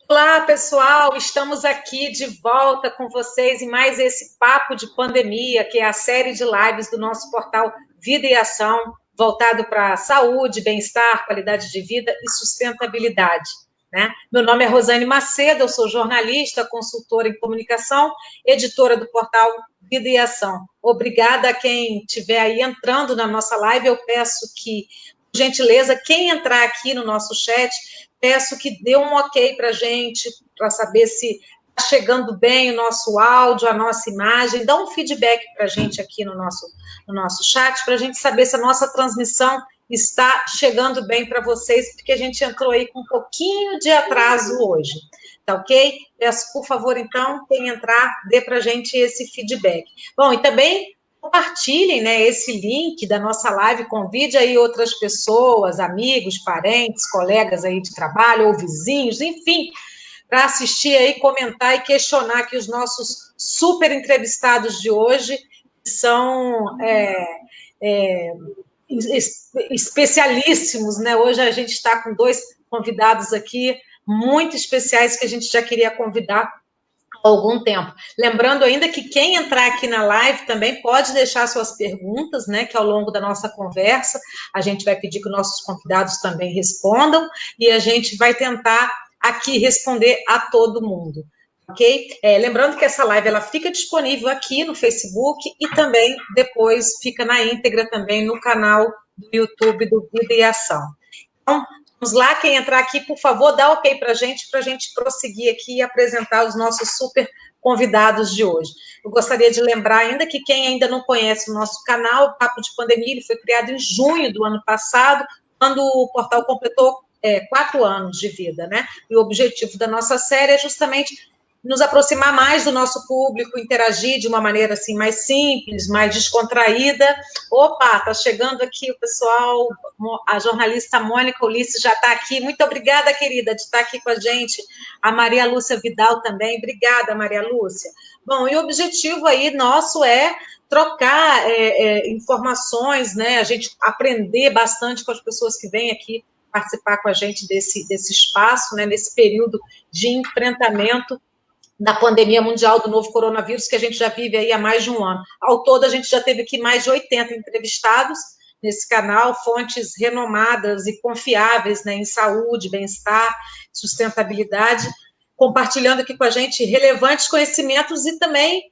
Olá, pessoal! Estamos aqui de volta com vocês em mais esse Papo de Pandemia, que é a série de lives do nosso portal Vida e Ação, voltado para saúde, bem-estar, qualidade de vida e sustentabilidade. Né? Meu nome é Rosane Macedo, eu sou jornalista, consultora em comunicação, editora do portal Vida e Ação. Obrigada a quem estiver aí entrando na nossa live. Eu peço que, por gentileza, quem entrar aqui no nosso chat, peço que dê um ok para a gente, para saber se está chegando bem o nosso áudio, a nossa imagem. Dá um feedback para a gente aqui no nosso chat, para a gente saber se a nossa transmissão está chegando bem para vocês, porque a gente entrou aí com um pouquinho de atraso hoje. Tá ok? Peço, por favor, então, quem entrar, dê para a gente esse feedback. Bom, e também compartilhem, né, esse link da nossa live, convide aí outras pessoas, amigos, parentes, colegas aí de trabalho ou vizinhos, enfim, para assistir aí, comentar e questionar aqui os nossos super entrevistados de hoje, que são especialíssimos, né? Hoje a gente está com dois convidados aqui muito especiais que a gente já queria convidar há algum tempo. Lembrando ainda que quem entrar aqui na live também pode deixar suas perguntas, né, que ao longo da nossa conversa a gente vai pedir que nossos convidados também respondam e a gente vai tentar aqui responder a todo mundo. Ok? Lembrando que essa live ela fica disponível aqui no Facebook e também depois fica na íntegra também no canal do YouTube do Vida e Ação. Então, vamos lá, quem entrar aqui, por favor, dá ok para a gente prosseguir aqui e apresentar os nossos super convidados de hoje. Eu gostaria de lembrar ainda que quem ainda não conhece o nosso canal, o Papo de Pandemia, ele foi criado em junho do ano passado, quando o portal completou 4 anos de vida, né? E o objetivo da nossa série é justamente nos aproximar mais do nosso público, interagir de uma maneira assim mais simples, mais descontraída. Opa, tá chegando aqui o pessoal, a jornalista Mônica Ulisses já está aqui. Muito obrigada, querida, de estar aqui com a gente. A Maria Lúcia Vidal também. Obrigada, Maria Lúcia. Bom, e o objetivo aí nosso é trocar informações, né? A gente aprender bastante com as pessoas que vêm aqui participar com a gente desse espaço, né? Nesse período de enfrentamento da pandemia mundial do novo coronavírus, que a gente já vive aí há mais de um ano. Ao todo, a gente já teve aqui mais de 80 entrevistados nesse canal, fontes renomadas e confiáveis, né, em saúde, bem-estar, sustentabilidade, compartilhando aqui com a gente relevantes conhecimentos e também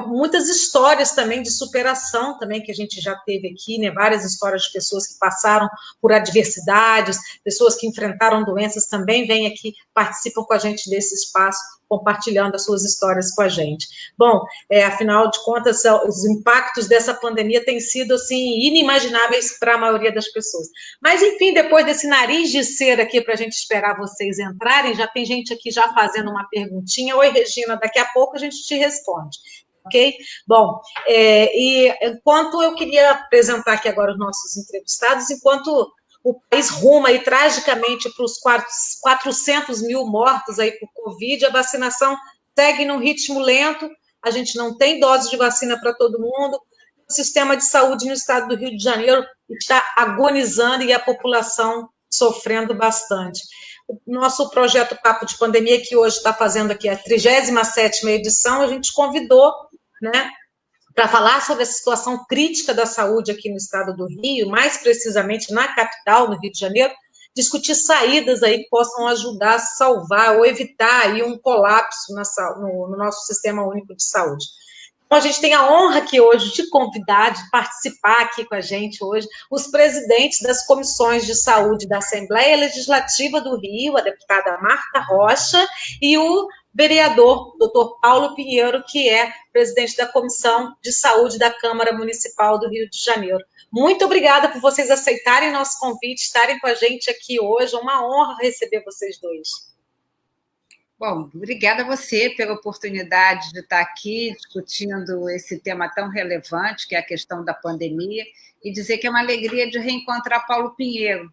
muitas histórias também de superação também que a gente já teve aqui, né? Várias histórias de pessoas que passaram por adversidades, pessoas que enfrentaram doenças também vêm aqui, participam com a gente desse espaço, compartilhando as suas histórias com a gente. Bom, afinal de contas, os impactos dessa pandemia têm sido, assim, inimagináveis para a maioria das pessoas. Mas, enfim, depois desse nariz de cera aqui para a gente esperar vocês entrarem, já tem gente aqui já fazendo uma perguntinha. Oi, Regina, daqui a pouco a gente te responde. Ok? Bom, e enquanto eu queria apresentar aqui agora os nossos entrevistados, enquanto o país ruma aí tragicamente para os 400 mil mortos aí por Covid, a vacinação segue num ritmo lento, a gente não tem dose de vacina para todo mundo, o sistema de saúde no estado do Rio de Janeiro está agonizando e a população sofrendo bastante. O nosso projeto Papo de Pandemia, que hoje está fazendo aqui a 37ª edição, a gente convidou, né, para falar sobre a situação crítica da saúde aqui no estado do Rio, mais precisamente na capital, no Rio de Janeiro, discutir saídas aí que possam ajudar a salvar ou evitar aí um colapso no nosso sistema único de saúde. Então, a gente tem a honra aqui hoje de convidar, de participar aqui com a gente hoje, os presidentes das comissões de saúde da Assembleia Legislativa do Rio, a deputada Marta Rocha, e o vereador, doutor Paulo Pinheiro, que é presidente da Comissão de Saúde da Câmara Municipal do Rio de Janeiro. Muito obrigada por vocês aceitarem nosso convite, estarem com a gente aqui hoje. É uma honra receber vocês dois. Bom, obrigada a você pela oportunidade de estar aqui discutindo esse tema tão relevante, que é a questão da pandemia, e dizer que é uma alegria de reencontrar Paulo Pinheiro.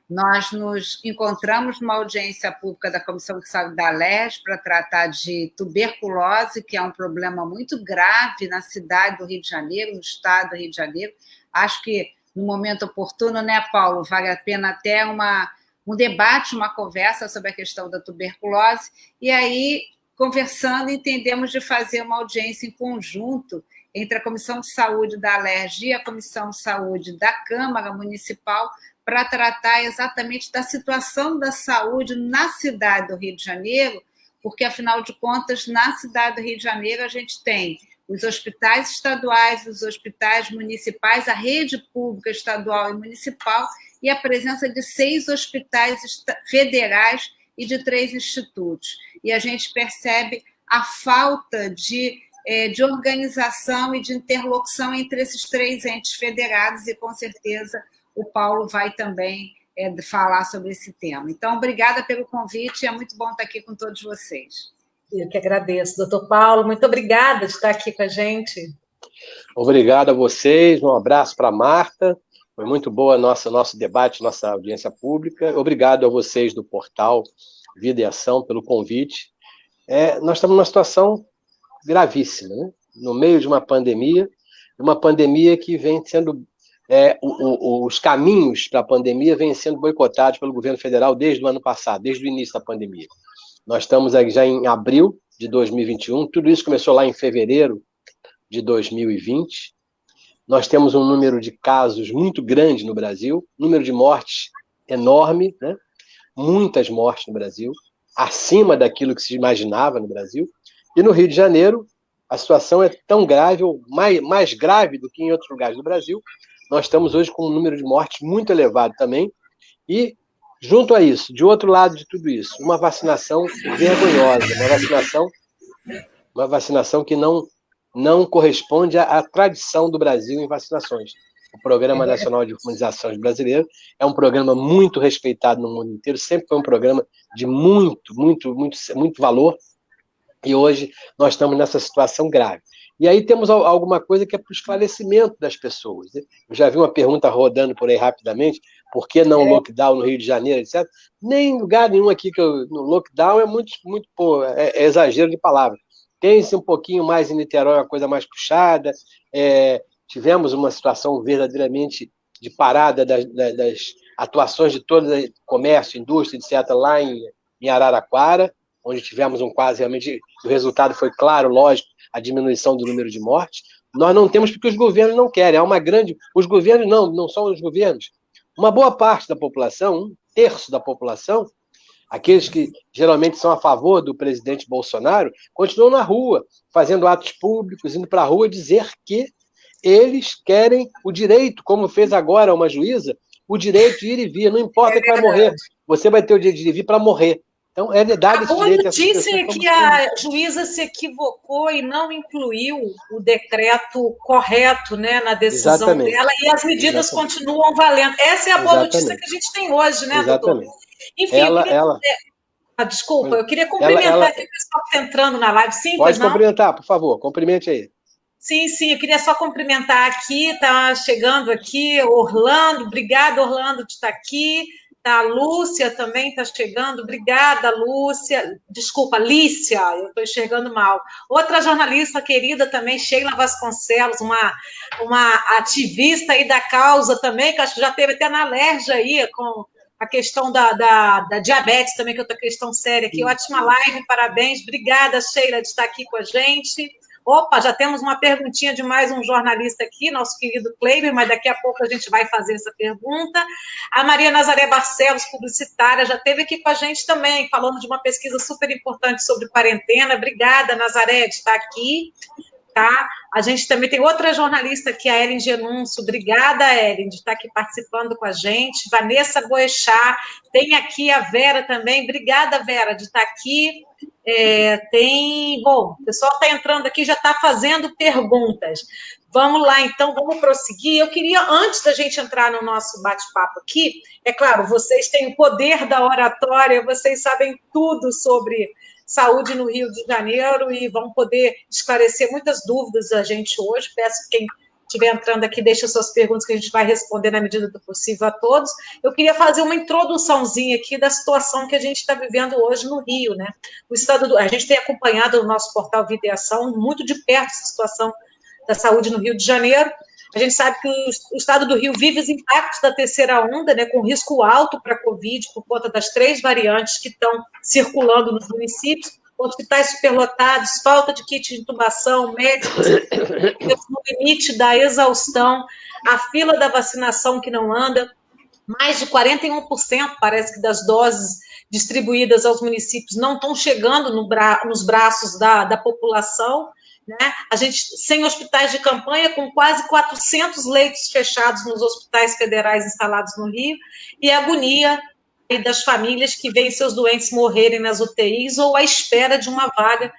Nós nos encontramos numa audiência pública da Comissão de Saúde da Alerj para tratar de tuberculose, que é um problema muito grave na cidade do Rio de Janeiro, no estado do Rio de Janeiro. Acho que no momento oportuno, né, Paulo, vale a pena até uma um debate, uma conversa sobre a questão da tuberculose, e aí, conversando, entendemos de fazer uma audiência em conjunto entre a Comissão de Saúde da Alerj e a Comissão de Saúde da Câmara Municipal para tratar exatamente da situação da saúde na cidade do Rio de Janeiro, porque, afinal de contas, na cidade do Rio de Janeiro a gente tem os hospitais estaduais, os hospitais municipais, a rede pública estadual e municipal e a presença de 6 hospitais federais e de 3 institutos. E a gente percebe a falta de organização e de interlocução entre esses 3 entes federados e, com certeza, o Paulo vai também falar sobre esse tema. Então, obrigada pelo convite, é muito bom estar aqui com todos vocês. Eu que agradeço, doutor Paulo, muito obrigada de estar aqui com a gente. Obrigado a vocês, um abraço para a Marta, foi muito boa nosso debate, nossa audiência pública, obrigado a vocês do portal Vida e Ação pelo convite. Nós estamos numa situação gravíssima, né? No meio de uma pandemia que vem sendo... os caminhos para a pandemia vêm sendo boicotados pelo governo federal desde o ano passado, desde o início da pandemia. Nós estamos já em abril de 2021, tudo isso começou lá em fevereiro de 2020. Nós temos um número de casos muito grande no Brasil, número de mortes enorme, né? Muitas mortes no Brasil, acima daquilo que se imaginava no Brasil. E no Rio de Janeiro, a situação é tão grave, ou mais grave do que em outros lugares do Brasil. Nós estamos hoje com um número de mortes muito elevado também. E, junto a isso, de outro lado de tudo isso, uma vacinação vergonhosa, uma vacinação que não corresponde à tradição do Brasil em vacinações. O Programa Nacional de Imunizações Brasileiro é um programa muito respeitado no mundo inteiro, sempre foi um programa de muito valor, e hoje nós estamos nessa situação grave. E aí temos alguma coisa que é para o esclarecimento das pessoas, né? Eu já vi uma pergunta rodando por aí rapidamente, por que não lockdown no Rio de Janeiro, etc. Nem em lugar nenhum aqui no lockdown é muito é exagero de palavras. Tem-se um pouquinho mais em Niterói, uma coisa mais puxada, tivemos uma situação verdadeiramente de parada das atuações de todo o comércio, indústria, etc., lá em Araraquara, onde tivemos um quase, realmente, o resultado foi claro, lógico, a diminuição do número de mortes. Nós não temos porque os governos não querem. Os governos não são os governos. Uma boa parte da população, 1/3 da população, aqueles que geralmente são a favor do presidente Bolsonaro, continuam na rua, fazendo atos públicos, indo para a rua dizer que eles querem o direito, como fez agora uma juíza, o direito de ir e vir. Não importa que vai morrer, você vai ter o direito de ir e vir para morrer. Então, dado esse direito... A notícia é que a juíza se equivocou e não incluiu o decreto correto, né, na decisão dela, e as medidas continuam valendo. Essa é a boa notícia que a gente tem hoje, né, doutor? Enfim, desculpa, eu queria cumprimentar aqui o pessoal que está entrando na live. Sim, pode cumprimentar, por favor, cumprimente aí. Sim, eu queria só cumprimentar aqui, está chegando aqui, Orlando, obrigada, Orlando, de estar aqui. A Lúcia também está chegando. Obrigada, Lúcia. Desculpa, Lícia, eu estou enxergando mal. Outra jornalista querida também, Sheila Vasconcelos, uma ativista aí da causa também, que acho que já teve até na Alerj aí, com a questão da diabetes também, que é outra questão séria aqui. Ótima live, parabéns. Obrigada, Sheila, de estar aqui com a gente. Opa, já temos uma perguntinha de mais um jornalista aqui, nosso querido Kleiber, mas daqui a pouco a gente vai fazer essa pergunta. A Maria Nazaré Barcelos, publicitária, já esteve aqui com a gente também, falando de uma pesquisa super importante sobre quarentena. Obrigada, Nazaré, de estar aqui. Tá? A gente também tem outra jornalista aqui, a Ellen Genúncio. Obrigada, Ellen, de estar aqui participando com a gente. Vanessa Boechat, tem aqui a Vera também. Obrigada, Vera, de estar aqui. Bom, o pessoal está entrando aqui, já está fazendo perguntas. Vamos lá, então, vamos prosseguir. Eu queria, antes da gente entrar no nosso bate-papo aqui, é claro, vocês têm o poder da oratória, vocês sabem tudo sobre saúde no Rio de Janeiro e vão poder esclarecer muitas dúvidas a gente hoje. Peço que quem estiver entrando aqui, deixe suas perguntas que a gente vai responder na medida do possível a todos. Eu queria fazer uma introduçãozinha aqui da situação que a gente está vivendo hoje no Rio, né? A gente tem acompanhado no nosso portal Vida e Ação muito de perto essa situação da saúde no Rio de Janeiro. A gente sabe que o estado do Rio vive os impactos da terceira onda, né, com risco alto para a Covid, por conta das 3 variantes que estão circulando nos municípios, hospitais superlotados, falta de kit de intubação, médicos no limite da exaustão, a fila da vacinação que não anda, mais de 41% parece que das doses distribuídas aos municípios não estão chegando nos braços da população, né? A gente sem hospitais de campanha, com quase 400 leitos fechados nos hospitais federais instalados no Rio, e a agonia das famílias que veem seus doentes morrerem nas UTIs ou à espera de uma vaga.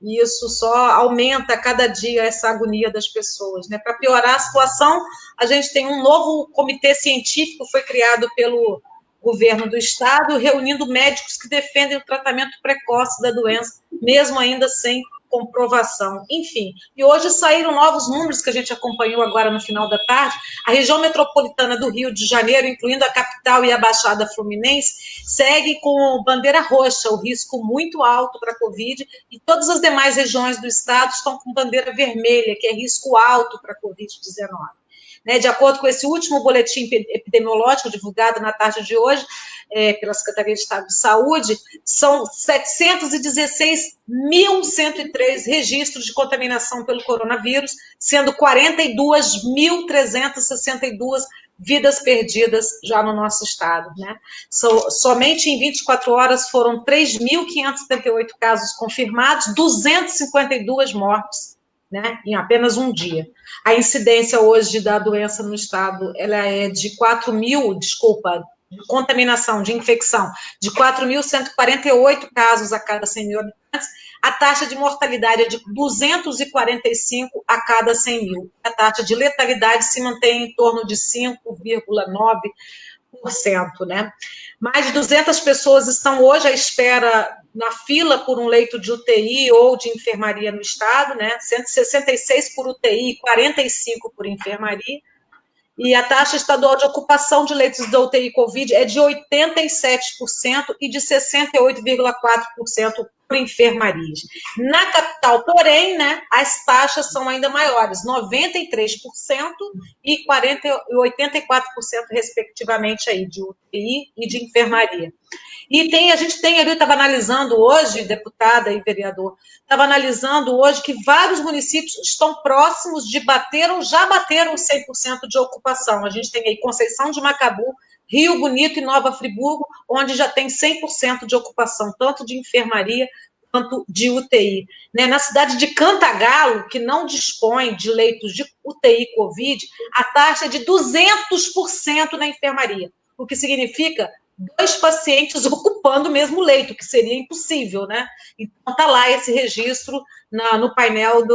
E isso só aumenta a cada dia essa agonia das pessoas, né? Para piorar a situação, a gente tem um novo comitê científico, foi criado pelo governo do estado, reunindo médicos que defendem o tratamento precoce da doença, mesmo ainda sem comprovação. Enfim, e hoje saíram novos números que a gente acompanhou agora no final da tarde. A região metropolitana do Rio de Janeiro, incluindo a capital e a Baixada Fluminense, segue com bandeira roxa, o risco muito alto para a Covid, e todas as demais regiões do estado estão com bandeira vermelha, que é risco alto para a Covid-19. Né, de acordo com esse último boletim epidemiológico divulgado na tarde de hoje, pela Secretaria de Estado de Saúde, são 716.103 registros de contaminação pelo coronavírus, sendo 42.362 vidas perdidas já no nosso estado. Né? Somente em 24 horas foram 3.578 casos confirmados, 252 mortes, né, em apenas um dia. A incidência hoje da doença no estado, ela é de de contaminação, de infecção, de 4.148 casos a cada 100 mil habitantes. A taxa de mortalidade é de 245 a cada 100 mil. A taxa de letalidade se mantém em torno de 5,9%, né? Mais de 200 pessoas estão hoje à espera na fila por um leito de UTI ou de enfermaria no estado, né? 166 por UTI e 45 por enfermaria. E a taxa estadual de ocupação de leitos da UTI Covid é de 87% e de 68,4% por enfermarias. Na capital, porém, né, as taxas são ainda maiores, 93% e 84%, respectivamente, aí, de UTI e de enfermaria. E a gente tem ali, estava analisando hoje, deputada e vereador, estava analisando hoje que vários municípios estão próximos de bater ou já bateram 100% de ocupação. A gente tem aí Conceição de Macabu, Rio Bonito e Nova Friburgo, onde já tem 100% de ocupação, tanto de enfermaria quanto de UTI. Né? Na cidade de Cantagalo, que não dispõe de leitos de UTI Covid, a taxa é de 200% na enfermaria, o que significa 2 pacientes ocupando o mesmo leito, que seria impossível, né? Então, está lá esse registro no painel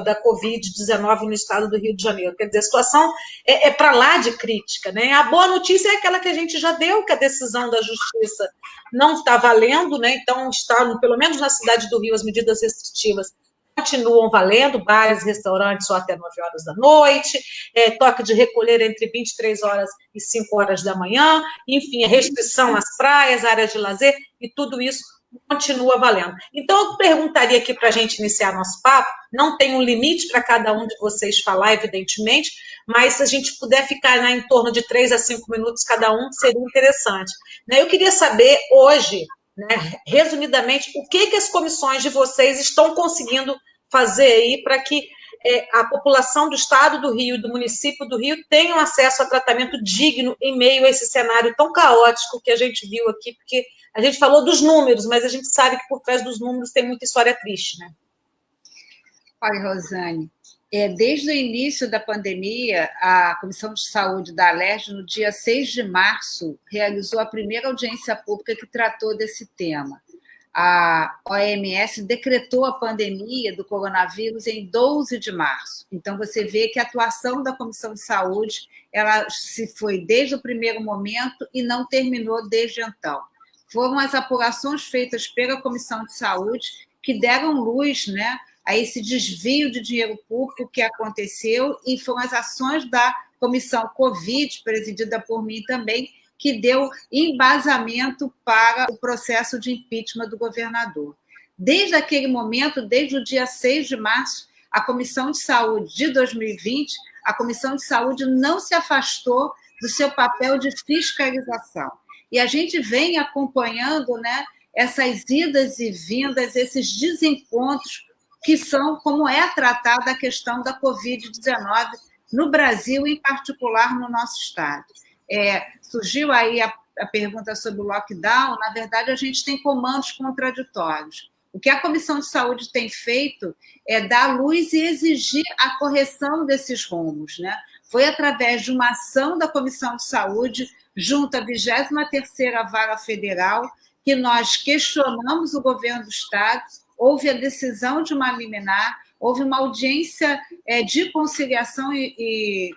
da Covid-19 no estado do Rio de Janeiro. Quer dizer, a situação é para lá de crítica, né? A boa notícia é aquela que a gente já deu, que a decisão da Justiça não está valendo, né? Então, pelo menos na cidade do Rio, as medidas restritivas continuam valendo, bares, restaurantes só até 9 horas da noite, toque de recolher entre 23 horas e 5 horas da manhã, enfim, a restrição às praias, áreas de lazer, e tudo isso continua valendo. Então, eu perguntaria aqui para a gente iniciar nosso papo, não tem um limite para cada um de vocês falar, evidentemente, mas se a gente puder ficar, né, em torno de 3 a 5 minutos cada um, seria interessante. Né? Eu queria saber hoje, né, resumidamente, o que as comissões de vocês estão conseguindo fazer aí para que a população do estado do Rio e do município do Rio tenham acesso a tratamento digno em meio a esse cenário tão caótico que a gente viu aqui, porque a gente falou dos números, mas a gente sabe que por trás dos números tem muita história triste, né? Olha, Rosane, desde o início da pandemia, a Comissão de Saúde da Alerj, no dia 6 de março, realizou a primeira audiência pública que tratou desse tema. A OMS decretou a pandemia do coronavírus em 12 de março. Então, você vê que a atuação da Comissão de Saúde, ela se foi desde o primeiro momento e não terminou desde então. Foram as apurações feitas pela Comissão de Saúde que deram luz, né, a esse desvio de dinheiro público que aconteceu, e foram as ações da Comissão Covid, presidida por mim também, que deu embasamento para o processo de impeachment do governador. Desde aquele momento, desde o dia 6 de março, a Comissão de Saúde de 2020 a Comissão de Saúde não se afastou do seu papel de fiscalização. E a gente vem acompanhando, né, essas idas e vindas, esses desencontros que são como é tratada a questão da Covid-19 no Brasil, em particular no nosso estado. Surgiu aí a pergunta sobre o lockdown. Na verdade, a gente tem comandos contraditórios. O que a Comissão de Saúde tem feito é dar luz e exigir a correção desses rumos, né? Foi através de uma ação da Comissão de Saúde, junto à 23ª Vara Federal, que nós questionamos o governo do Estado, houve a decisão de uma liminar, houve uma audiência de conciliação e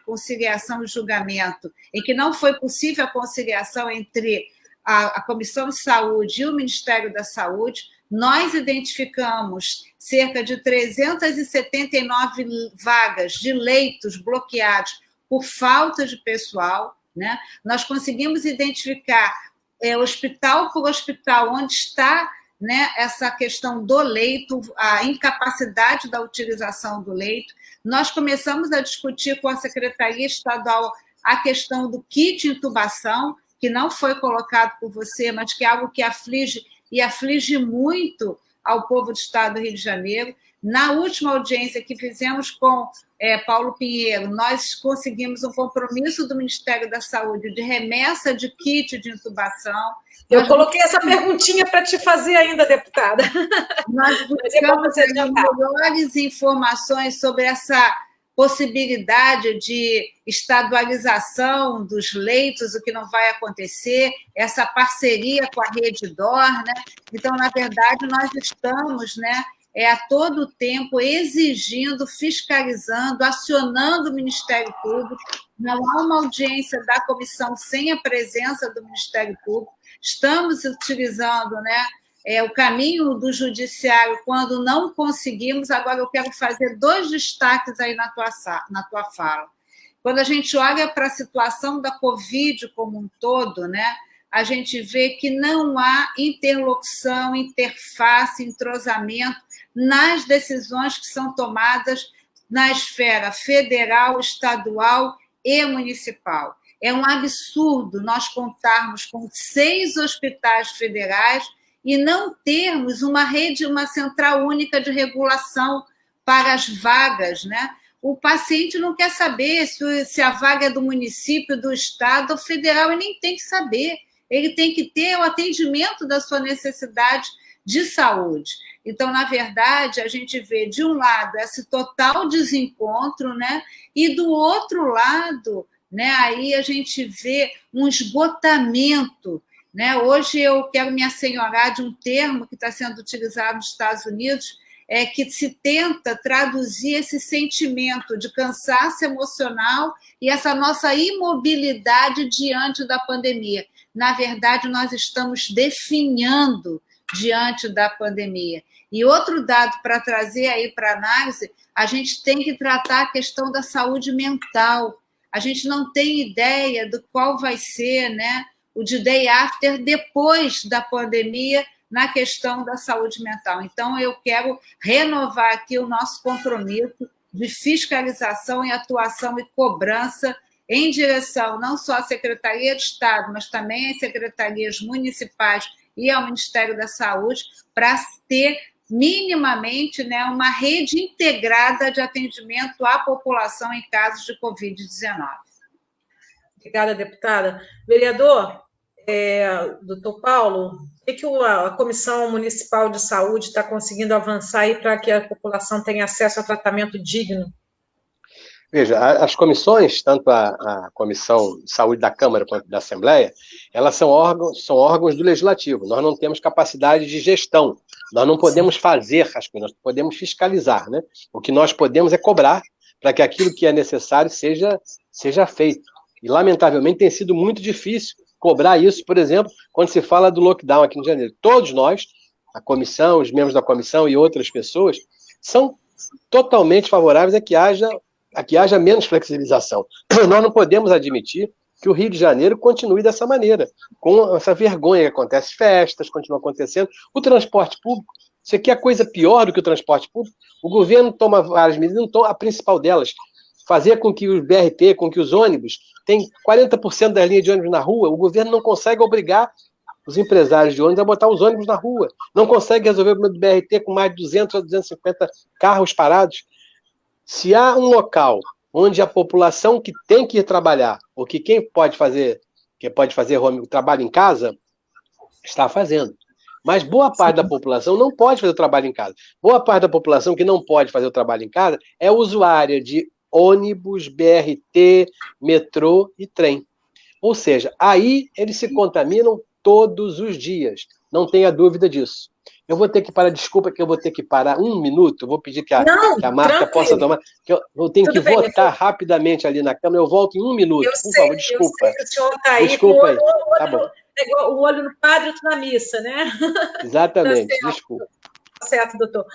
julgamento, em que não foi possível a conciliação entre a Comissão de Saúde e o Ministério da Saúde. Nós identificamos cerca de 379 vagas de leitos bloqueados por falta de pessoal, né? Nós conseguimos identificar hospital por hospital onde está, né, essa questão do leito, a incapacidade da utilização do leito. Nós começamos a discutir com a Secretaria Estadual a questão do kit intubação, que não foi colocado por você, mas que é algo que aflige e aflige muito ao povo do Estado do Rio de Janeiro. Na última audiência que fizemos com Paulo Pinheiro, nós conseguimos um compromisso do Ministério da Saúde de remessa de kit de intubação. Eu coloquei essa perguntinha para te fazer ainda, deputada. Nós buscamos melhores informações sobre essa possibilidade de estadualização dos leitos, o que não vai acontecer, essa parceria com a Rede DOR, né? Então, na verdade, nós estamos, né, a todo tempo exigindo, fiscalizando, acionando o Ministério Público. Não há uma audiência da comissão sem a presença do Ministério Público. Estamos utilizando, né, o caminho do judiciário quando não conseguimos. Agora, eu quero fazer 2 destaques aí na tua fala. Quando a gente olha para a situação da Covid como um todo, né, a gente vê que não há interlocução, interface, entrosamento nas decisões que são tomadas na esfera federal, estadual e municipal. É um absurdo nós contarmos com 6 hospitais federais e não termos uma rede, uma central única de regulação para as vagas, né? O paciente não quer saber se a vaga é do município, do estado ou federal, ele nem tem que saber. Ele tem que ter o atendimento da sua necessidade de saúde. Então, na verdade, a gente vê, de um lado, esse total desencontro, né? E do outro lado, né, aí a gente vê um esgotamento, né? Hoje eu quero me assenhorar de um termo que está sendo utilizado nos Estados Unidos, que se tenta traduzir esse sentimento de cansaço emocional e essa nossa imobilidade diante da pandemia. Na verdade, nós estamos definhando diante da pandemia. E outro dado para trazer aí para análise, a gente tem que tratar a questão da saúde mental. A gente não tem ideia do qual vai ser, né, o de day after depois da pandemia na questão da saúde mental. Então, eu quero renovar aqui o nosso compromisso de fiscalização e atuação e cobrança em direção não só à Secretaria de Estado, mas também às secretarias municipais e ao Ministério da Saúde, para ter minimamente, né, uma rede integrada de atendimento à população em casos de Covid-19. Obrigada, deputada. Vereador, doutor Paulo, o que a Comissão Municipal de Saúde está conseguindo avançar aí para que a população tenha acesso a tratamento digno? Veja, as comissões, tanto a Comissão de Saúde da Câmara quanto da Assembleia, elas são órgãos do Legislativo. Nós não temos capacidade de gestão. Nós não podemos fazer as coisas, nós podemos fiscalizar, né? O que nós podemos é cobrar para que aquilo que é necessário seja feito. E, lamentavelmente, tem sido muito difícil cobrar isso, por exemplo, quando se fala do lockdown aqui no Rio de Janeiro. Todos nós, a comissão, os membros da comissão e outras pessoas, são totalmente favoráveis a que haja menos flexibilização. Nós não podemos admitir que o Rio de Janeiro continue dessa maneira, com essa vergonha que acontece, festas continuam acontecendo, o transporte público, isso aqui é coisa pior do que o transporte público. O governo toma várias medidas, a principal delas, fazer com que os BRT, com que os ônibus, tem 40% das linhas de ônibus na rua, o governo não consegue obrigar os empresários de ônibus a botar os ônibus na rua. Não consegue resolver o problema do BRT com mais de 200 a 250 carros parados. Se há um local onde a população que tem que ir trabalhar, ou que quem pode fazer trabalho em casa, está fazendo. Mas boa parte da população não pode fazer o trabalho em casa. Boa parte da população que não pode fazer o trabalho em casa é usuária de ônibus, BRT, metrô e trem. Ou seja, aí eles se contaminam todos os dias. Não tenha dúvida disso. Eu vou ter que parar, desculpa que eu vou ter que parar um minuto, eu vou pedir que a Marta possa tomar, que eu tenho que votar rapidamente ali na Câmara, eu volto em um minuto, por favor, desculpa. Eu sei que o senhor está aí desculpa aí. Tá bom. O olho no padre e outro na missa, né? Exatamente, Tá certo. desculpa. Tá certo, doutor.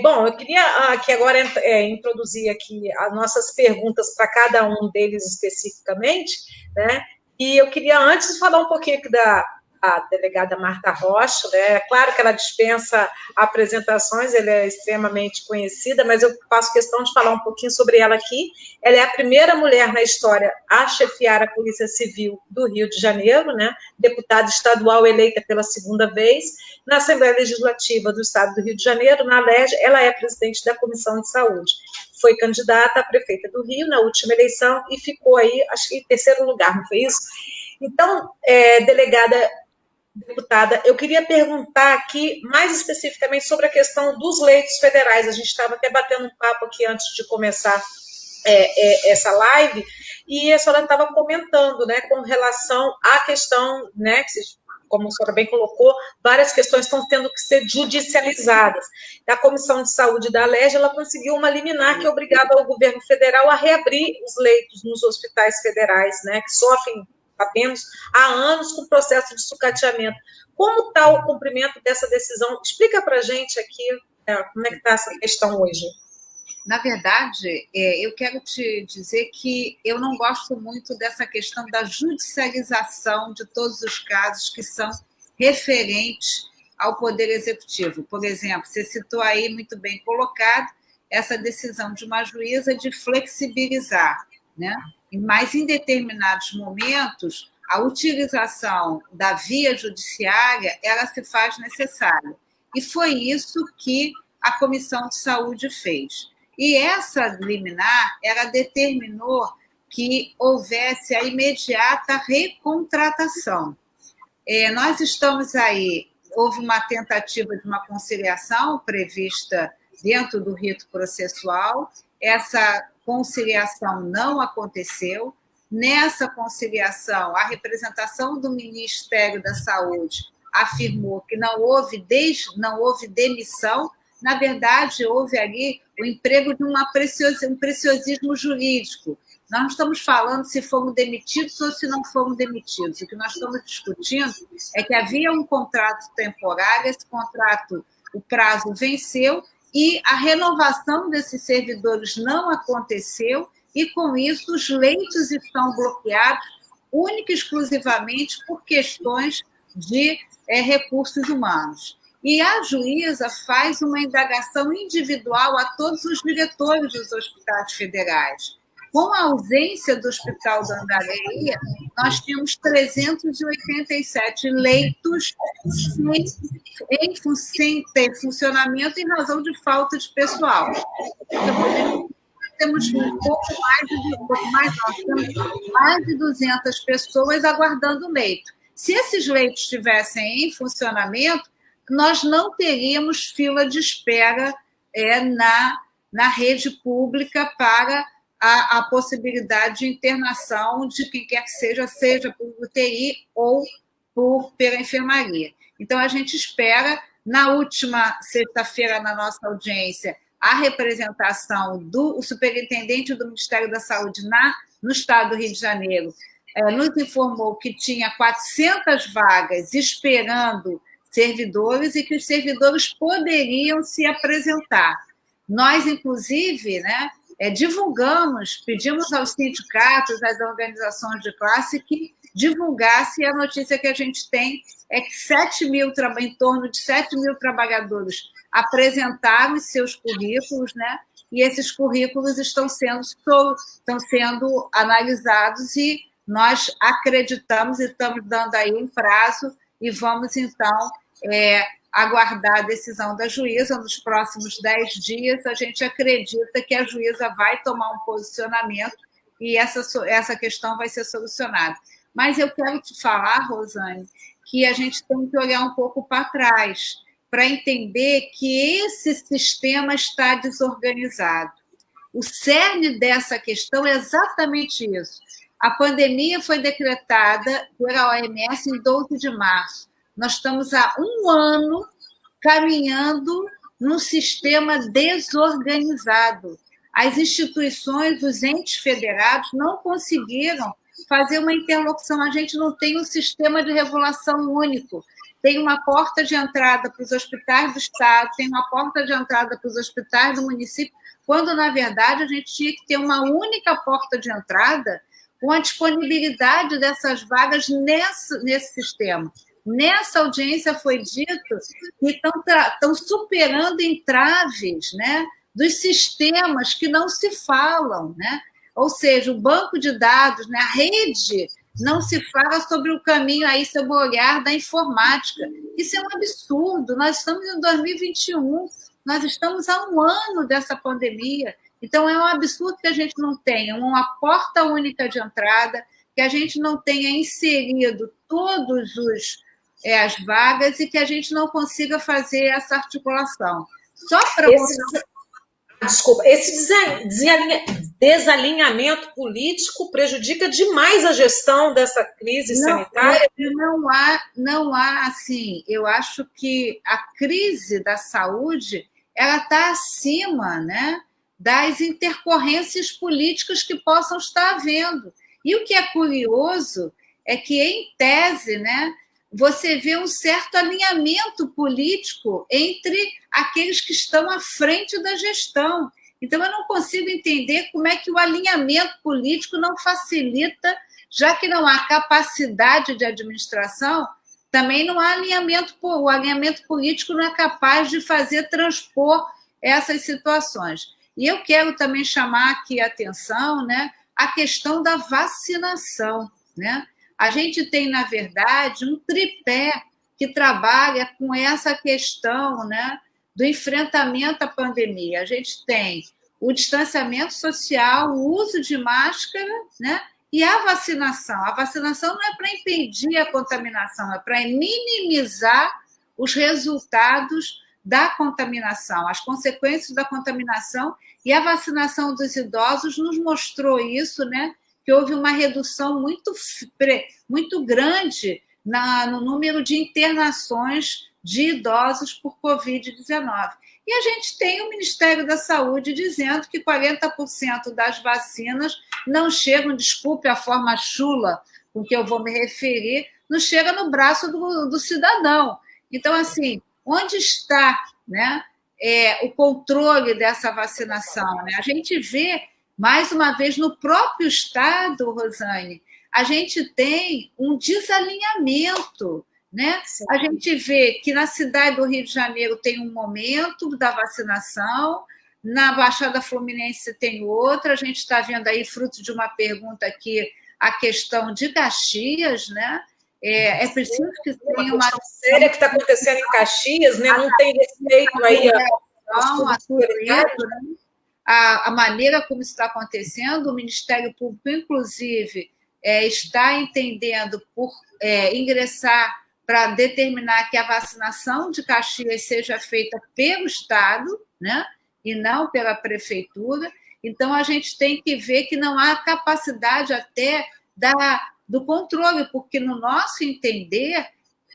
Bom, eu queria aqui agora introduzir aqui as nossas perguntas para cada um deles especificamente, né? E eu queria antes falar um pouquinho aqui da delegada Marta Rocha, né? Claro que ela dispensa apresentações, ela é extremamente conhecida, mas eu faço questão de falar um pouquinho sobre ela aqui. Ela é a primeira mulher na história a chefiar a Polícia Civil do Rio de Janeiro, né? Deputada estadual eleita pela segunda vez na Assembleia Legislativa do Estado do Rio de Janeiro, na LERJ, ela é presidente da Comissão de Saúde. Foi candidata a prefeita do Rio na última eleição e ficou aí, acho que em terceiro lugar, não foi isso? Então, deputada, eu queria perguntar aqui mais especificamente sobre a questão dos leitos federais. A gente estava até batendo um papo aqui antes de começar essa live, e a senhora estava comentando, né, com relação à questão, né, como a senhora bem colocou, várias questões estão tendo que ser judicializadas. A Comissão de Saúde da LERJ, ela conseguiu uma liminar que obrigava o governo federal a reabrir os leitos nos hospitais federais, né, que sofrem apenas há anos com processo de sucateamento. Como está o cumprimento dessa decisão? Explica para a gente aqui como é que está essa questão hoje. Na verdade, eu quero te dizer que eu não gosto muito dessa questão da judicialização de todos os casos que são referentes ao Poder Executivo. Por exemplo, você citou aí, muito bem colocado, essa decisão de uma juíza de flexibilizar, né? Mas, em determinados momentos, a utilização da via judiciária, ela se faz necessária. E foi isso que a Comissão de Saúde fez. E essa liminar, ela determinou que houvesse a imediata recontratação. Nós estamos aí, houve uma tentativa de uma conciliação prevista dentro do rito processual, essa conciliação não aconteceu. Nessa conciliação, a representação do Ministério da Saúde afirmou que não houve demissão. Na verdade, houve ali o emprego de um preciosismo jurídico. Nós não estamos falando se foram demitidos ou se não foram demitidos. O que nós estamos discutindo é que havia um contrato temporário, esse contrato, o prazo venceu, e a renovação desses servidores não aconteceu, e, com isso, os leitos estão bloqueados única e exclusivamente por questões de recursos humanos. E a juíza faz uma indagação individual a todos os diretores dos hospitais federais. Com a ausência do Hospital da Angareia, nós tínhamos 387 leitos sem ter funcionamento em razão de falta de pessoal. Então, temos mais de 200 pessoas aguardando leito. Se esses leitos estivessem em funcionamento, nós não teríamos fila de espera na rede pública para a possibilidade de internação de quem quer que seja por UTI ou pela enfermaria. Então, a gente espera, na última sexta-feira, na nossa audiência, a representação do superintendente do Ministério da Saúde no estado do Rio de Janeiro nos informou que tinha 400 vagas esperando servidores e que os servidores poderiam se apresentar. Nós, inclusive, pedimos aos sindicatos, às organizações de classe que divulgasse. A notícia que a gente tem é que em torno de 7 mil trabalhadores apresentaram os seus currículos, e esses currículos estão sendo analisados e nós acreditamos e estamos dando aí um prazo e vamos, então, aguardar a decisão da juíza. Nos próximos 10 dias, a gente acredita que a juíza vai tomar um posicionamento e essa questão vai ser solucionada. Mas eu quero te falar, Rosane, que a gente tem que olhar um pouco para trás para entender que esse sistema está desorganizado. O cerne dessa questão é exatamente isso. A pandemia foi decretada pela OMS em 12 de março. Nós estamos há um ano caminhando num sistema desorganizado. As instituições, os entes federados não conseguiram fazer uma interlocução. A gente não tem um sistema de regulação único. Tem uma porta de entrada para os hospitais do Estado, tem uma porta de entrada para os hospitais do município, quando, na verdade, a gente tinha que ter uma única porta de entrada com a disponibilidade dessas vagas nesse sistema. Nessa audiência foi dito que estão superando entraves, né, dos sistemas que não se falam, né? Ou seja, o banco de dados, né, a rede, não se fala sobre o caminho aí, sob o olhar da informática. Isso é um absurdo. Nós estamos em 2021, nós estamos há um ano dessa pandemia. Então, é um absurdo que a gente não tenha uma porta única de entrada, que a gente não tenha inserido todas as vagas e que a gente não consiga fazer essa articulação. Só para Desculpa, esse desalinhamento político prejudica demais a gestão dessa crise sanitária? Não há, assim, eu acho que a crise da saúde ela está acima, né, das intercorrências políticas que possam estar havendo. E o que é curioso é que, em tese, né, você vê um certo alinhamento político entre aqueles que estão à frente da gestão. Então, eu não consigo entender como é que o alinhamento político não facilita, já que não há capacidade de administração, também não há alinhamento, o alinhamento político não é capaz de fazer transpor essas situações. E eu quero também chamar aqui a atenção, né, a questão da vacinação, né? A gente tem, na verdade, um tripé que trabalha com essa questão, né, do enfrentamento à pandemia. A gente tem o distanciamento social, o uso de máscara, né, e a vacinação. A vacinação não é para impedir a contaminação, é para minimizar os resultados da contaminação, as consequências da contaminação, e a vacinação dos idosos nos mostrou isso, né, que houve uma redução muito grande no número de internações de idosos por Covid-19. E a gente tem o Ministério da Saúde dizendo que 40% das vacinas não chegam, desculpe a forma chula com que eu vou me referir, não chega no braço do cidadão. Então, assim, onde está, né, o controle dessa vacinação? Né? A gente vê, mais uma vez, no próprio Estado, Rosane, a gente tem um desalinhamento, né? A gente vê que na cidade do Rio de Janeiro tem um momento da vacinação, na Baixada Fluminense tem outra, a gente está vendo aí, fruto de uma pergunta aqui, a questão de Caxias, né? É preciso que tenha uma questão séria que está acontecendo em Caxias, né? Não tem respeito aí a maneira como isso está acontecendo. O Ministério Público, inclusive, está entendendo por ingressar para determinar que a vacinação de Caxias seja feita pelo Estado, né, e não pela Prefeitura. Então, a gente tem que ver que não há capacidade até do controle, porque, no nosso entender,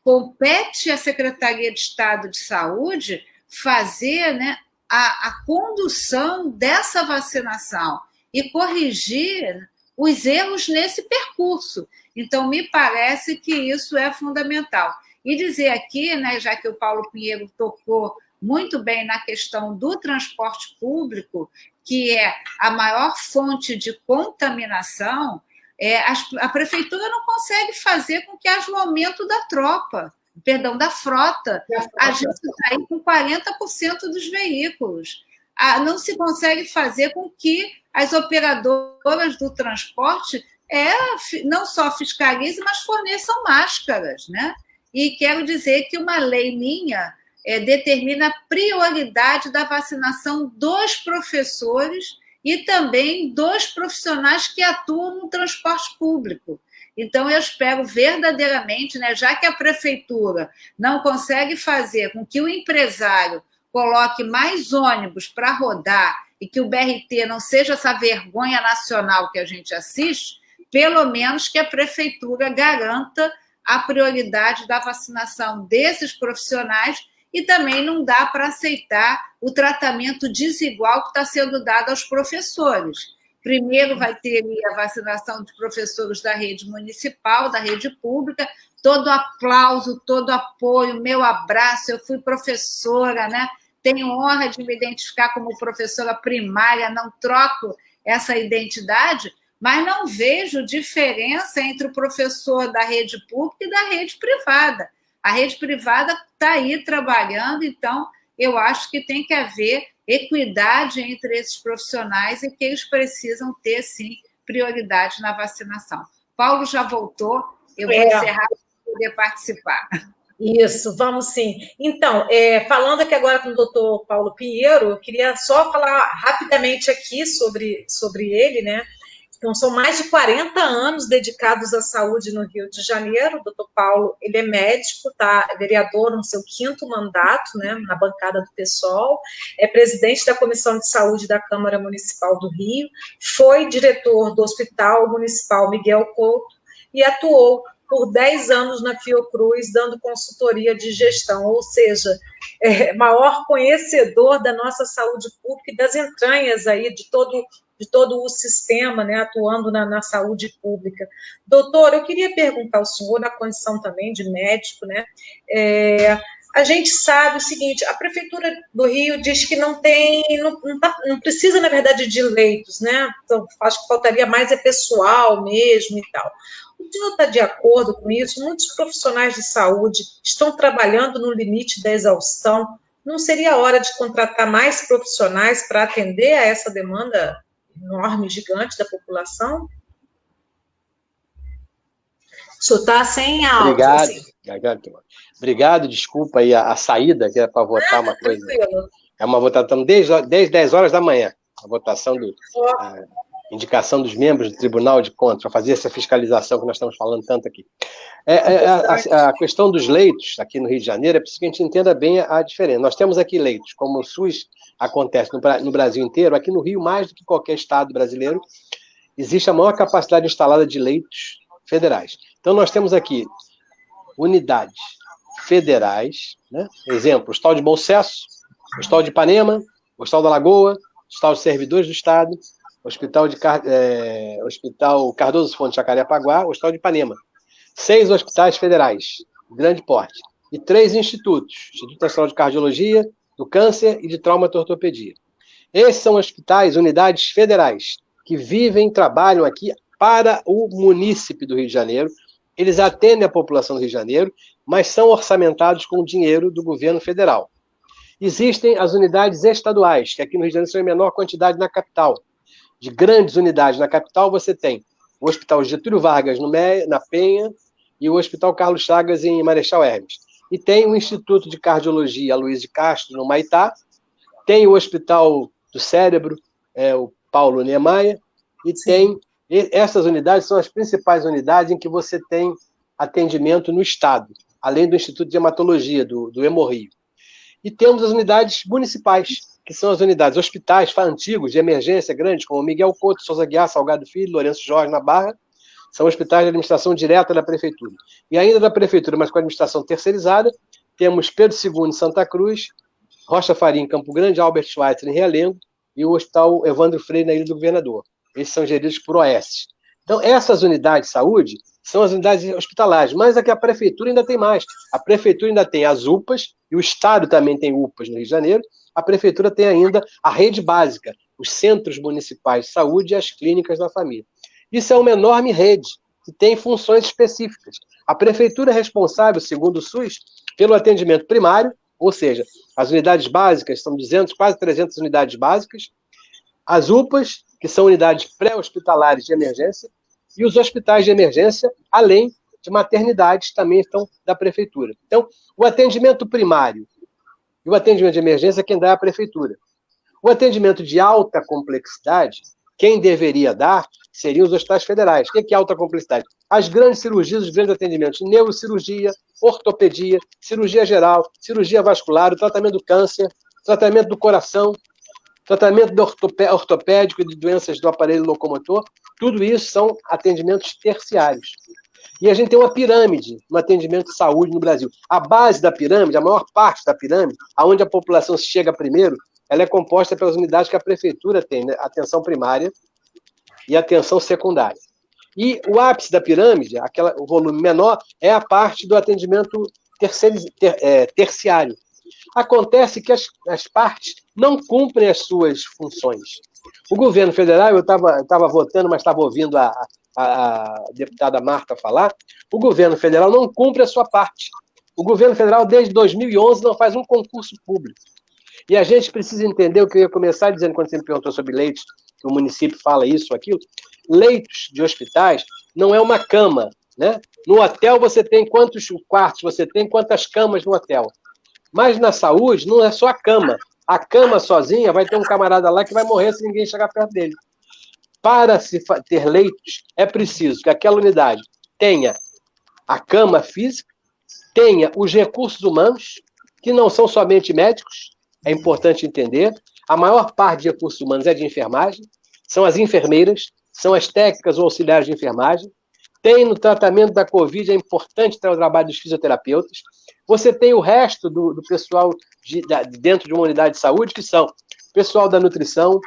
compete à Secretaria de Estado de Saúde fazer, né, a condução dessa vacinação e corrigir os erros nesse percurso. Então, me parece que isso é fundamental. E dizer aqui, né, já que o Paulo Pinheiro tocou muito bem na questão do transporte público, que é a maior fonte de contaminação, a prefeitura não consegue fazer com que haja um aumento da frota. A gente está aí com 40% dos veículos. não se consegue fazer com que as operadoras do transporte não só fiscalizem, mas forneçam máscaras, né? E quero dizer que uma lei minha determina a prioridade da vacinação dos professores e também dos profissionais que atuam no transporte público. Então, eu espero verdadeiramente, né, já que a prefeitura não consegue fazer com que o empresário coloque mais ônibus para rodar e que o BRT não seja essa vergonha nacional que a gente assiste, pelo menos que a prefeitura garanta a prioridade da vacinação desses profissionais e também não dá para aceitar o tratamento desigual que está sendo dado aos professores. Primeiro vai ter a vacinação de professores da rede municipal, da rede pública, todo aplauso, todo apoio, meu abraço, eu fui professora, né? Tenho honra de me identificar como professora primária, não troco essa identidade, mas não vejo diferença entre o professor da rede pública e da rede privada. A rede privada está aí trabalhando, então eu acho que tem que haver equidade entre esses profissionais e que eles precisam ter, sim, prioridade na vacinação. Paulo já voltou, eu vou encerrar para poder participar. Isso, vamos sim. Então, falando aqui agora com o doutor Paulo Pinheiro, eu queria só falar rapidamente aqui sobre ele, né? Então, são mais de 40 anos dedicados à saúde no Rio de Janeiro. O doutor Paulo, ele é médico, é vereador no seu 5º mandato, né, na bancada do PSOL, é presidente da Comissão de Saúde da Câmara Municipal do Rio, foi diretor do Hospital Municipal Miguel Couto e atuou por 10 anos na Fiocruz, dando consultoria de gestão, ou seja, maior conhecedor da nossa saúde pública e das entranhas aí de todo o sistema, né, atuando na saúde pública. Doutor, eu queria perguntar ao senhor, na condição também de médico, né, a gente sabe o seguinte, a Prefeitura do Rio diz que não precisa, na verdade, de leitos, né, então acho que faltaria mais pessoal mesmo e tal. O senhor está de acordo com isso? Muitos profissionais de saúde estão trabalhando no limite da exaustão. Não seria hora de contratar mais profissionais para atender a essa demanda enorme, gigante da população? O senhor está sem áudio. Obrigado. Assim. Obrigado, desculpa aí a saída, que era para votar uma coisa. Tranquilo. É uma votação desde 10 horas da manhã, a votação indicação dos membros do Tribunal de Contas, para fazer essa fiscalização que nós estamos falando tanto aqui. A questão dos leitos aqui no Rio de Janeiro, é preciso que a gente entenda bem a diferença. Nós temos aqui leitos, como o SUS acontece no Brasil inteiro, aqui no Rio, mais do que qualquer estado brasileiro, existe a maior capacidade instalada de leitos federais. Então, nós temos aqui unidades federais, né? Exemplo, o Hospital de Bom Sucesso, o Hospital de Ipanema, o Hospital da Lagoa, o Hospital de Servidores do Estado, Hospital Cardoso Fonte de Jacarepaguá, o Hospital de Ipanema. 6 hospitais federais, de grande porte, e 3 institutos, Instituto Nacional de Cardiologia, do Câncer e de Traumatortopedia. Esses são hospitais, unidades federais, que vivem, trabalham aqui para o munícipe do Rio de Janeiro. Eles atendem a população do Rio de Janeiro, mas são orçamentados com dinheiro do governo federal. Existem as unidades estaduais, que aqui no Rio de Janeiro são em menor quantidade na capital. De grandes unidades na capital, você tem o Hospital Getúlio Vargas, na Penha, e o Hospital Carlos Chagas, em Marechal Hermes. E tem o Instituto de Cardiologia Luiz de Castro, no Maitá, tem o Hospital do Cérebro, o Paulo Niemeyer, e tem... Essas unidades são as principais unidades em que você tem atendimento no Estado, além do Instituto de Hematologia, do Hemorrio. E temos as unidades municipais, que são as unidades hospitais antigos, de emergência grandes, como Miguel Couto, Souza Guiar, Salgado Filho, Lourenço Jorge, na Barra, são hospitais de administração direta da Prefeitura. E ainda da Prefeitura, mas com administração terceirizada, temos Pedro II em Santa Cruz, Rocha Faria em Campo Grande, Albert Schweitzer em Realengo e o Hospital Evandro Freire na Ilha do Governador. Esses são geridos por OS. Então, essas unidades de saúde são as unidades hospitalares, mas aqui a Prefeitura ainda tem mais. A Prefeitura ainda tem as UPAs, e o Estado também tem UPAs no Rio de Janeiro. A Prefeitura tem ainda a rede básica, os centros municipais de saúde e as clínicas da família. Isso é uma enorme rede, que tem funções específicas. A Prefeitura é responsável, segundo o SUS, pelo atendimento primário, Ou seja, as unidades básicas são 200, quase 300 unidades básicas, as UPAs, que são unidades pré-hospitalares de emergência, e os hospitais de emergência, além de maternidades, também estão da prefeitura. Então, o atendimento primário e o atendimento de emergência, quem dá é a prefeitura. O atendimento de alta complexidade, quem deveria dar seriam os hospitais federais. O que é alta complexidade? As grandes cirurgias, os grandes atendimentos, neurocirurgia, ortopedia, cirurgia geral, cirurgia vascular, o tratamento do câncer, tratamento do coração, tratamento do ortopédico e de doenças do aparelho locomotor, tudo isso são atendimentos terciários. E a gente tem uma pirâmide no atendimento de saúde no Brasil. A base da pirâmide, a maior parte da pirâmide, aonde a população chega primeiro, ela é composta pelas unidades que a prefeitura tem, né? Atenção primária e atenção secundária. E o ápice da pirâmide, o volume menor, é a parte do atendimento terciário. Acontece que as partes não cumprem as suas funções. O governo federal, eu estava votando, mas estava ouvindo a deputada Marta falar, o governo federal não cumpre a sua parte. O governo federal, desde 2011, não faz um concurso público. E a gente precisa entender o que eu ia começar dizendo quando você me perguntou sobre leitos, que o município fala isso, aquilo. Leitos de hospitais não é uma cama, né? No hotel você tem quantos quartos você tem, quantas camas no hotel. Mas na saúde não é só a cama. A cama sozinha vai ter um camarada lá que vai morrer se ninguém chegar perto dele. Para se ter leitos, é preciso que aquela unidade tenha a cama física, tenha os recursos humanos, que não são somente médicos, é importante entender. A maior parte de recursos humanos é de enfermagem, são as enfermeiras, são as técnicas ou auxiliares de enfermagem. Tem no tratamento da Covid, é importante ter o trabalho dos fisioterapeutas. Você tem o resto do pessoal dentro de uma unidade de saúde, que são o pessoal da nutrição,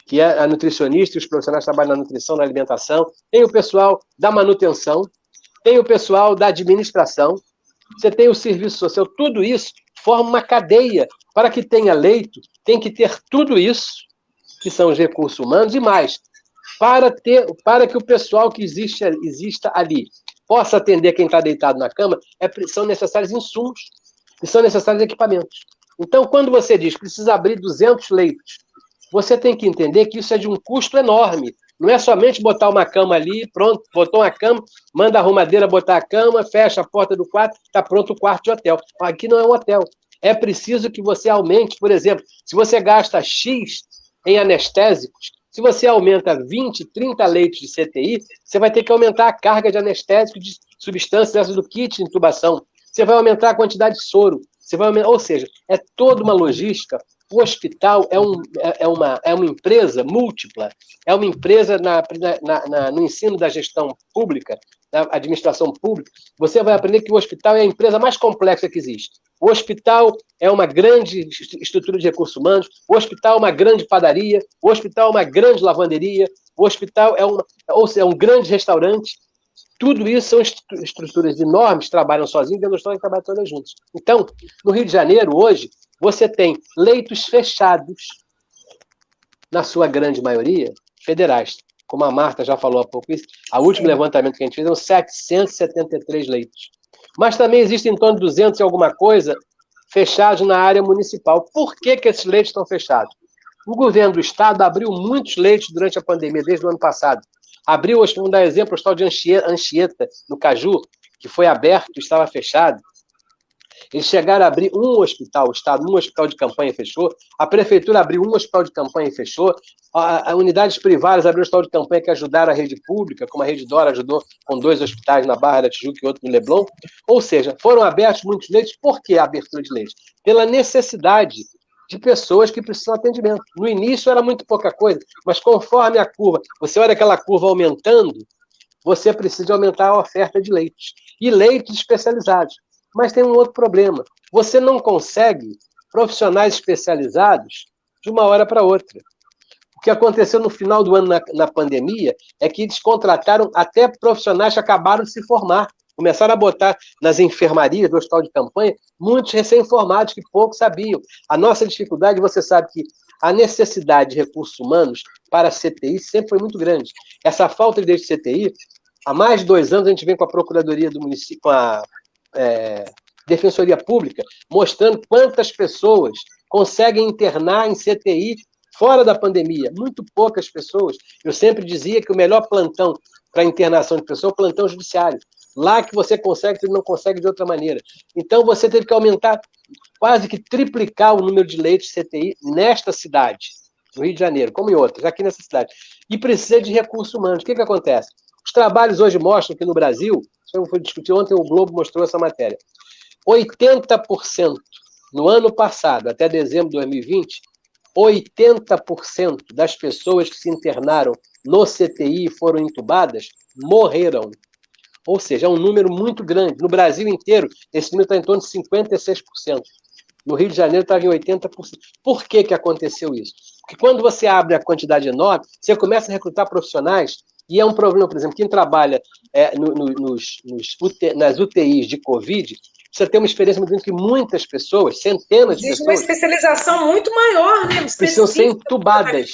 que é a nutricionista, e os profissionais que trabalham na nutrição, na alimentação. Tem o pessoal da manutenção, tem o pessoal da administração, você tem o serviço social. Tudo isso forma uma cadeia. Para que tenha leito, tem que ter tudo isso, que são os recursos humanos, e mais, para que o pessoal que exista ali possa atender quem está deitado na cama, são necessários insumos e são necessários equipamentos. Então, quando você diz que precisa abrir 200 leitos, você tem que entender que isso é de um custo enorme. Não é somente botar uma cama ali, pronto, botou uma cama, manda a arrumadeira botar a cama, fecha a porta do quarto, está pronto o quarto de hotel. Aqui não é um hotel. É preciso que você aumente, por exemplo, se você gasta X em anestésicos, se você aumenta 20, 30 leitos de CTI, você vai ter que aumentar a carga de anestésico, de substâncias dessas do kit de intubação. Você vai aumentar a quantidade de soro. Ou seja, é toda uma logística. O hospital é uma empresa múltipla, é uma empresa no ensino da gestão pública, da administração pública. Você vai aprender que o hospital é a empresa mais complexa que existe. O hospital é uma grande estrutura de recursos humanos, o hospital é uma grande padaria, o hospital é uma grande lavanderia, o hospital é um grande restaurante. Tudo isso são estruturas enormes, trabalham sozinhos, dentro do hospital e trabalham todas juntas. Então, no Rio de Janeiro, hoje, você tem leitos fechados, na sua grande maioria, federais. Como a Marta já falou há pouco, o último levantamento que a gente fez são 773 leitos. Mas também existem em torno de 200 e alguma coisa fechados na área municipal. Por que esses leitos estão fechados? O governo do estado abriu muitos leitos durante a pandemia, desde o ano passado. Abriu, vamos dar exemplo, o hospital de Anchieta, no Caju, que foi aberto e estava fechado. Eles chegaram a abrir um hospital, o estado, um hospital de campanha e fechou. A prefeitura abriu um hospital de campanha e fechou. As unidades privadas abriram um hospital de campanha que ajudaram a rede pública, como a Rede Dora ajudou com 2 hospitais na Barra da Tijuca e outro no Leblon. Ou seja, foram abertos muitos leitos. Por que a abertura de leitos? Pela necessidade de pessoas que precisam de atendimento. No início era muito pouca coisa, mas conforme a curva, você olha aquela curva aumentando, você precisa aumentar a oferta de leitos. E leitos especializados. Mas tem um outro problema. Você não consegue profissionais especializados de uma hora para outra. O que aconteceu no final do ano na pandemia é que eles contrataram até profissionais que acabaram de se formar. Começaram a botar nas enfermarias do hospital de campanha muitos recém-formados que pouco sabiam. A nossa dificuldade, você sabe que a necessidade de recursos humanos para a CTI sempre foi muito grande. Essa falta de CTI, há mais de 2 anos a gente vem com a Procuradoria do Município, com a Defensoria Pública, mostrando quantas pessoas conseguem internar em CTI fora da pandemia. Muito poucas pessoas. Eu sempre dizia que o melhor plantão para internação de pessoas é o plantão judiciário. Lá que você consegue, você não consegue de outra maneira. Então, você teve que aumentar, quase que triplicar o número de leitos de CTI nesta cidade, no Rio de Janeiro, como em outras, aqui nessa cidade. E precisa de recursos humanos. O que acontece? Os trabalhos hoje mostram que no Brasil, isso eu fui discutir ontem, o Globo mostrou essa matéria, 80% no ano passado, até dezembro de 2020, 80% das pessoas que se internaram no CTI e foram entubadas morreram. Ou seja, é um número muito grande. No Brasil inteiro, esse número está em torno de 56%. No Rio de Janeiro estava em 80%. Por que aconteceu isso? Porque quando você abre a quantidade enorme, você começa a recrutar profissionais, e é um problema, por exemplo, quem trabalha nas UTIs de Covid, precisa ter uma experiência muito grande que muitas pessoas, centenas de pessoas... Existe uma especialização muito maior, né? Precisam ser entubadas.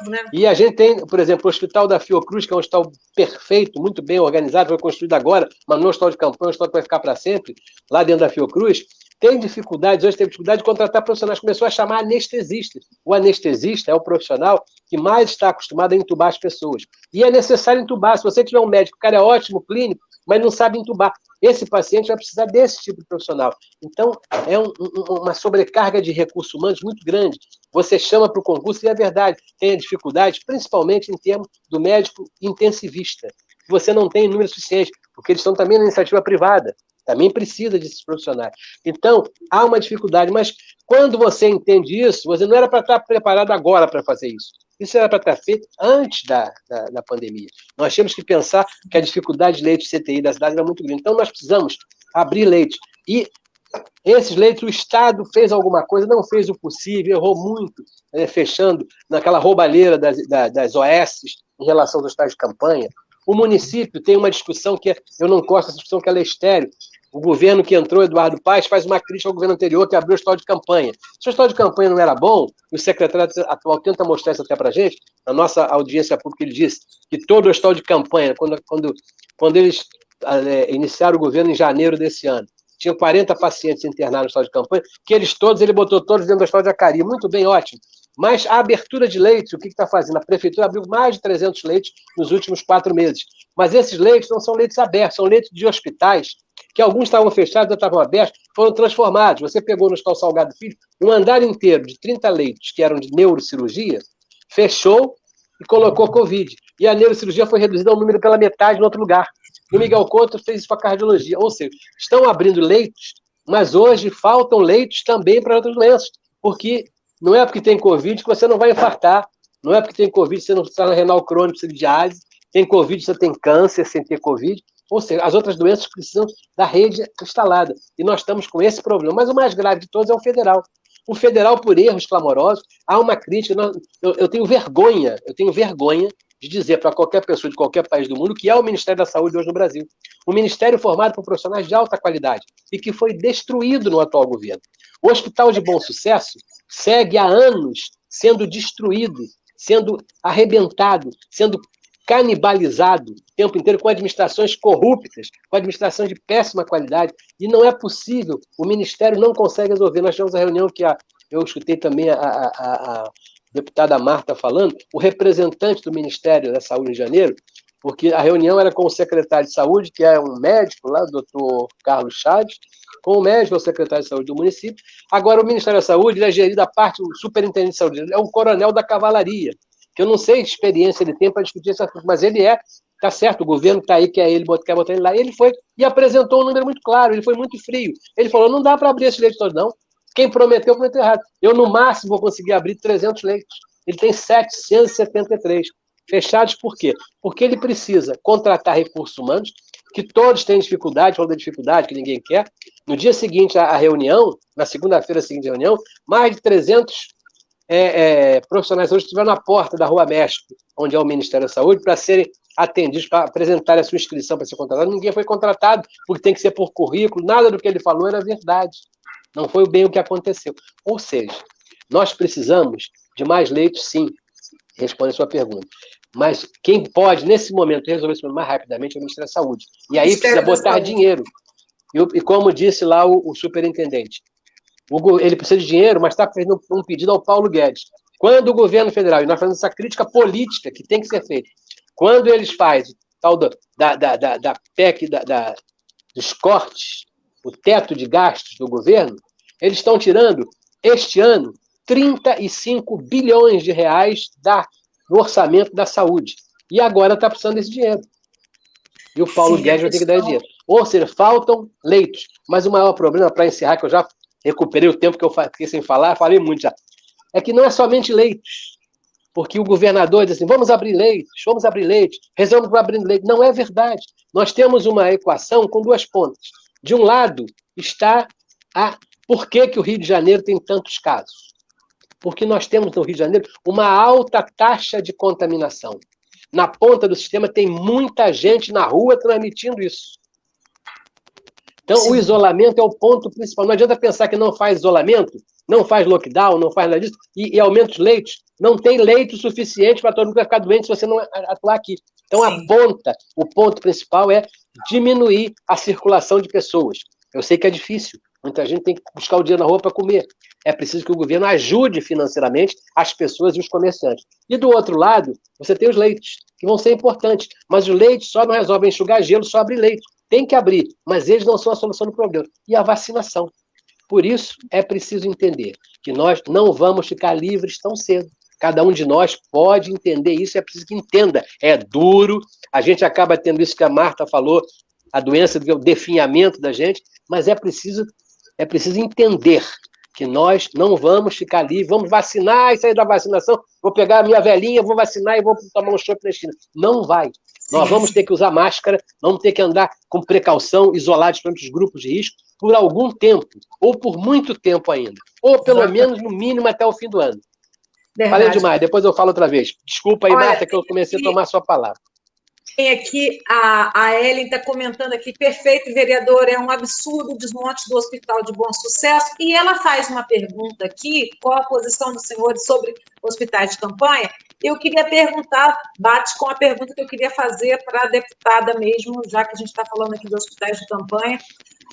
Né? E a gente tem, por exemplo, o Hospital da Fiocruz, que é um hospital perfeito, muito bem organizado, foi construído agora, mas não é um hospital de campanha, é um hospital que vai ficar para sempre, lá dentro da Fiocruz. Tem dificuldades, hoje teve dificuldade de contratar profissionais, começou a chamar anestesistas. O anestesista é o profissional que mais está acostumado a entubar as pessoas. E é necessário entubar. Se você tiver um médico, o cara é ótimo, clínico, mas não sabe entubar. Esse paciente vai precisar desse tipo de profissional. Então, é uma sobrecarga de recursos humanos muito grande. Você chama para o concurso e é verdade, tem dificuldade, principalmente em termos do médico intensivista. Você não tem número suficiente, porque eles estão também na iniciativa privada. Também precisa desses profissionais. Então, há uma dificuldade, mas quando você entende isso, você não era para estar preparado agora para fazer isso. Isso era para estar feito antes da pandemia. Nós tínhamos que pensar que a dificuldade de leitos de CTI da cidade era muito grande. Então, nós precisamos abrir leitos. E esses leitos, o Estado fez alguma coisa, não fez o possível, errou muito, fechando naquela roubalheira das OS em relação aos hospitais de campanha. O município tem uma discussão que eu não gosto dessa discussão, que ela é estéril. O governo que entrou, Eduardo Paes, faz uma crítica ao governo anterior que abriu o hospital de campanha. Se o hospital de campanha não era bom, o secretário atual tenta mostrar isso até para a gente, na nossa audiência pública, ele disse que todo o hospital de campanha, quando eles iniciaram o governo em janeiro desse ano, tinha 40 pacientes internados no hospital de campanha, que ele botou todos dentro do hospital de Acari. Muito bem, ótimo. Mas a abertura de leitos, o que está fazendo? A prefeitura abriu mais de 300 leitos nos últimos 4 meses. Mas esses leitos não são leitos abertos, são leitos de hospitais, que alguns estavam fechados, outros estavam abertos, foram transformados. Você pegou no Hospital Salgado Filho um andar inteiro de 30 leitos, que eram de neurocirurgia, fechou e colocou Covid. E a neurocirurgia foi reduzida ao número pela metade em outro lugar. E o Miguel Couto fez isso para a cardiologia. Ou seja, estão abrindo leitos, mas hoje faltam leitos também para outras doenças, porque não é porque tem Covid que você não vai infartar, não é porque tem Covid que você não precisa de renal crônico, precisa de diálise, tem Covid, você tem câncer sem ter Covid, ou seja, as outras doenças precisam da rede instalada, e nós estamos com esse problema, mas o mais grave de todos é o federal. O federal, por erros clamorosos, há uma crítica, eu tenho vergonha de dizer para qualquer pessoa de qualquer país do mundo que é o Ministério da Saúde hoje no Brasil. Um ministério formado por profissionais de alta qualidade e que foi destruído no atual governo. O Hospital de Bom Sucesso segue há anos sendo destruído, sendo arrebentado, sendo canibalizado o tempo inteiro com administrações corruptas, com administração de péssima qualidade, e não é possível, o Ministério não consegue resolver. Nós tivemos a reunião que eu escutei também a deputada Marta falando, o representante do Ministério da Saúde em janeiro, porque a reunião era com o secretário de Saúde, que é um médico lá, o doutor Carlos Chaves, com o médico, o secretário de Saúde do município. Agora, o Ministério da Saúde é gerido a parte, o superintendente de saúde, é um coronel da cavalaria, que eu não sei que experiência ele tem para discutir essa coisa, mas ele tá certo, o governo está aí, quer botar ele lá, ele foi e apresentou um número muito claro, ele foi muito frio. Ele falou, não dá para abrir esses leitos todos, não. Quem prometeu errado. Eu, no máximo, vou conseguir abrir 300 leitos. Ele tem 773. Fechados por quê? Porque ele precisa contratar recursos humanos, que todos têm dificuldade, falando da dificuldade que ninguém quer. No dia seguinte à reunião, na segunda-feira seguinte à reunião, mais de 300 profissionais hoje estiveram na porta da Rua México, onde é o Ministério da Saúde, para serem atendidos, para apresentar a sua inscrição para ser contratado. Ninguém foi contratado, porque tem que ser por currículo, nada do que ele falou era verdade. Não foi bem o que aconteceu. Ou seja, nós precisamos de mais leitos, sim, responde a sua pergunta. Mas quem pode, nesse momento, resolver isso mais rapidamente é o Ministério da Saúde. E aí precisa botar dinheiro. E como disse lá o superintendente, ele precisa de dinheiro, mas está fazendo um pedido ao Paulo Guedes. Quando o governo federal, e nós fazemos essa crítica política que tem que ser feita, quando eles fazem tal da PEC, dos cortes, o teto de gastos do governo, eles estão tirando, este ano, 35 bilhões de reais do orçamento da saúde. E agora está precisando desse dinheiro. E o Paulo Guedes vai ter que dar dinheiro. Ou seja, faltam leitos. Mas o maior problema, para encerrar, que eu já recuperei o tempo que eu fiquei sem falar, falei muito já, é que não é somente leitos. Porque o governador diz assim, vamos abrir leitos, resolvemos para abrir leitos. Não é verdade. Nós temos uma equação com duas pontas. De um lado está por que o Rio de Janeiro tem tantos casos? Porque nós temos no Rio de Janeiro uma alta taxa de contaminação. Na ponta do sistema tem muita gente na rua transmitindo isso. Então, sim, o isolamento é o ponto principal. Não adianta pensar que não faz isolamento, não faz lockdown, não faz nada disso, e aumenta os leitos. Não tem leito suficiente para todo mundo ficar doente se você não atuar aqui. Então, sim, o ponto principal é diminuir a circulação de pessoas. Eu sei que é difícil. Muita gente tem que buscar o dinheiro na rua para comer. É preciso que o governo ajude financeiramente as pessoas e os comerciantes. E do outro lado, você tem os leitos, que vão ser importantes. Mas os leitos só não resolvem enxugar gelo, só abrir leito. Tem que abrir, mas eles não são a solução do problema. E a vacinação. Por isso, é preciso entender que nós não vamos ficar livres tão cedo. Cada um de nós pode entender isso, é preciso que entenda. É duro, a gente acaba tendo isso que a Marta falou, a doença, o definhamento da gente, mas é preciso entender que nós não vamos ficar livres, vamos vacinar e sair da vacinação, vou pegar a minha velhinha, vou vacinar e vou tomar um chopp na esquina. Não vai. Sim. Nós vamos ter que usar máscara, vamos ter que andar com precaução, isolados para os grupos de risco, por algum tempo, ou por muito tempo ainda. Ou pelo menos, no mínimo, até o fim do ano. Verdade. Falei demais, depois eu falo outra vez. Desculpa aí, Marta, que eu comecei a tomar a sua palavra. Tem aqui, a Ellen está comentando aqui, perfeito, vereador, é um absurdo o desmonte do Hospital de Bom Sucesso, e ela faz uma pergunta aqui, qual a posição do senhor sobre hospitais de campanha? Eu queria perguntar, bate com a pergunta que eu queria fazer para a deputada mesmo, já que a gente está falando aqui de hospitais de campanha.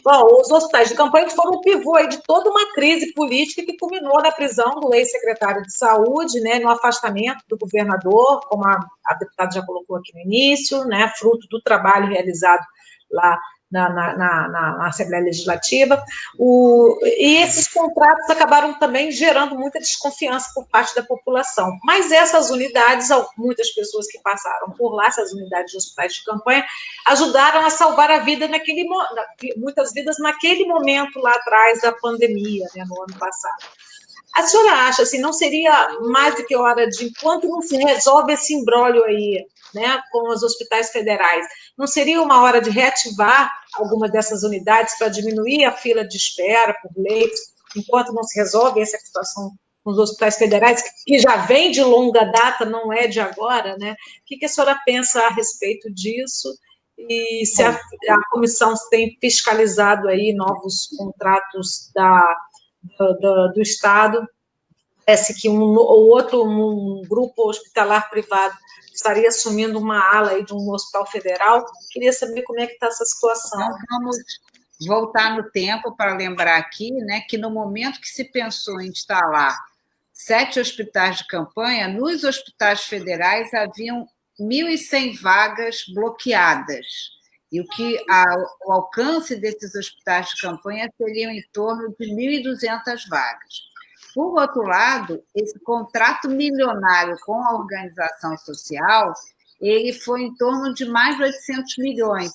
Bom, os hospitais de campanha foram um pivô aí de toda uma crise política que culminou na prisão do ex-secretário de Saúde, né, no afastamento do governador, como a deputada já colocou aqui no início, né, fruto do trabalho realizado lá na Assembleia Legislativa, e esses contratos acabaram também gerando muita desconfiança por parte da população. Mas essas unidades, muitas pessoas que passaram por lá, essas unidades de hospitais de campanha, ajudaram a salvar a vida muitas vidas naquele momento lá atrás da pandemia, né, no ano passado. A senhora acha, assim, não seria mais do que hora de, enquanto não se resolve esse imbróglio aí, né, com os hospitais federais, não seria uma hora de reativar alguma dessas unidades para diminuir a fila de espera por leitos, enquanto não se resolve essa situação com os hospitais federais, que já vem de longa data, não é de agora, né? O que a senhora pensa a respeito disso? E se a comissão tem fiscalizado aí novos contratos do Estado? Parece que um grupo hospitalar privado estaria assumindo uma ala aí de um hospital federal. Queria saber como é que está essa situação. Então, vamos voltar no tempo para lembrar aqui, né, que no momento que se pensou em instalar 7 hospitais de campanha, nos hospitais federais haviam 1.100 vagas bloqueadas. E o alcance desses hospitais de campanha seria em torno de 1.200 vagas. Por outro lado, esse contrato milionário com a organização social, ele foi em torno de mais de 800 milhões.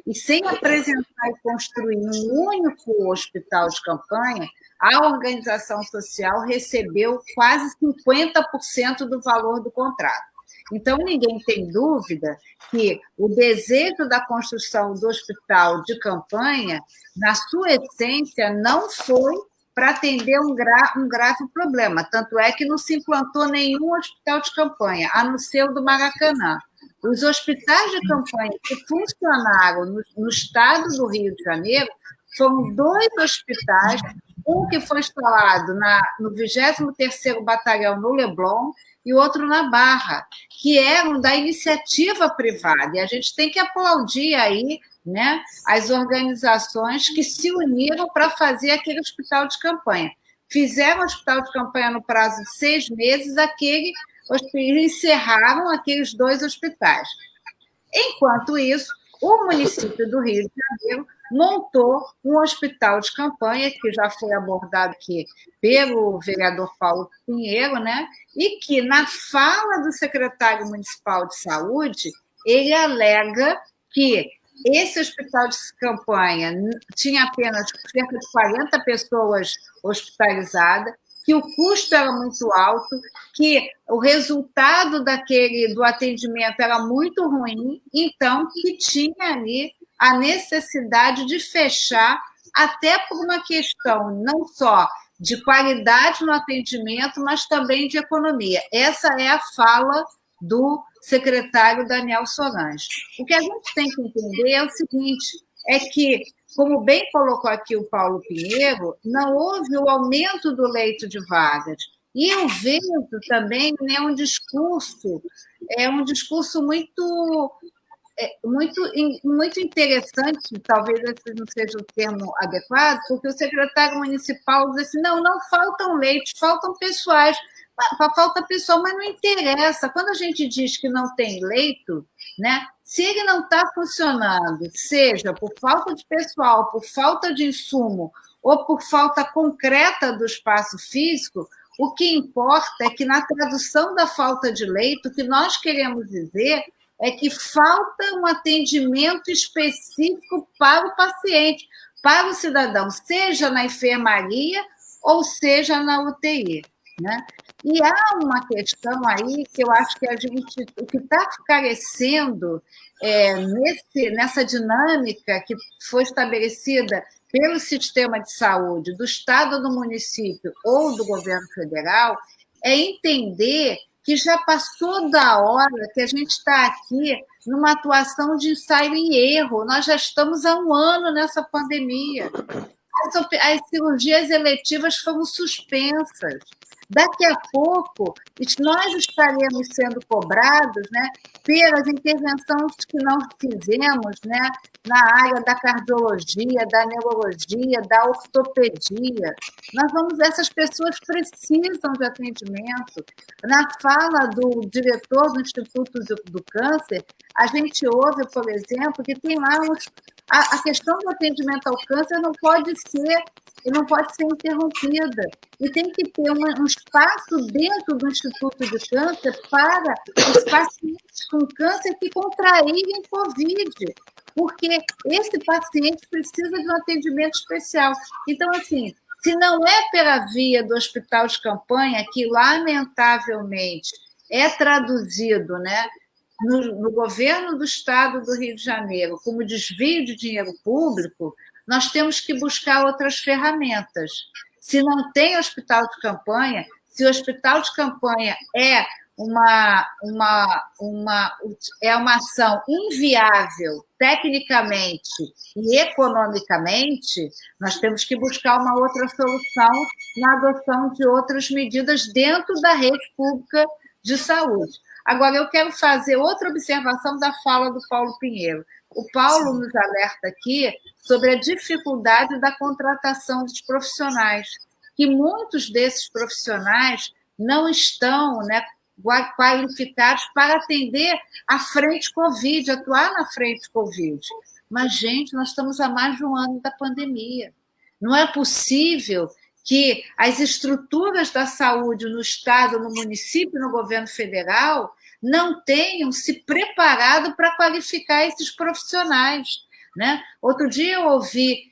E sem apresentar e construir um único hospital de campanha, a organização social recebeu quase 50% do valor do contrato. Então, ninguém tem dúvida que o desejo da construção do hospital de campanha, na sua essência, não foi para atender um grave problema. Tanto é que não se implantou nenhum hospital de campanha, a não ser o do Maracanã. Os hospitais de campanha que funcionaram no estado do Rio de Janeiro foram 2 hospitais, um que foi instalado no 23º Batalhão no Leblon e o outro na Barra, que eram da iniciativa privada. E a gente tem que aplaudir aí, né, as organizações que se uniram para fazer aquele hospital de campanha. Fizeram o hospital de campanha no prazo de 6 meses, encerraram aqueles 2 hospitais. Enquanto isso, o município do Rio de Janeiro montou um hospital de campanha, que já foi abordado aqui pelo vereador Paulo Pinheiro, né? E que, na fala do secretário municipal de saúde, ele alega que esse hospital de campanha tinha apenas cerca de 40 pessoas hospitalizadas, que o custo era muito alto, que o resultado do atendimento era muito ruim, então que tinha ali a necessidade de fechar, até por uma questão não só de qualidade no atendimento, mas também de economia. Essa é a fala do secretário Daniel Sorange. O que a gente tem que entender é o seguinte, é que, como bem colocou aqui o Paulo Pinheiro, não houve o aumento do leito de vagas. E eu vejo também, né, um discurso muito interessante, talvez esse não seja o termo adequado, porque o secretário municipal diz assim, não faltam leitos, faltam pessoais. Falta pessoal, mas não interessa. Quando a gente diz que não tem leito, né, se ele não está funcionando, seja por falta de pessoal, por falta de insumo ou por falta concreta do espaço físico, o que importa é que, na tradução da falta de leito, o que nós queremos dizer é que falta um atendimento específico para o paciente, para o cidadão, seja na enfermaria ou seja na UTI, né? E há uma questão aí que eu acho que o que está carecendo nessa dinâmica que foi estabelecida pelo sistema de saúde do Estado ou do município ou do governo federal é entender que já passou da hora que a gente está aqui numa atuação de ensaio e erro. Nós já estamos há 1 ano nessa pandemia. As cirurgias eletivas foram suspensas. Daqui a pouco, nós estaremos sendo cobrados, né, pelas intervenções que nós fizemos, né, na área da cardiologia, da neurologia, da ortopedia. Essas pessoas precisam de atendimento. Na fala do diretor do Instituto do Câncer, a gente ouve, por exemplo, que tem lá a questão do atendimento ao câncer não pode ser interrompida. E tem que ter um espaço dentro do Instituto de Câncer para os pacientes com câncer que contraírem Covid, porque esse paciente precisa de um atendimento especial. Então, assim, se não é pela via do hospital de campanha, que lamentavelmente é traduzido, né, no governo do Estado do Rio de Janeiro como desvio de dinheiro público, nós temos que buscar outras ferramentas. Se não tem hospital de campanha, se o hospital de campanha é uma ação inviável tecnicamente e economicamente, nós temos que buscar uma outra solução na adoção de outras medidas dentro da rede pública de saúde. Agora, eu quero fazer outra observação da fala do Paulo Pinheiro. O Paulo nos alerta aqui sobre a dificuldade da contratação dos profissionais, que muitos desses profissionais não estão, né, qualificados para atender a frente Covid, atuar na frente Covid. Mas, gente, nós estamos há mais de 1 ano da pandemia. Não é possível que as estruturas da saúde no Estado, no município, no governo federal, não tenham se preparado para qualificar esses profissionais, né? Outro dia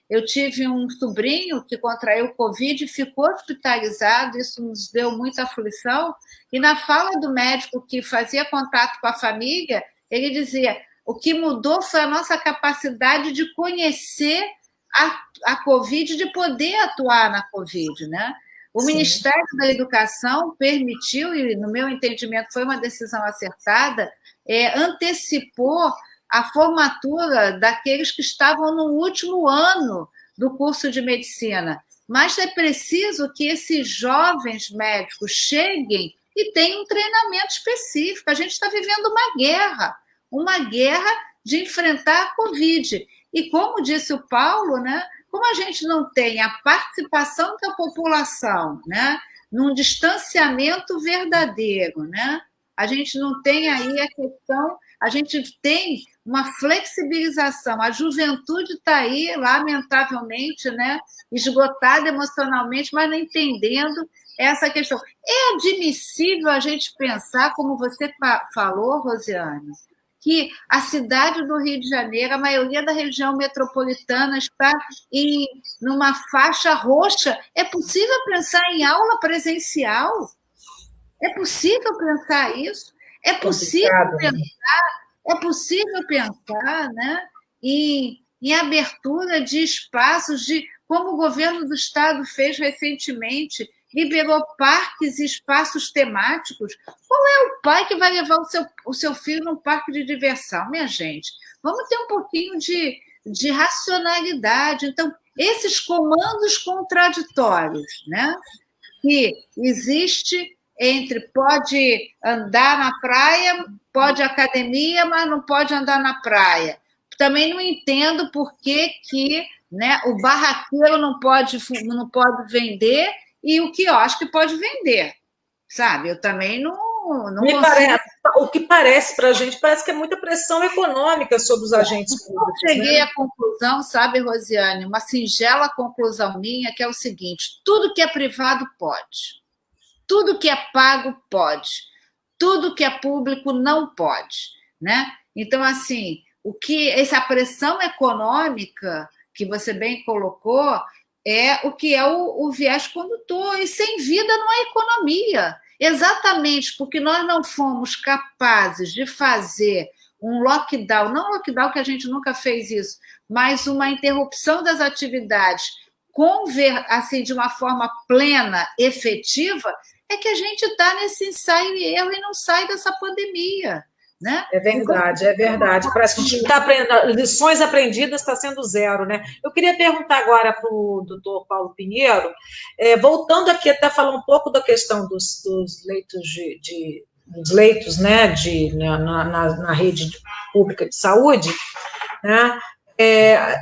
eu tive um sobrinho que contraiu Covid e ficou hospitalizado, isso nos deu muita aflição, e na fala do médico que fazia contato com a família, ele dizia, o que mudou foi a nossa capacidade de conhecer a Covid, de poder atuar na Covid, né? O Sim. Ministério da Educação permitiu, e no meu entendimento foi uma decisão acertada, antecipou a formatura daqueles que estavam no último ano do curso de medicina. Mas é preciso que esses jovens médicos cheguem e tenham um treinamento específico. A gente está vivendo uma guerra de enfrentar a Covid. E como disse o Paulo, né, como a gente não tem a participação da população, né, num distanciamento verdadeiro, né, a gente não tem aí a questão, a gente tem uma flexibilização. A juventude está aí, lamentavelmente, né, esgotada emocionalmente, mas não entendendo essa questão. É admissível a gente pensar, como você falou, Rosiane, que a cidade do Rio de Janeiro, a maioria da região metropolitana está numa faixa roxa. É possível pensar em aula presencial? É possível pensar isso? É possível pensar, né, em abertura de espaços, como o governo do Estado fez recentemente, liberou parques e espaços temáticos. Qual é o pai que vai levar o seu filho num parque de diversão, minha gente? Vamos ter um pouquinho de racionalidade. Então, esses comandos contraditórios, né, que existe entre pode andar na praia, pode academia, mas não pode andar na praia. Também não entendo por que, né, o barraqueiro não pode vender e o quiosque pode vender, sabe? Eu também não consigo... O que parece para a gente, parece que é muita pressão econômica sobre os agentes públicos. Eu cheguei à conclusão, sabe, Rosiane, uma singela conclusão minha, que é o seguinte: tudo que é privado pode. Tudo que é pago pode, tudo que é público não pode, né? Então, assim, essa pressão econômica que você bem colocou é o que é o viés condutor, e sem vida não há economia. Exatamente porque nós não fomos capazes de fazer um lockdown, não lockdown que a gente nunca fez isso, mas uma interrupção das atividades assim, de uma forma plena, efetiva, é que a gente está nesse ensaio e erro e não sai dessa pandemia. Né? É verdade, é verdade. Parece que a gente está aprendendo, lições aprendidas está sendo zero, né? Eu queria perguntar agora para o doutor Paulo Pinheiro, voltando aqui até falar um pouco da questão dos leitos dos leitos, né, na rede pública de saúde, né?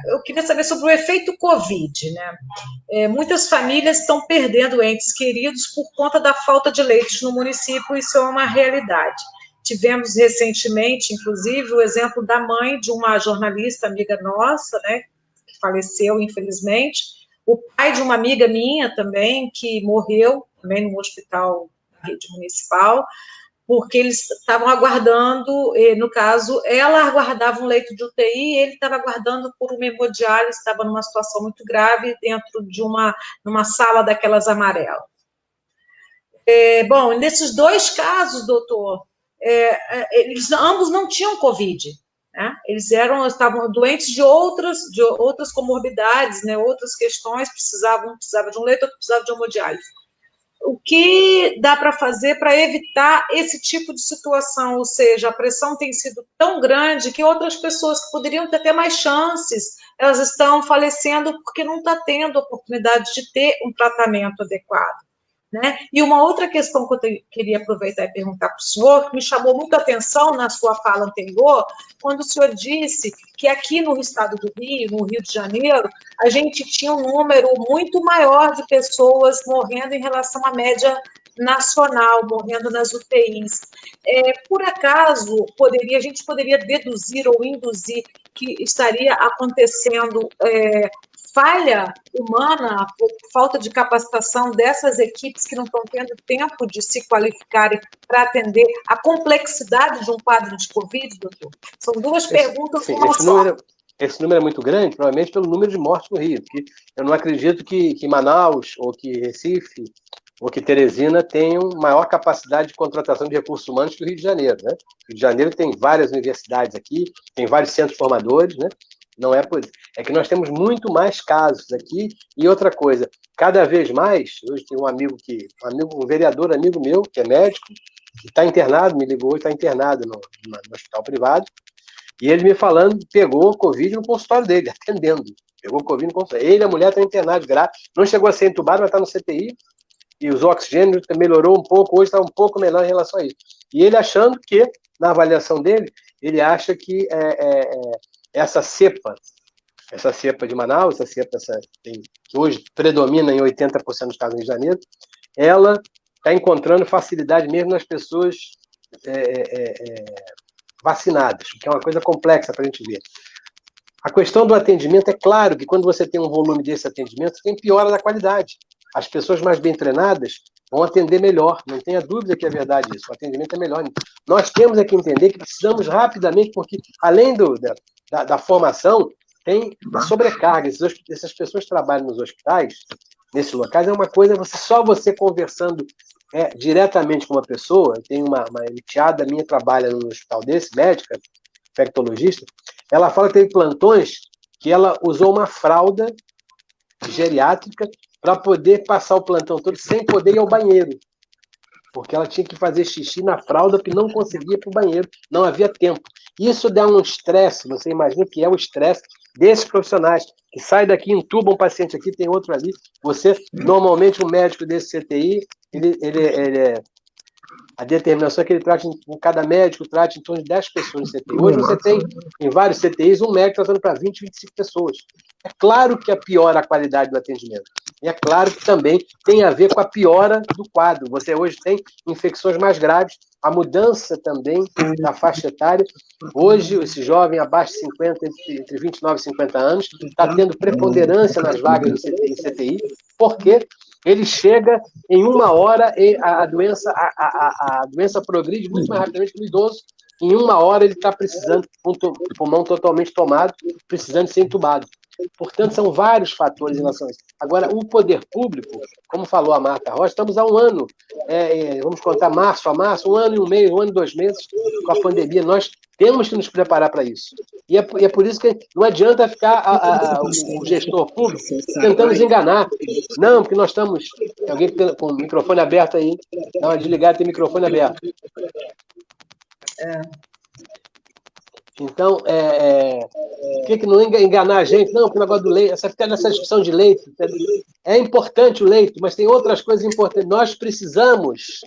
Eu queria saber sobre o efeito Covid, né? Muitas famílias estão perdendo entes queridos por conta da falta de leitos no município, isso é uma realidade. Tivemos recentemente, inclusive, o exemplo da mãe de uma jornalista amiga nossa, né, que faleceu, infelizmente, o pai de uma amiga minha também, que morreu também no hospital da rede municipal, porque eles estavam aguardando, no caso, ela aguardava um leito de UTI, ele estava aguardando por uma hemodiálise, estava numa situação muito grave dentro de numa sala daquelas amarelas. Bom, nesses dois casos, doutor, eles ambos não tinham Covid, né? Eles estavam doentes de outras comorbidades, né? Outras questões, precisava de um leito, outro precisava de hemodiálise. O que dá para fazer para evitar esse tipo de situação? Ou seja, a pressão tem sido tão grande que outras pessoas que poderiam ter até mais chances, elas estão falecendo porque não está tendo oportunidade de ter um tratamento adequado. Né? E uma outra questão que eu queria aproveitar e perguntar para o senhor, que me chamou muita atenção na sua fala anterior, quando o senhor disse que aqui no estado do Rio, no Rio de Janeiro, a gente tinha um número muito maior de pessoas morrendo em relação à média nacional, morrendo nas UTIs. Por acaso, a gente poderia deduzir ou induzir que estaria acontecendo falha humana, falta de capacitação dessas equipes que não estão tendo tempo de se qualificarem para atender a complexidade de um quadro de Covid, doutor? São duas perguntas. Esse número é muito grande, provavelmente pelo número de mortes no Rio, porque eu não acredito que Manaus, ou que Recife, ou que Teresina tenham maior capacidade de contratação de recursos humanos que o Rio de Janeiro, né? O Rio de Janeiro tem várias universidades aqui, tem vários centros formadores, né? Não é por isso. É que nós temos muito mais casos aqui. E outra coisa, cada vez mais, hoje tem um vereador amigo meu, que é médico, que está internado, me ligou, está internado no hospital privado, e ele me falando que pegou Covid no consultório dele, atendendo. Pegou Covid no consultório. Ele e a mulher estão internados, não chegou a ser entubado, mas está no CTI, e os oxigênios melhorou um pouco, hoje está um pouco melhor em relação a isso. E ele achando que, na avaliação dele, ele acha que essa cepa essa cepa de Manaus, que hoje predomina em 80% dos casos no Rio de Janeiro, ela está encontrando facilidade mesmo nas pessoas vacinadas, o que é uma coisa complexa para a gente ver. A questão do atendimento, é claro que quando você tem um volume desse atendimento, tem piora da qualidade. As pessoas mais bem treinadas vão atender melhor, não tenha dúvida que é verdade isso, o atendimento é melhor. Nós temos que entender que precisamos rapidamente, porque além da formação, tem a sobrecarga. Essas pessoas que trabalham nos hospitais, nesses locais, é uma coisa, só você conversando diretamente com uma pessoa. Tem uma enteada minha trabalha num hospital desse, médica, infectologista, ela fala que teve plantões que ela usou uma fralda geriátrica para poder passar o plantão todo sem poder ir ao banheiro, porque ela tinha que fazer xixi na fralda porque não conseguia ir para o banheiro, não havia tempo. Isso dá um estresse, você imagina que é o estresse desses profissionais, que sai daqui, entuba um paciente aqui, tem outro ali. Normalmente, um médico desse CTI, a determinação é que ele trate, cada médico trate em torno de 10 pessoas no CTI. Hoje você tem, em vários CTIs, um médico tratando para 20, 25 pessoas. É claro que piora a qualidade do atendimento. E é claro que também tem a ver com a piora do quadro. Você hoje tem infecções mais graves, a mudança também da faixa etária. Hoje, esse jovem abaixo de 50, entre 29 e 50 anos, está tendo preponderância nas vagas do CTI, porque ele chega em 1 hora e a doença progride muito mais rapidamente que o idoso. Em 1 hora ele está precisando, com o pulmão totalmente tomado, precisando ser entubado. Portanto, são vários fatores em relação a isso. Agora, o poder público, como falou a Marta Rocha, estamos há um ano, vamos contar março a março, 1 ano e 1 mês, 1 ano e 2 meses com a pandemia. Nós temos que nos preparar para isso. E é por isso que não adianta ficar o gestor público tentando nos enganar. Não, porque nós estamos... Alguém com o microfone aberto aí, dá uma desligada, tem microfone aberto. Então, que não enganar a gente? Não, porque o negócio do leite, fica nessa discussão de leite. É importante o leite, mas tem outras coisas importantes. Nós precisamos,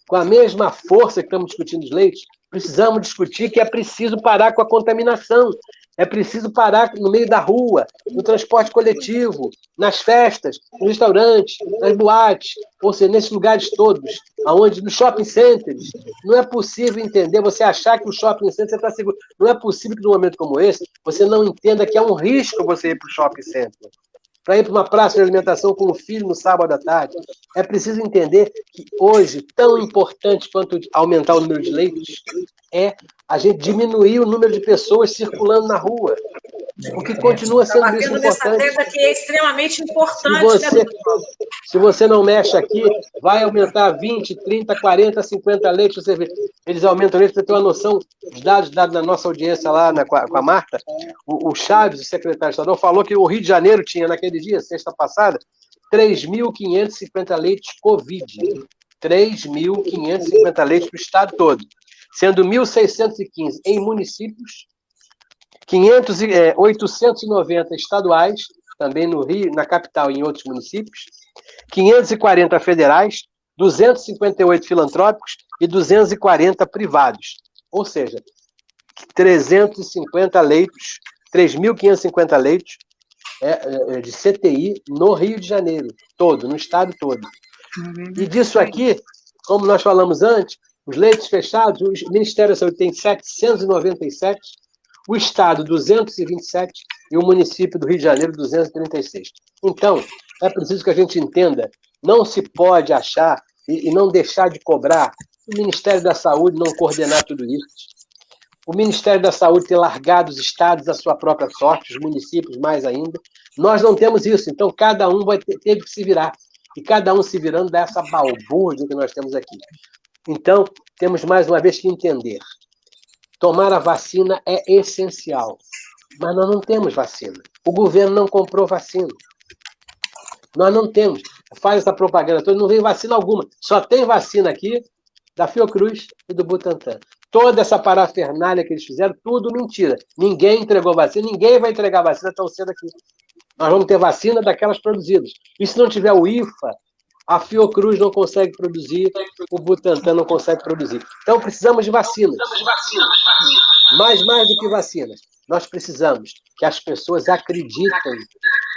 com a mesma força que estamos discutindo os leites, precisamos discutir que é preciso parar com a contaminação. É preciso parar no meio da rua, no transporte coletivo, nas festas, nos restaurantes, nas boates, ou seja, nesses lugares todos, nos shopping centers. Não é possível entender, você achar que o shopping center você está seguro. Não é possível que num momento como esse, você não entenda que é um risco você ir para o shopping center. Para ir para uma praça de alimentação com o filho no sábado à tarde. É preciso entender que hoje, tão importante quanto aumentar o número de leitos, é a gente diminuir o número de pessoas circulando na rua. Porque continua sendo isso importante. Nessa que é extremamente importante. Se você não mexe aqui, vai aumentar 20, 30, 40, 50 leitos. Você vê, eles aumentam leitos, para ter uma noção, os dados na nossa audiência lá com a Marta, o Chaves, o secretário estadual, falou que o Rio de Janeiro tinha, naquele dia, sexta passada, 3.550 leitos Covid. 3.550 leitos para o estado todo. Sendo 1.615 em municípios, 890 estaduais, também no Rio, na capital e em outros municípios, 540 federais, 258 filantrópicos e 240 privados. Ou seja, 350 leitos, 3.550 leitos de CTI no Rio de Janeiro, todo, no estado todo. E disso aqui, como nós falamos antes, os leitos fechados, o Ministério da Saúde tem 797, o Estado 227 e o município do Rio de Janeiro 236. Então, é preciso que a gente entenda, não se pode achar e não deixar de cobrar o Ministério da Saúde não coordenar tudo isso. O Ministério da Saúde ter largado os estados à sua própria sorte, os municípios mais ainda. Nós não temos isso, então cada um teve que se virar. E cada um se virando dá essa balbúrdia que nós temos aqui. Então, temos mais uma vez que entender. Tomar a vacina é essencial, mas nós não temos vacina. O governo não comprou vacina. Nós não temos. Faz essa propaganda toda, não vem vacina alguma. Só tem vacina aqui da Fiocruz e do Butantan. Toda essa parafernália que eles fizeram, tudo mentira. Ninguém entregou vacina, ninguém vai entregar vacina tão cedo aqui. Nós vamos ter vacina daquelas produzidas. E se não tiver o IFA, a Fiocruz não consegue produzir, o Butantan não consegue produzir. Então, precisamos de vacinas. mais do que vacinas, nós precisamos que as pessoas acreditem.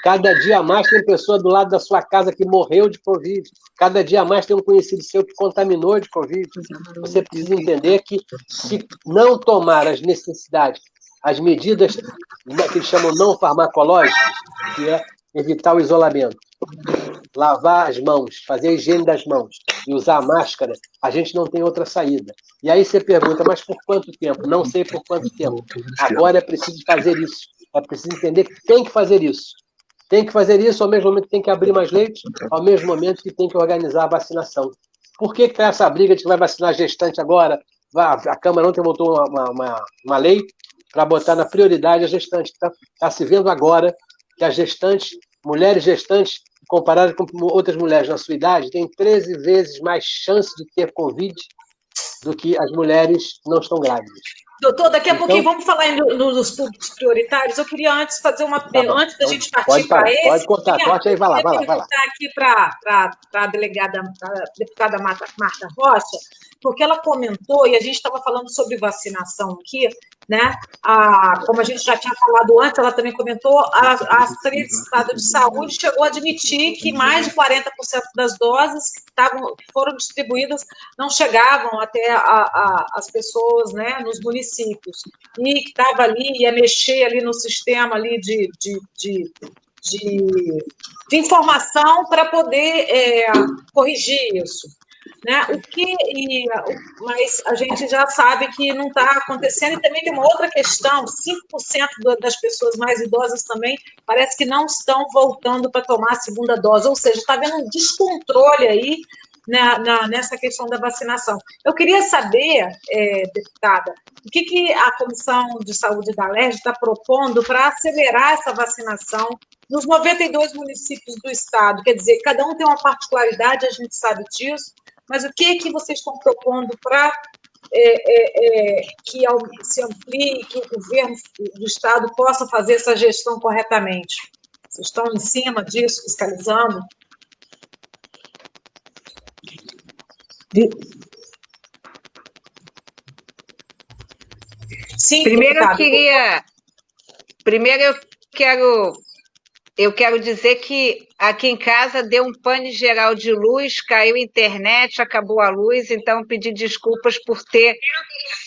Cada dia mais tem pessoa do lado da sua casa que morreu de Covid. Cada dia mais tem um conhecido seu que contaminou de Covid. Você precisa entender que, se não tomar as necessidades, as medidas que eles chamam não farmacológicas, que é evitar o isolamento, lavar as mãos, fazer a higiene das mãos e usar máscara, a gente não tem outra saída. E aí você pergunta, mas por quanto tempo? Não sei por quanto tempo. Agora é preciso fazer isso. É preciso entender que tem que fazer isso. Tem que fazer isso ao mesmo momento que tem que abrir mais leitos, ao mesmo momento que tem que organizar a vacinação. Por que está essa briga de que vai vacinar gestante agora? A Câmara ontem votou uma lei para botar na prioridade a gestante. Está se vendo agora que as gestantes, mulheres gestantes, comparadas com outras mulheres na sua idade, têm 13 vezes mais chance de ter Covid do que as mulheres que não estão grávidas. Doutor, daqui a pouquinho vamos falar nos públicos prioritários. Eu queria antes fazer uma pergunta, antes da gente partir para esse. Pode contar, corte aí, vai lá. perguntar aqui para a deputada Marta Rocha, porque ela comentou, e a gente estava falando sobre vacinação aqui, né? Como a gente já tinha falado antes, ela também comentou, a Secretaria de Estado de Saúde chegou a admitir que mais de 40% das doses que foram distribuídas não chegavam até as pessoas, né, nos municípios, e que estava ali, ia mexer ali no sistema ali de informação para poder corrigir isso. Né? Mas a gente já sabe que não está acontecendo, e também tem uma outra questão: 5% das pessoas mais idosas também parece que não estão voltando para tomar a segunda dose, ou seja, está havendo um descontrole aí nessa questão da vacinação. Eu queria saber, deputada, o que a Comissão de Saúde da Alerj está propondo para acelerar essa vacinação nos 92 municípios do estado. Quer dizer, cada um tem uma particularidade, a gente sabe disso, mas o que vocês estão propondo para que se amplie, que o governo do estado possa fazer essa gestão corretamente? Vocês estão em cima disso, fiscalizando? Sim, primeiro eu quero dizer que aqui em casa deu um pane geral de luz, caiu a internet, acabou a luz, então pedi desculpas por ter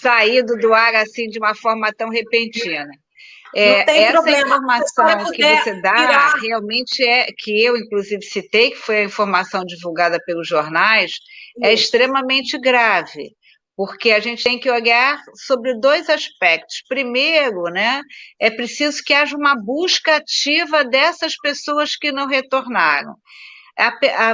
saído do ar assim de uma forma tão repentina. Essa problema. Informação que você dá realmente que eu, inclusive, citei, que foi a informação divulgada pelos jornais, é extremamente grave, porque a gente tem que olhar sobre dois aspectos. Primeiro, né, é preciso que haja uma busca ativa dessas pessoas que não retornaram,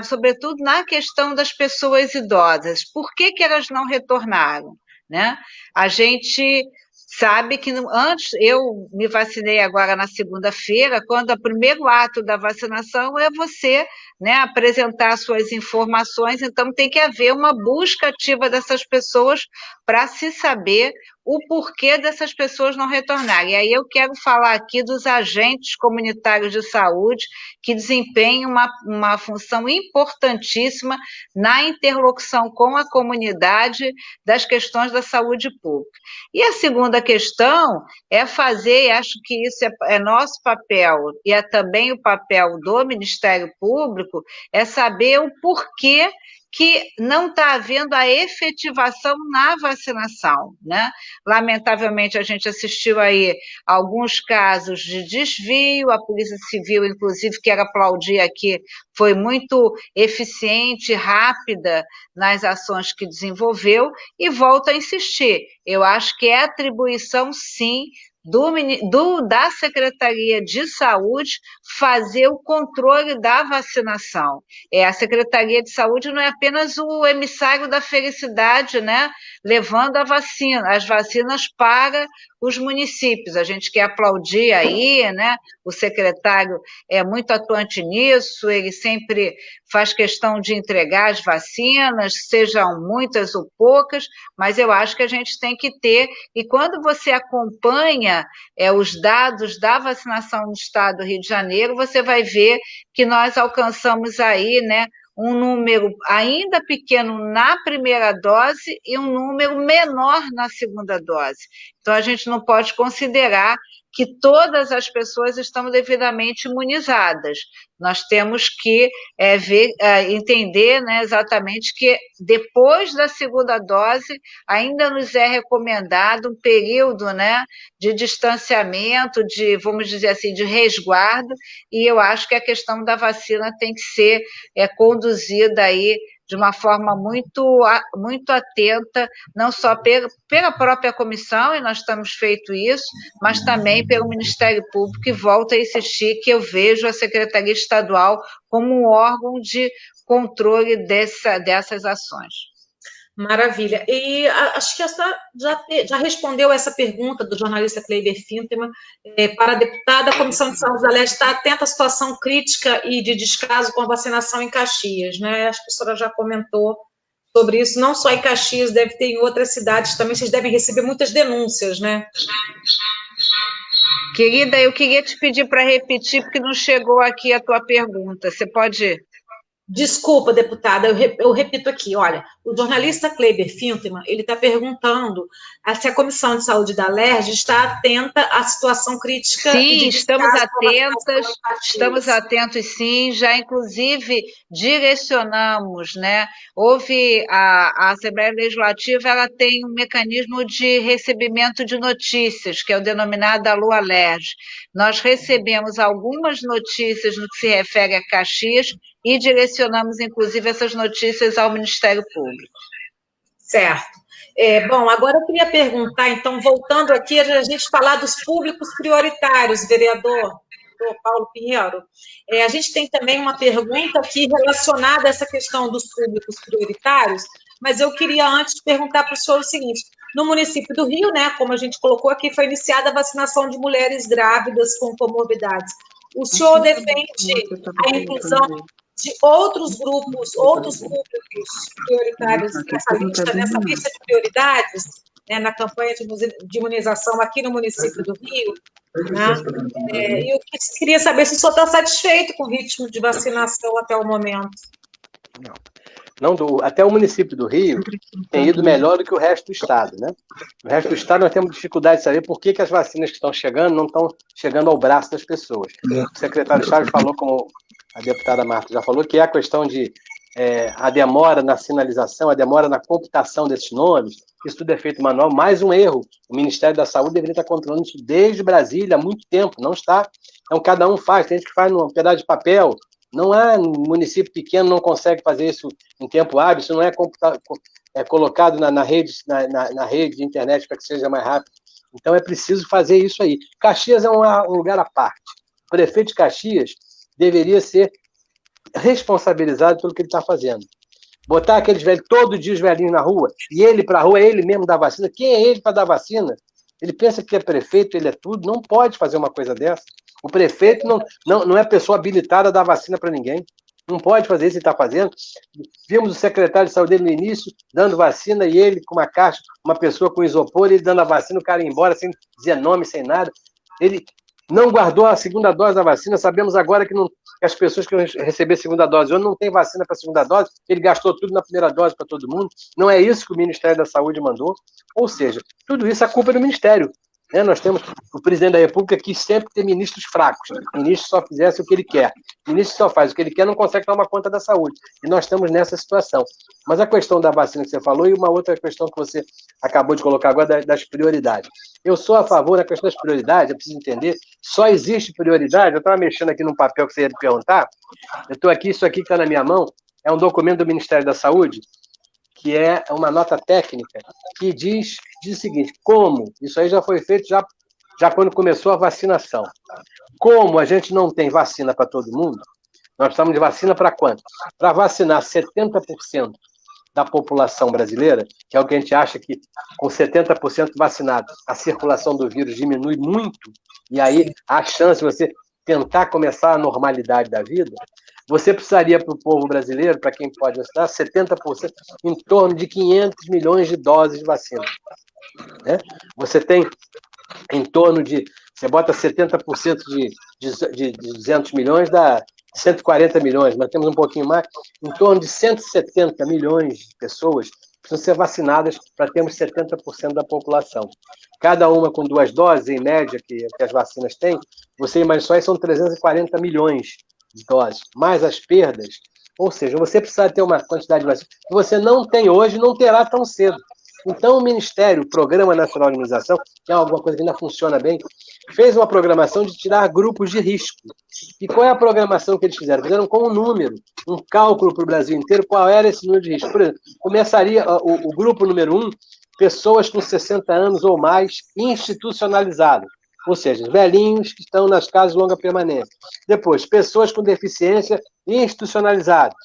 sobretudo na questão das pessoas idosas. Por que elas não retornaram? Né? A gente sabe que antes, eu me vacinei agora na segunda-feira, quando o primeiro ato da vacinação é você, né, apresentar suas informações, então tem que haver uma busca ativa dessas pessoas para se saber o porquê dessas pessoas não retornarem. E aí eu quero falar aqui dos agentes comunitários de saúde, que desempenham uma função importantíssima na interlocução com a comunidade das questões da saúde pública. E a segunda questão é fazer, acho que isso é nosso papel, e é também o papel do Ministério Público, é saber o porquê que não está havendo a efetivação na vacinação, né? Lamentavelmente, a gente assistiu aí alguns casos de desvio, a Polícia Civil, inclusive, quero aplaudir aqui, foi muito eficiente, rápida nas ações que desenvolveu, e volto a insistir, eu acho que é atribuição, sim, da Secretaria de Saúde fazer o controle da vacinação. A Secretaria de Saúde não é apenas o emissário da felicidade, né, levando as vacinas para os municípios. A gente quer aplaudir aí, né, o secretário é muito atuante nisso, ele sempre faz questão de entregar as vacinas, sejam muitas ou poucas, mas eu acho que a gente tem que ter, e quando você acompanha os dados da vacinação no estado do Rio de Janeiro, você vai ver que nós alcançamos aí, né, um número ainda pequeno na primeira dose e um número menor na segunda dose. Então, a gente não pode considerar que todas as pessoas estão devidamente imunizadas. Nós temos que entender, né, exatamente que depois da segunda dose ainda nos é recomendado um período, né, de distanciamento, vamos dizer assim, de resguardo, e eu acho que a questão da vacina tem que ser conduzida aí de uma forma muito atenta, não só pela própria comissão, e nós estamos feito isso, mas também pelo Ministério Público, e volto a insistir que eu vejo a Secretaria Estadual como um órgão de controle dessas ações. Maravilha. E acho que já respondeu essa pergunta do jornalista Kleiber Fintermann. Para a deputada, a Comissão de Saúde da Leste está atenta à situação crítica e de descaso com a vacinação em Caxias, né? Acho que a senhora já comentou sobre isso, não só em Caxias, deve ter em outras cidades também, vocês devem receber muitas denúncias, né? Querida, eu queria te pedir para repetir, porque não chegou aqui a tua pergunta. Você pode... Desculpa, deputada, eu repito aqui, olha, o jornalista Kleiber Fintermann, ele está perguntando se a Comissão de Saúde da LERJ está atenta à situação crítica. Sim, estamos atentos, sim, já inclusive direcionamos, né? Houve a Assembleia Legislativa, ela tem um mecanismo de recebimento de notícias, que é o denominado Alô LERJ. Nós recebemos algumas notícias no que se refere a Caxias, e direcionamos, inclusive, essas notícias ao Ministério Público. Certo. Bom, agora eu queria perguntar, então, voltando aqui, a gente falar dos públicos prioritários, vereador Paulo Pinheiro. A gente tem também uma pergunta aqui relacionada a essa questão dos públicos prioritários, mas eu queria antes perguntar para o senhor o seguinte: no município do Rio, né, como a gente colocou aqui, foi iniciada a vacinação de mulheres grávidas com comorbidades. O senhor defende a inclusão de outros grupos, outros públicos prioritários nessa lista de prioridades, né, na campanha de imunização aqui no município do Rio, né? E eu queria saber se o senhor está satisfeito com o ritmo de vacinação até o momento. Até o município do Rio tem ido melhor do que o resto do estado, né? No resto do estado nós temos dificuldade de saber por que as vacinas que estão chegando não estão chegando ao braço das pessoas. O secretário Chaves falou, como a deputada Marta já falou, que é a questão de a demora na sinalização, a demora na computação desses nomes, isso tudo é feito manual, mais um erro. O Ministério da Saúde deveria estar controlando isso desde Brasília há muito tempo, não está. Então, cada um faz, tem gente que faz num pedaço de papel, não é município pequeno, não consegue fazer isso em tempo hábil, isso não é colocado na rede de internet para que seja mais rápido. Então, é preciso fazer isso aí. Caxias é um lugar à parte. O prefeito de Caxias deveria ser responsabilizado pelo que ele está fazendo. Botar aqueles velhos, todo dia os velhinhos na rua, e ele para a rua, ele mesmo dá vacina. Quem é ele para dar vacina? Ele pensa que é prefeito, ele é tudo, não pode fazer uma coisa dessa. O prefeito não é pessoa habilitada a dar vacina para ninguém. Não pode fazer isso que ele está fazendo. Vimos o secretário de saúde dele no início, dando vacina, e ele com uma caixa, uma pessoa com isopor, ele dando a vacina, o cara ia embora sem dizer nome, sem nada. Ele não guardou a segunda dose da vacina, sabemos agora que as pessoas que vão receber a segunda dose hoje não tem vacina para a segunda dose, ele gastou tudo na primeira dose para todo mundo, não é isso que o Ministério da Saúde mandou, ou seja, tudo isso é culpa do Ministério. Né? Nós temos o presidente da República que sempre tem ministros fracos, ministro só fizesse o que ele quer, ministro só faz o que ele quer, não consegue tomar conta da saúde, e nós estamos nessa situação. Mas a questão da vacina que você falou, e uma outra questão que você acabou de colocar agora, das prioridades. Eu sou a favor da questão das prioridades, eu preciso entender, só existe prioridade, eu estava mexendo aqui num papel que você ia me perguntar, eu estou aqui, isso aqui que está na minha mão, é um documento do Ministério da Saúde, que é uma nota técnica, que diz o seguinte: como, isso aí já foi feito já quando começou a vacinação, como a gente não tem vacina para todo mundo, nós precisamos de vacina para quanto? Para vacinar 70% da população brasileira, que é o que a gente acha que com 70% vacinados, a circulação do vírus diminui muito, e aí a chance de você tentar começar a normalidade da vida, você precisaria para o povo brasileiro, para quem pode vacinar, 70%, em torno de 500 milhões de doses de vacina. Né? Você tem em torno de, você bota 70% de 200 milhões, dá 140 milhões, mas temos um pouquinho mais, em torno de 170 milhões de pessoas precisam ser vacinadas para termos 70% da população. Cada uma com 2 doses, em média, que as vacinas têm, você imagina só, são 340 milhões de doses, mais as perdas. Ou seja, você precisa ter uma quantidade de vacinas que você não tem hoje, não terá tão cedo. Então, o Ministério, o Programa Nacional de Imunização, que é alguma coisa que ainda funciona bem, fez uma programação de tirar grupos de risco. E qual é a programação que eles fizeram? Fizeram com um número, um cálculo para o Brasil inteiro, qual era esse número de risco. Por exemplo, começaria o grupo número 1, pessoas com 60 anos ou mais institucionalizadas, ou seja, velhinhos que estão nas casas de longa permanência. Depois, pessoas com deficiência institucionalizadas,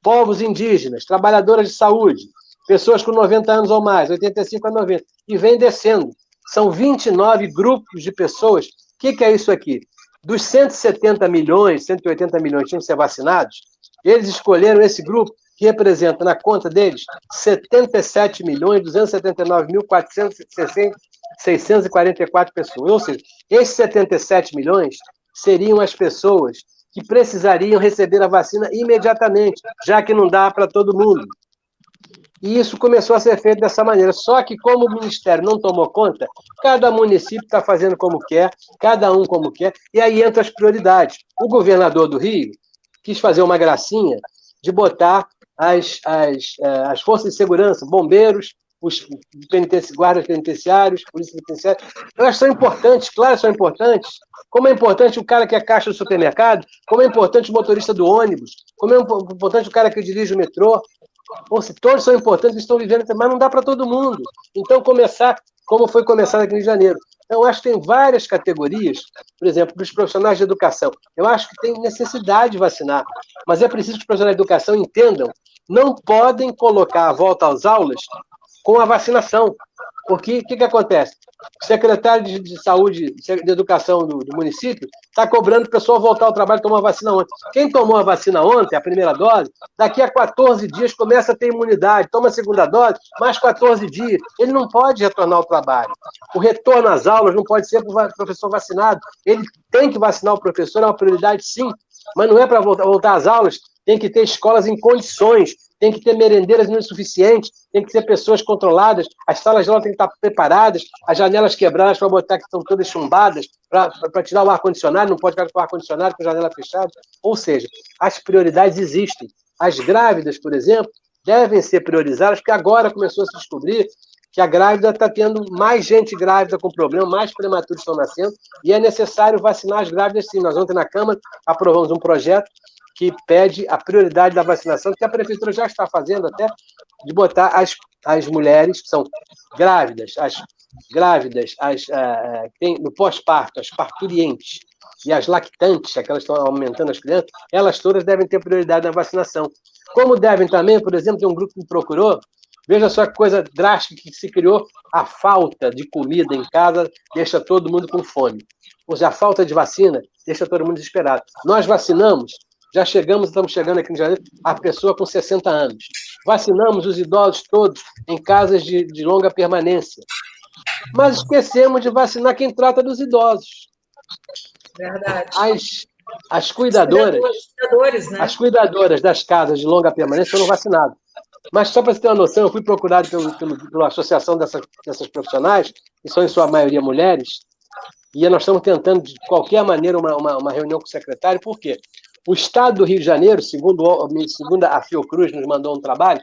povos indígenas, trabalhadoras de saúde, pessoas com 90 anos ou mais, 85 a 90, e vem descendo. São 29 grupos de pessoas. O que é isso aqui? Dos 170 milhões, 180 milhões que tinham que ser vacinados, eles escolheram esse grupo que representa, na conta deles, 77.279.644 pessoas. Ou seja, esses 77 milhões seriam as pessoas que precisariam receber a vacina imediatamente, já que não dá para todo mundo. E isso começou a ser feito dessa maneira. Só que, como o Ministério não tomou conta, cada município está fazendo como quer, cada um como quer, e aí entram as prioridades. O governador do Rio quis fazer uma gracinha de botar as forças de segurança, bombeiros, os guardas penitenciários, polícia penitenciária. Elas são importantes, claro, são importantes. Como é importante o cara que é caixa do supermercado, como é importante o motorista do ônibus, como é importante o cara que dirige o metrô. Ou se todos são importantes, estão vivendo, mas não dá para todo mundo. Então, começar como foi começado aqui no Rio de Janeiro. Então, eu acho que tem várias categorias, por exemplo, dos profissionais de educação. Eu acho que tem necessidade de vacinar, mas é preciso que os profissionais de educação entendam, não podem colocar a volta às aulas com a vacinação. Porque o que acontece? O secretário de saúde, de educação do município, está cobrando o pessoal voltar ao trabalho e tomar a vacina ontem. Quem tomou a vacina ontem, a primeira dose, daqui a 14 dias começa a ter imunidade, toma a segunda dose, mais 14 dias. Ele não pode retornar ao trabalho. O retorno às aulas não pode ser para o professor vacinado. Ele tem que vacinar o professor, é uma prioridade sim, mas não é para voltar às aulas, tem que ter escolas em condições, tem que ter merendeiras não suficientes, tem que ter pessoas controladas, as salas de aula têm que estar preparadas, as janelas quebradas para botar que estão todas chumbadas, para tirar o ar-condicionado, não pode ficar com o ar-condicionado com a janela fechada. Ou seja, as prioridades existem. As grávidas, por exemplo, devem ser priorizadas, porque agora começou a se descobrir que a grávida está tendo mais gente grávida com problema, mais prematuros estão nascendo, e é necessário vacinar as grávidas sim. Nós ontem na Câmara aprovamos um projeto que pede a prioridade da vacinação, que a Prefeitura já está fazendo até, de botar as mulheres que são grávidas, tem no pós-parto, as parturientes e as lactantes, aquelas que estão aumentando as crianças, elas todas devem ter prioridade na vacinação. Como devem também, por exemplo, tem um grupo que me procurou, veja só que coisa drástica que se criou, a falta de comida em casa deixa todo mundo com fome. Ou seja, a falta de vacina deixa todo mundo desesperado. Nós vacinamos, estamos chegando aqui no Janeiro, a pessoa com 60 anos. Vacinamos os idosos todos em casas de longa permanência. Mas esquecemos de vacinar quem trata dos idosos. Verdade. As cuidadoras, né? As cuidadoras das casas de longa permanência foram vacinadas. Mas só para você ter uma noção, eu fui procurado pela associação dessas profissionais, que são em sua maioria mulheres, e nós estamos tentando, de qualquer maneira, uma reunião com o secretário. Por quê? O Estado do Rio de Janeiro, segundo a Fiocruz nos mandou um trabalho,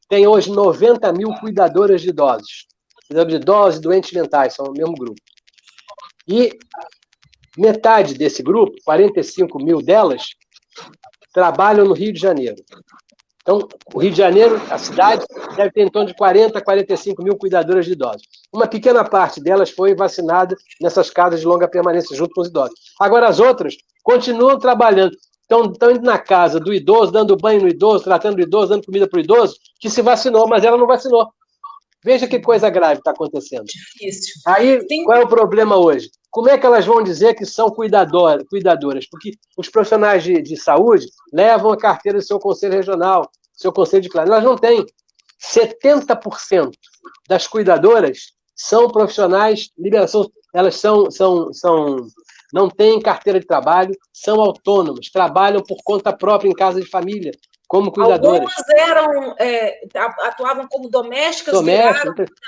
tem hoje 90 mil cuidadoras de idosos. Cuidadores de idosos e doentes mentais, são o mesmo grupo. E metade desse grupo, 45 mil delas, trabalham no Rio de Janeiro. Então, o Rio de Janeiro, a cidade, deve ter em torno de 40 a 45 mil cuidadoras de idosos. Uma pequena parte delas foi vacinada nessas casas de longa permanência, junto com os idosos. Agora, as outras continuam trabalhando. Estão indo na casa do idoso, dando banho no idoso, tratando o idoso, dando comida para o idoso, que se vacinou, mas ela não vacinou. Veja que coisa grave está acontecendo. Difícil. Aí, qual é o problema hoje? Como é que elas vão dizer que são cuidadoras? Porque os profissionais de saúde levam a carteira do seu conselho regional, seu conselho de classe. Elas não têm. 70% das cuidadoras são profissionais, elas são não têm carteira de trabalho, são autônomas, trabalham por conta própria em casa de família, como cuidadoras. Algumas atuavam como domésticas,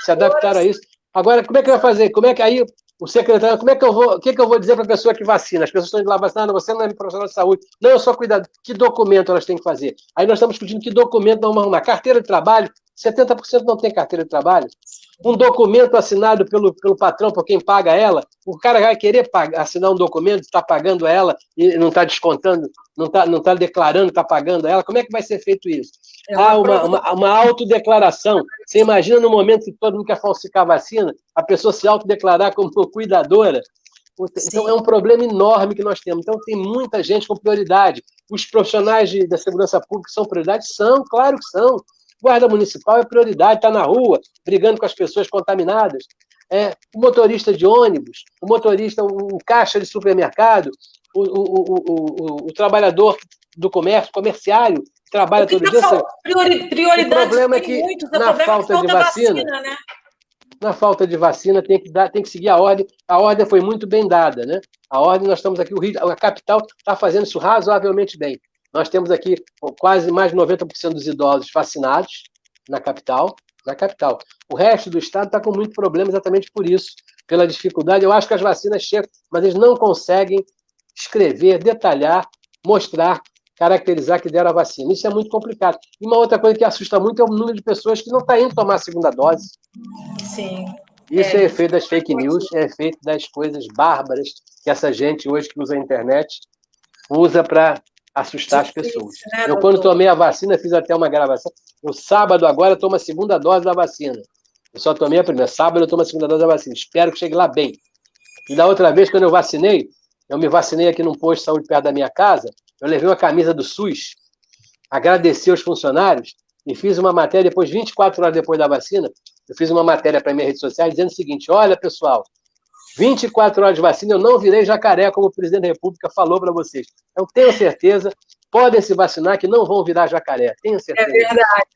se adaptaram a isso. Agora, como é que vai fazer? Como é que aí o secretário, o que eu vou dizer para a pessoa que vacina? As pessoas estão indo lá vacinar, você não é profissional de saúde. Não, eu sou cuidado. Que documento elas têm que fazer? Aí nós estamos discutindo que documento nós vamos arrumar. Carteira de trabalho, 70% não tem carteira de trabalho. Um documento assinado pelo patrão, por quem paga ela, o cara vai querer assinar um documento, está pagando ela e não está descontando, não está declarando que está pagando ela. Como é que vai ser feito isso? Uma autodeclaração. Você imagina no momento que todo mundo quer falsificar a vacina, a pessoa se autodeclarar como cuidadora. Então, é um problema enorme que nós temos. Então, tem muita gente com prioridade. Os profissionais da segurança pública são prioridade? São, claro que são. Guarda municipal é prioridade, está na rua, brigando com as pessoas contaminadas. O motorista de ônibus, o motorista, o caixa de supermercado, o trabalhador do comércio, comerciário, que trabalha todo dia. Prioridade. O problema é que, na falta de vacina, né? Na falta de vacina, tem que seguir a ordem. A ordem foi muito bem dada, né? A ordem, nós estamos aqui, a capital está fazendo isso razoavelmente bem. Nós temos aqui quase mais de 90% dos idosos vacinados na capital. O resto do estado está com muito problema exatamente por isso, pela dificuldade. Eu acho que as vacinas chegam, mas eles não conseguem escrever, detalhar, mostrar, caracterizar que deram a vacina. Isso é muito complicado. E uma outra coisa que assusta muito é o número de pessoas que não estão indo tomar a segunda dose. Sim. Isso é efeito das fake news, é efeito das coisas bárbaras que essa gente hoje que usa a internet usa para assustar as pessoas. Eu, quando tomei a vacina, fiz até uma gravação. No sábado, agora, eu tomo a segunda dose da vacina. Eu só tomei a primeira. Sábado, eu tomo a segunda dose da vacina. Espero que chegue lá bem. E da outra vez, quando eu me vacinei aqui num posto de saúde perto da minha casa, eu levei uma camisa do SUS, agradeci aos funcionários e fiz uma matéria, 24 horas depois da vacina, eu fiz uma matéria para minhas redes sociais dizendo o seguinte: olha, pessoal, 24 horas de vacina, eu não virei jacaré, como o presidente da República falou para vocês. Eu tenho certeza, podem se vacinar que não vão virar jacaré. Tenho certeza. É verdade.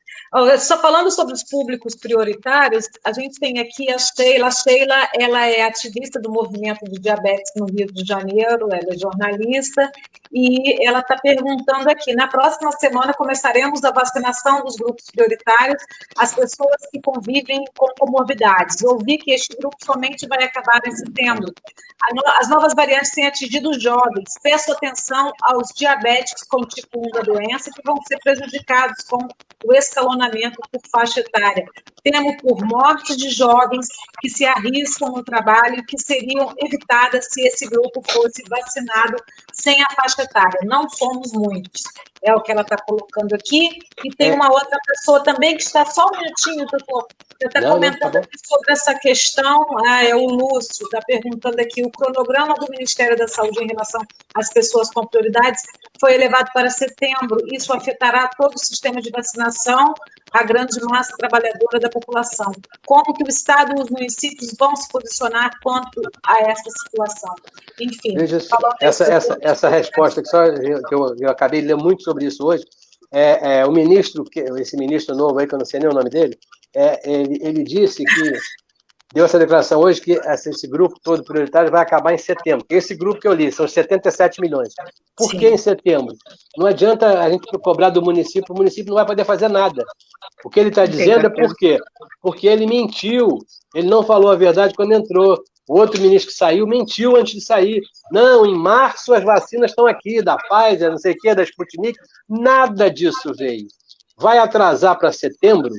Só falando sobre os públicos prioritários, a gente tem aqui a Sheila. A Sheila, ela é ativista do movimento de diabetes no Rio de Janeiro, ela é jornalista, e ela está perguntando aqui, na próxima semana começaremos a vacinação dos grupos prioritários, as pessoas que convivem com comorbidades. Ouvi que este grupo somente vai acabar em setembro. As novas variantes têm atingido os jovens. Peço atenção aos diabéticos com tipo 1 da doença, que vão ser prejudicados com o escalonamento por faixa etária. Temo por mortes de jovens que se arriscam no trabalho e que seriam evitadas se esse grupo fosse vacinado sem a faixa etária. Não somos muitos. É o que ela está colocando aqui. E tem uma outra pessoa também que está só um minutinho, doutor. Você está comentando aqui sobre essa questão. É o Lúcio, está perguntando aqui, o cronograma do Ministério da Saúde em relação às pessoas com prioridades foi elevado para setembro. Isso afetará todo o sistema de vacinação, a grande massa trabalhadora da população. Como que o Estado e os municípios vão se posicionar quanto a essa situação? Enfim. Essa resposta que eu acabei de ler muito sobre isso hoje, o ministro, esse ministro novo aí, que eu não sei nem o nome dele, ele disse que deu essa declaração hoje que esse grupo todo prioritário vai acabar em setembro. Esse grupo que eu li, são 77 milhões. Por que em setembro? Não adianta a gente cobrar do município, o município não vai poder fazer nada. O que ele está dizendo é por quê? Porque ele mentiu, ele não falou a verdade quando entrou. O outro ministro que saiu mentiu antes de sair. Não, em março as vacinas estão aqui, da Pfizer, não sei o quê, da Sputnik. Nada disso veio. Vai atrasar para setembro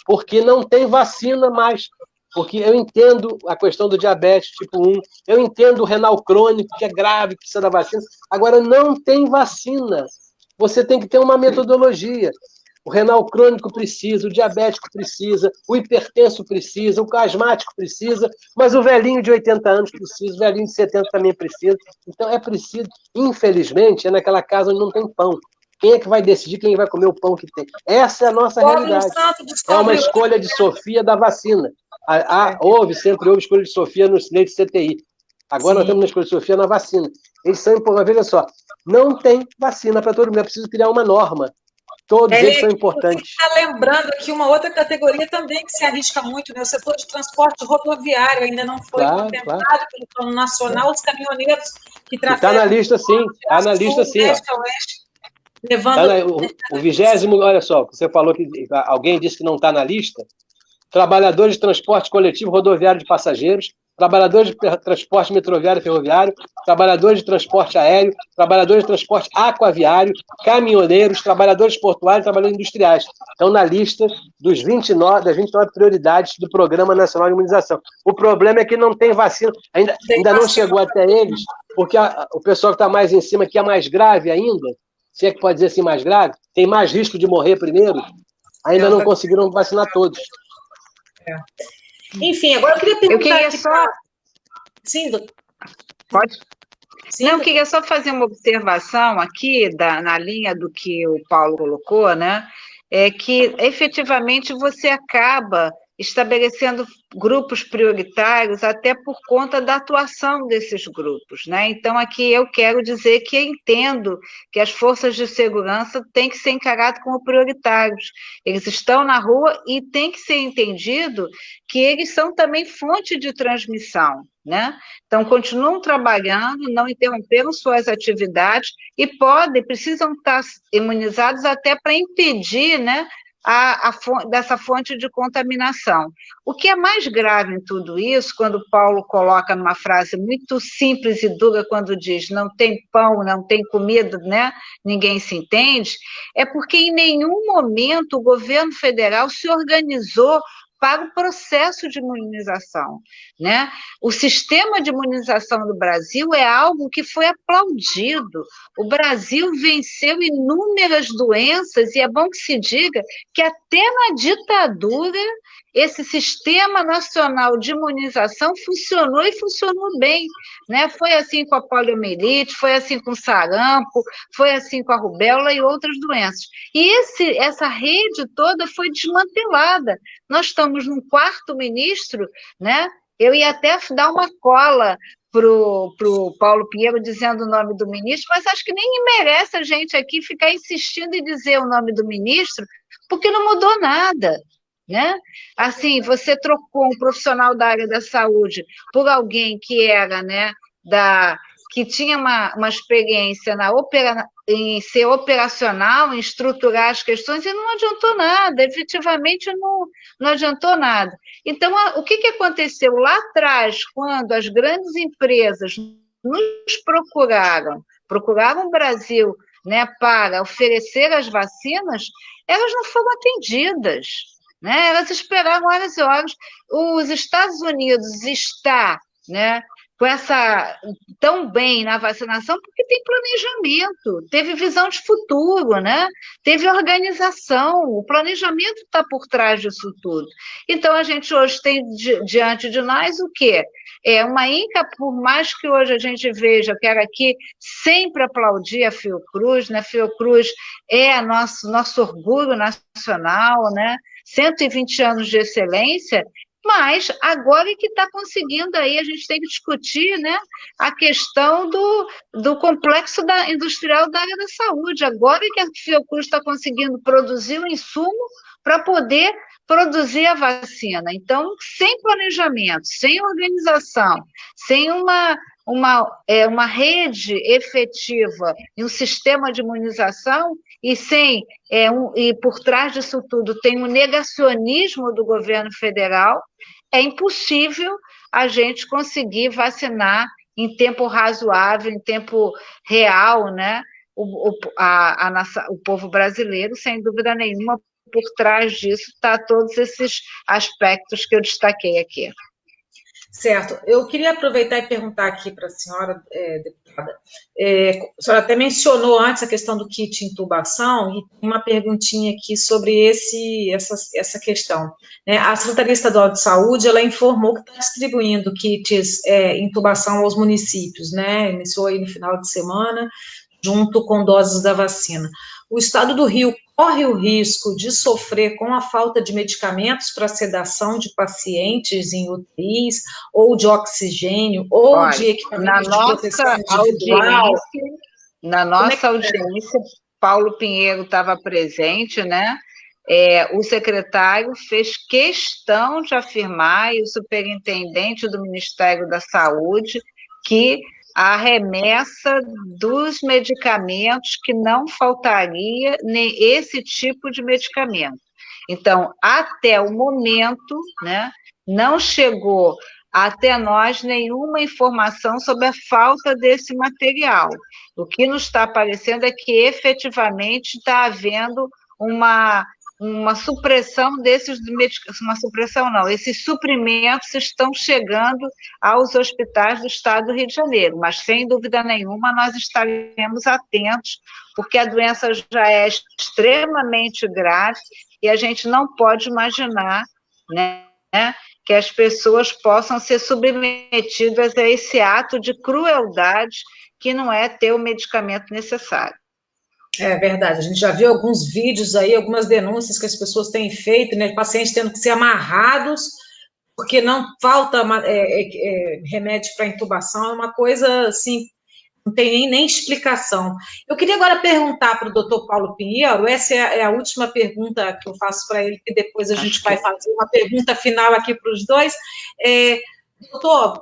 porque não tem vacina mais. Porque eu entendo a questão do diabetes tipo 1, eu entendo o renal crônico, que é grave, que precisa da vacina. Agora, não tem vacina. Você tem que ter uma metodologia. O renal crônico precisa, o diabético precisa, o hipertenso precisa, o asmático precisa, mas o velhinho de 80 anos precisa, o velhinho de 70 também precisa. Então, é preciso. Infelizmente, é naquela casa onde não tem pão. Quem é que vai decidir quem vai comer o pão que tem? Essa é a nossa realidade. É uma escolha de Sofia da vacina. Sempre houve escolha de Sofia no leite CTI. Agora nós estamos na escolha de Sofia na vacina. Eles são, veja só, não tem vacina para todo mundo. É preciso criar uma norma. Todos eles são importantes. Está lembrando aqui uma outra categoria também que se arrisca muito, né? O setor de transporte rodoviário ainda não foi contemplado pelo Plano Nacional, os caminhoneiros que trafegam... Está na lista, sim. Está na lista, sim. Levando... O 20º, olha só, você falou que alguém disse que não está na lista. Trabalhadores de transporte coletivo rodoviário de passageiros, trabalhadores de transporte metroviário e ferroviário, trabalhadores de transporte aéreo, trabalhadores de transporte aquaviário, caminhoneiros, trabalhadores portuários, trabalhadores industriais. Estão na lista das 29 prioridades do Programa Nacional de Imunização. O problema é que não tem vacina, ainda não chegou até eles, porque o pessoal que está mais em cima, que é mais grave ainda, se é que pode dizer assim mais grave, tem mais risco de morrer primeiro, ainda não conseguiram vacinar todos. Enfim, agora eu queria perguntar aqui só... Sim, doutor. Pode? Sim, não, eu queria só fazer uma observação aqui, na linha do que o Paulo colocou, né? É que, efetivamente, você acaba estabelecendo grupos prioritários até por conta da atuação desses grupos, né? Então, aqui eu quero dizer que eu entendo que as forças de segurança têm que ser encaradas como prioritários. Eles estão na rua e tem que ser entendido que eles são também fonte de transmissão, né? Então, continuam trabalhando, não interromperam suas atividades e precisam estar imunizados até para impedir, né, dessa fonte de contaminação. O que é mais grave em tudo isso, quando o Paulo coloca numa frase muito simples e dura, quando diz não tem pão, não tem comida, né? Ninguém se entende, é porque em nenhum momento o governo federal se organizou para o processo de imunização, né? O sistema de imunização do Brasil é algo que foi aplaudido. O Brasil venceu inúmeras doenças, e é bom que se diga que até na ditadura esse sistema nacional de imunização funcionou e funcionou bem, né? Foi assim com a poliomielite, foi assim com o sarampo, foi assim com a rubéola e outras doenças. E essa rede toda foi desmantelada. Nós estamos num quarto ministro, né? Eu ia até dar uma cola para o Paulo Pinheiro dizendo o nome do ministro, mas acho que nem merece a gente aqui ficar insistindo em dizer o nome do ministro, porque não mudou nada, né? Assim, você trocou um profissional da área da saúde por alguém que era, né, que tinha uma experiência em ser operacional, em estruturar as questões, e não adiantou nada, efetivamente não adiantou nada. Então, o que aconteceu lá atrás, quando as grandes empresas nos procuraram o Brasil, né, para oferecer as vacinas, elas não foram atendidas, né? Elas esperaram horas e horas. Os Estados Unidos está, né, tão bem na vacinação porque tem planejamento, teve visão de futuro, né? Teve organização, o planejamento está por trás disso tudo. Então, a gente hoje tem diante de nós o quê? Uma INCA, por mais que hoje a gente veja, eu quero aqui sempre aplaudir a Fiocruz, né? A Fiocruz é nosso orgulho nacional, né? 120 anos de excelência, mas agora é que está conseguindo aí, a gente tem que discutir, né, a questão do complexo industrial da área da saúde. Agora é que a Fiocruz está conseguindo produzir o insumo para poder produzir a vacina. Então, sem planejamento, sem organização, sem uma rede efetiva e um sistema de imunização, e por trás disso tudo tem um negacionismo do governo federal, é impossível a gente conseguir vacinar em tempo razoável, em tempo real, né, o povo brasileiro, sem dúvida nenhuma. Por trás disso está todos esses aspectos que eu destaquei aqui. Certo. Eu queria aproveitar e perguntar aqui para a senhora, deputada. A senhora até mencionou antes a questão do kit intubação, e tem uma perguntinha aqui sobre essa questão, né? A Secretaria Estadual de Saúde, ela informou que está distribuindo kits intubação aos municípios, né? Iniciou aí no final de semana, junto com doses da vacina. O estado do Rio corre o risco de sofrer com a falta de medicamentos para sedação de pacientes em UTIs, ou de oxigênio, ou de equipamentos de proteção individual? Na nossa audiência, Paulo Pinheiro estava presente, né? O secretário fez questão de afirmar, e o superintendente do Ministério da Saúde, que a remessa dos medicamentos, que não faltaria nem esse tipo de medicamento. Então, até o momento, né, não chegou até nós nenhuma informação sobre a falta desse material. O que nos está aparecendo é que efetivamente está havendo uma supressão desses medicamentos, uma supressão não, esses suprimentos estão chegando aos hospitais do estado do Rio de Janeiro, mas sem dúvida nenhuma nós estaremos atentos, porque a doença já é extremamente grave e a gente não pode imaginar, né, que as pessoas possam ser submetidas a esse ato de crueldade que não é ter o medicamento necessário. É verdade, a gente já viu alguns vídeos aí, algumas denúncias que as pessoas têm feito, né, pacientes tendo que ser amarrados porque não falta remédio para intubação, é uma coisa assim, não tem nem explicação. Eu queria agora perguntar para o doutor Paulo Pinheiro, essa é a última pergunta que eu faço para ele, que depois a gente vai fazer uma pergunta final aqui para os dois. Doutor,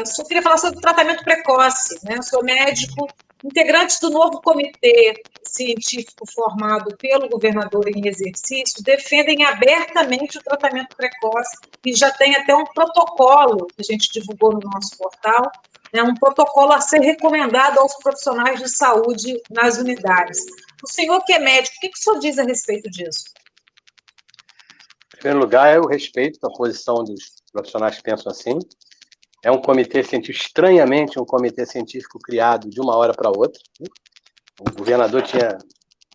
só queria falar sobre o tratamento precoce, né? Eu sou médico, integrantes do novo comitê científico formado pelo governador em exercício defendem abertamente o tratamento precoce e já tem até um protocolo que a gente divulgou no nosso portal, né, um protocolo a ser recomendado aos profissionais de saúde nas unidades. O senhor que é médico, o que o senhor diz a respeito disso? Em primeiro lugar, eu respeito a posição dos profissionais que pensam assim. É um comitê científico, estranhamente, um comitê científico criado de uma hora para outra. O governador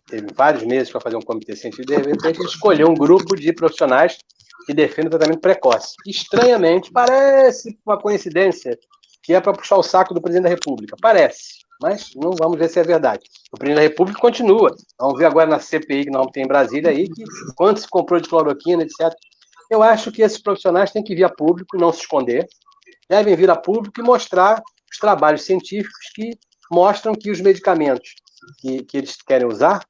teve vários meses para fazer um comitê científico, e de repente ele escolheu um grupo de profissionais que defendem o tratamento precoce. Estranhamente, parece uma coincidência que é para puxar o saco do presidente da República. Parece, mas não vamos ver se é verdade. O presidente da República continua. Vamos ver agora na CPI que nós temos em Brasília aí, que quanto se comprou de cloroquina, etc. Eu acho que esses profissionais têm que vir a público, não se esconder, devem vir a público e mostrar os trabalhos científicos que mostram que os medicamentos que eles querem usar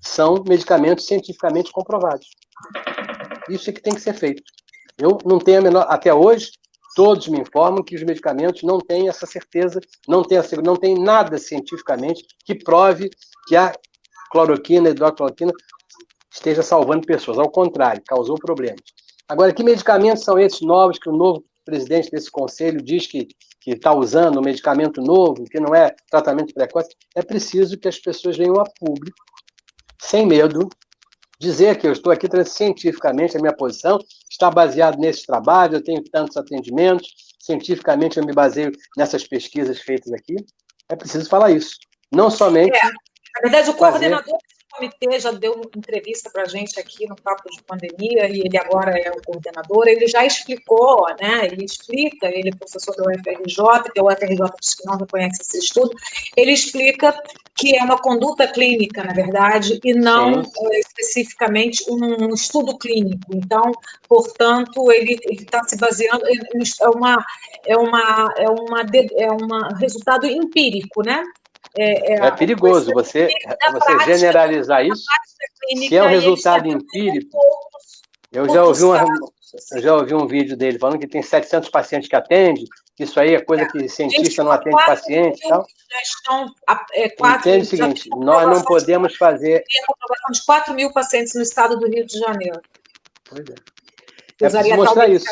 são medicamentos cientificamente comprovados. Isso é que tem que ser feito. Eu não tenho a menor... Até hoje, todos me informam que os medicamentos não têm essa certeza, não tem nada cientificamente que prove que a cloroquina, a hidroxicloroquina, esteja salvando pessoas. Ao contrário, causou problemas. Agora, que medicamentos são esses novos que o novo presidente desse conselho diz que está usando um medicamento novo, que não é tratamento precoce? É preciso que as pessoas venham a público, sem medo, dizer que eu estou aqui cientificamente, a minha posição está baseada nesse trabalho, eu tenho tantos atendimentos, cientificamente eu me baseio nessas pesquisas feitas aqui. É preciso falar isso. Não somente... Na verdade, o coordenador desse comitê já deu entrevista para a gente aqui no Papo de Pandemia, e ele agora é o coordenador, ele já explicou, né? Ele é professor da UFRJ, que a UFRJ diz que não reconhece esse estudo, ele explica que é uma conduta clínica, na verdade, e não especificamente um estudo clínico. Então, portanto, ele está se baseando é um resultado empírico, né? É perigoso você generalizar isso. Se é um resultado empírico, eu já ouvi um vídeo dele falando que tem 700 pacientes que atende, que isso aí é coisa que cientista não atende paciente e tal. Entende o seguinte, nós não podemos fazer... Tem a comprovação de 4 mil pacientes no estado do Rio de Janeiro. Pois é. É preciso mostrar isso.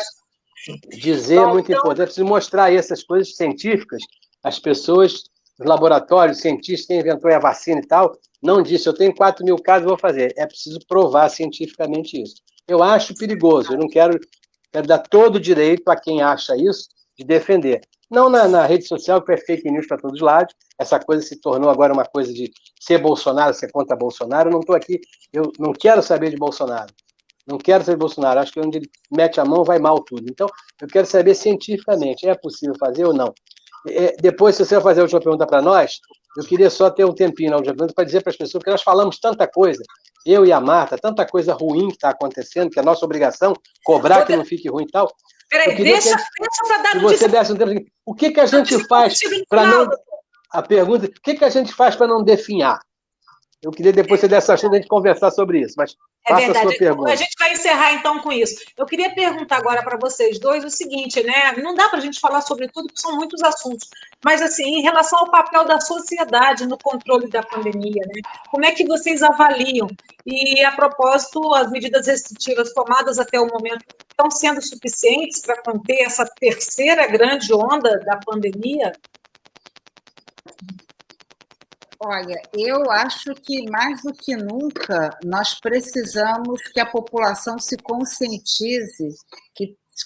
Dizer é muito importante. É preciso mostrar essas coisas científicas. As pessoas... Os laboratórios, cientistas, quem inventou a vacina e tal, não disse, eu tenho 4 mil casos, vou fazer. É preciso provar cientificamente isso. Eu acho perigoso, eu não quero dar todo o direito a quem acha isso de defender. Não na rede social, que é fake news para todos os lados, essa coisa se tornou agora uma coisa de ser Bolsonaro, ser contra Bolsonaro. Eu não estou aqui, eu não quero saber de Bolsonaro. Não quero saber de Bolsonaro, acho que onde ele mete a mão vai mal tudo. Então, eu quero saber cientificamente, é possível fazer ou não? Depois, se você vai fazer a última pergunta para nós, eu queria só ter um tempinho na última pergunta para dizer para as pessoas, porque nós falamos tanta coisa, eu e a Marta, tanta coisa ruim que está acontecendo, que é a nossa obrigação cobrar que não fique ruim e tal. Peraí, deixa para dar você desse um tempo. O que a gente faz para não... A pergunta, o que a gente faz para não definhar? Eu queria depois você dessa chance a gente conversar sobre isso, mas faça a sua pergunta. A gente vai encerrar então com isso. Eu queria perguntar agora para vocês dois o seguinte, né? Não dá para a gente falar sobre tudo, porque são muitos assuntos, mas assim, em relação ao papel da sociedade no controle da pandemia, né? Como é que vocês avaliam? E a propósito, as medidas restritivas tomadas até o momento estão sendo suficientes para conter essa terceira grande onda da pandemia? Olha, eu acho que mais do que nunca nós precisamos que a população se conscientize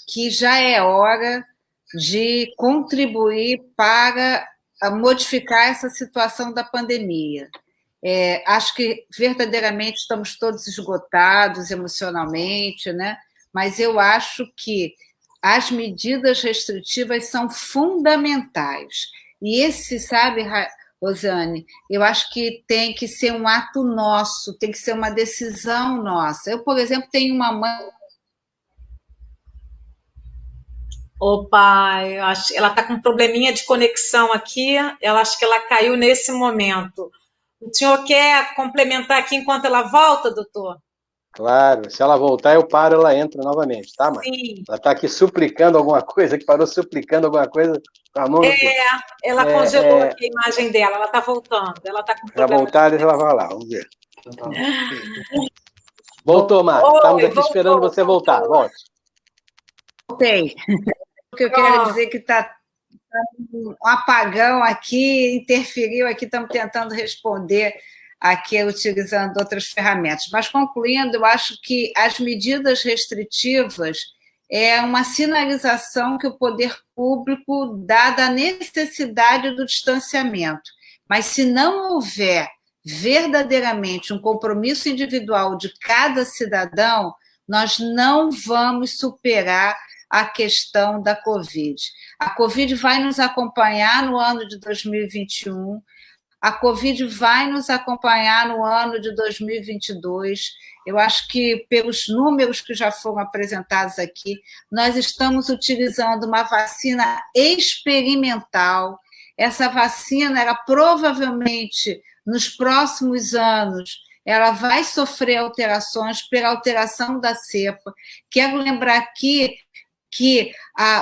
que já é hora de contribuir para modificar essa situação da pandemia. Acho que verdadeiramente estamos todos esgotados emocionalmente, né? Mas eu acho que as medidas restritivas são fundamentais. E esse, sabe, Rosane, eu acho que tem que ser um ato nosso, tem que ser uma decisão nossa. Eu, por exemplo, tenho uma mãe... Opa, ela está com um probleminha de conexão aqui, acho que ela caiu nesse momento. O senhor quer complementar aqui enquanto ela volta, doutor? Claro, se ela voltar, eu paro, ela entra novamente, tá, mãe? Sim. Ela está aqui suplicando alguma coisa, que parou suplicando alguma coisa com a mão. Ela congelou aqui a imagem dela, ela está voltando. Ela está com problema. Já voltar, ela vai lá, vamos ver. Voltou, Marta. Estamos aqui esperando você voltar. Volte. Voltei. O que eu quero dizer é que está um apagão aqui, interferiu aqui, estamos tentando responder aqui utilizando outras ferramentas. Mas, concluindo, eu acho que as medidas restritivas é uma sinalização que o poder público dá da necessidade do distanciamento. Mas, se não houver verdadeiramente um compromisso individual de cada cidadão, nós não vamos superar a questão da Covid. A Covid vai nos acompanhar no ano de 2021, a Covid vai nos acompanhar no ano de 2022. Eu acho que, pelos números que já foram apresentados aqui, nós estamos utilizando uma vacina experimental. Essa vacina, ela provavelmente, nos próximos anos, ela vai sofrer alterações pela alteração da cepa. Quero lembrar aqui que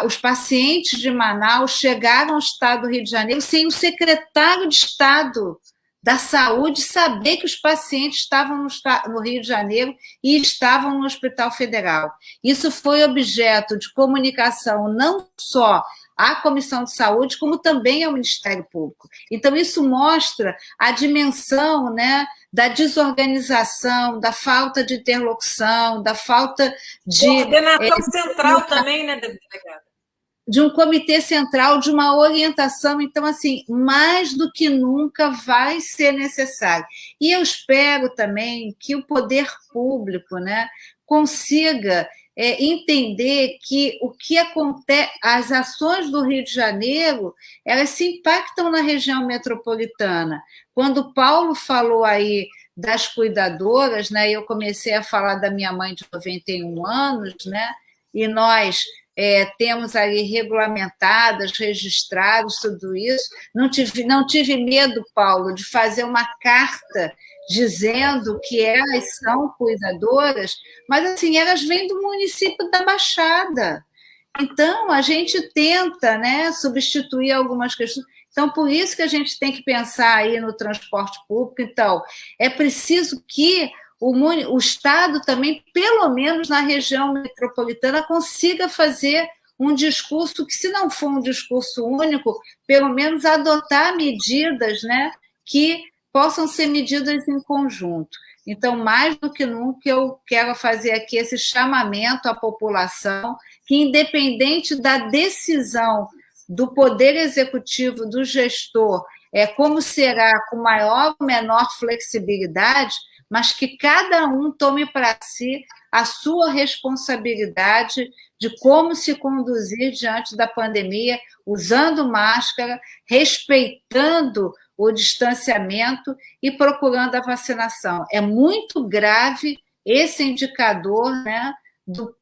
os pacientes de Manaus chegaram ao estado do Rio de Janeiro sem o secretário de Estado da Saúde saber que os pacientes estavam no Rio de Janeiro e estavam no Hospital Federal. Isso foi objeto de comunicação não só à Comissão de Saúde, como também ao Ministério Público. Então, isso mostra a dimensão, né, da desorganização, da falta de interlocução, da falta de... Coordenação central também, né, delegada? De um comitê central, de uma orientação. Então, assim, mais do que nunca vai ser necessário. E eu espero também que o poder público, né, consiga entender que o que acontece, as ações do Rio de Janeiro, elas se impactam na região metropolitana. Quando o Paulo falou aí das cuidadoras, né, eu comecei a falar da minha mãe de 91 anos, né, e nós temos ali regulamentadas, registrados, tudo isso. Não tive medo, Paulo, de fazer uma carta dizendo que elas são cuidadoras, mas assim, elas vêm do município da Baixada. Então, a gente tenta, né, substituir algumas questões. Então, por isso que a gente tem que pensar aí no transporte público. Então, é preciso que o Estado também, pelo menos na região metropolitana, consiga fazer um discurso que, se não for um discurso único, pelo menos adotar medidas, né, que possam ser medidas em conjunto. Então, mais do que nunca, eu quero fazer aqui esse chamamento à população que, independente da decisão do Poder Executivo, do gestor, como será com maior ou menor flexibilidade, mas que cada um tome para si a sua responsabilidade de como se conduzir diante da pandemia, usando máscara, respeitando o distanciamento e procurando a vacinação. É muito grave esse indicador, né, do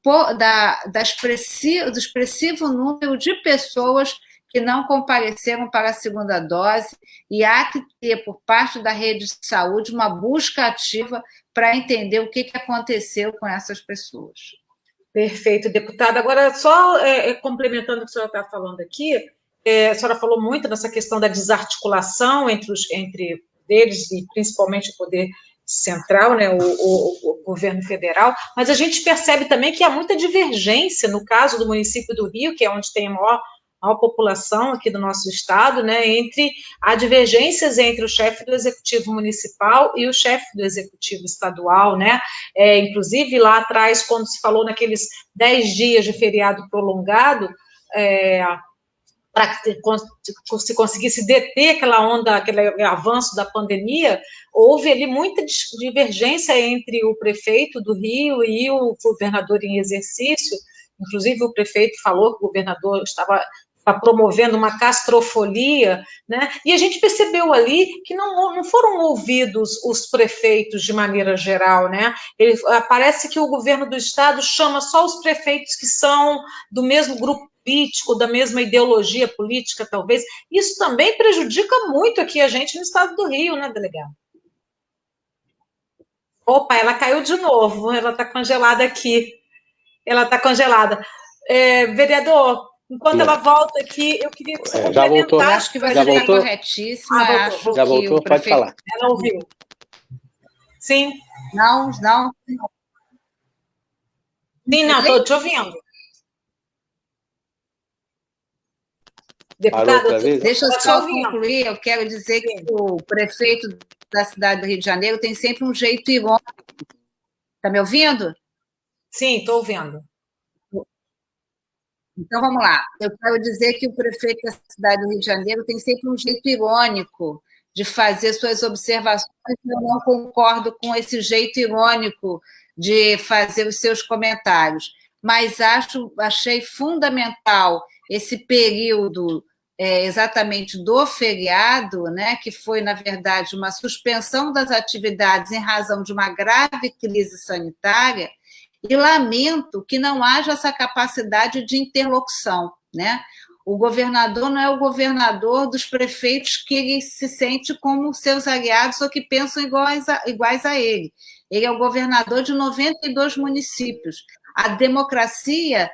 expressivo número de pessoas que não compareceram para a segunda dose, e há que ter, por parte da rede de saúde, uma busca ativa para entender o que aconteceu com essas pessoas. Perfeito, deputada. Agora, só complementando o que a senhora está falando aqui, a senhora falou muito nessa questão da desarticulação entre eles e principalmente o poder central, né, o governo federal, mas a gente percebe também que há muita divergência no caso do município do Rio, que é onde tem a maior população aqui do nosso estado, né, há divergências entre o chefe do executivo municipal e o chefe do executivo estadual, né, inclusive lá atrás, quando se falou naqueles 10 dias de feriado prolongado, para que se conseguisse deter aquela onda, aquele avanço da pandemia, houve ali muita divergência entre o prefeito do Rio e o governador em exercício. Inclusive, o prefeito falou que o governador estava promovendo uma castrofolia, né? E a gente percebeu ali que não foram ouvidos os prefeitos de maneira geral, né? Parece que o governo do estado chama só os prefeitos que são do mesmo grupo político, da mesma ideologia política, talvez. Isso também prejudica muito aqui a gente no estado do Rio, né, delegado? Opa, ela caiu de novo, ela está congelada aqui. Ela está congelada. Vereador, enquanto ela volta aqui, eu queria que você já voltou. Eu acho que você está corretíssima. Voltou. Já voltou, pode falar. Ela ouviu. Sim. Não. Sim, não, estou te ouvindo. Deputado, deixa eu só concluir. Eu quero dizer que o prefeito da cidade do Rio de Janeiro tem sempre um jeito irônico. Está me ouvindo? Sim, estou ouvindo. Então, vamos lá. Eu quero dizer que o prefeito da cidade do Rio de Janeiro tem sempre um jeito irônico de fazer suas observações, e eu não concordo com esse jeito irônico de fazer os seus comentários. Mas achei fundamental esse período exatamente do feriado, né, que foi, na verdade, uma suspensão das atividades em razão de uma grave crise sanitária, e lamento que não haja essa capacidade de interlocução, né? O governador não é o governador dos prefeitos que ele se sente como seus aliados ou que pensam iguais a ele. Ele é o governador de 92 municípios. A democracia,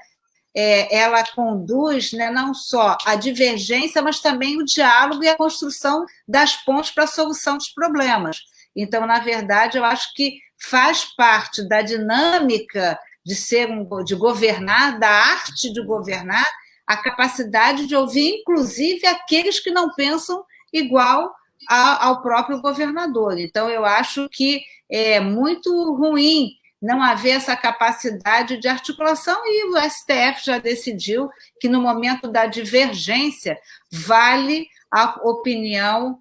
ela conduz, né, não só a divergência, mas também o diálogo e a construção das pontes para a solução dos problemas. Então, na verdade, eu acho que faz parte da dinâmica de governar, da arte de governar, a capacidade de ouvir, inclusive, aqueles que não pensam igual ao próprio governador. Então, eu acho que é muito ruim não haver essa capacidade de articulação, e o STF já decidiu que, no momento da divergência, vale a opinião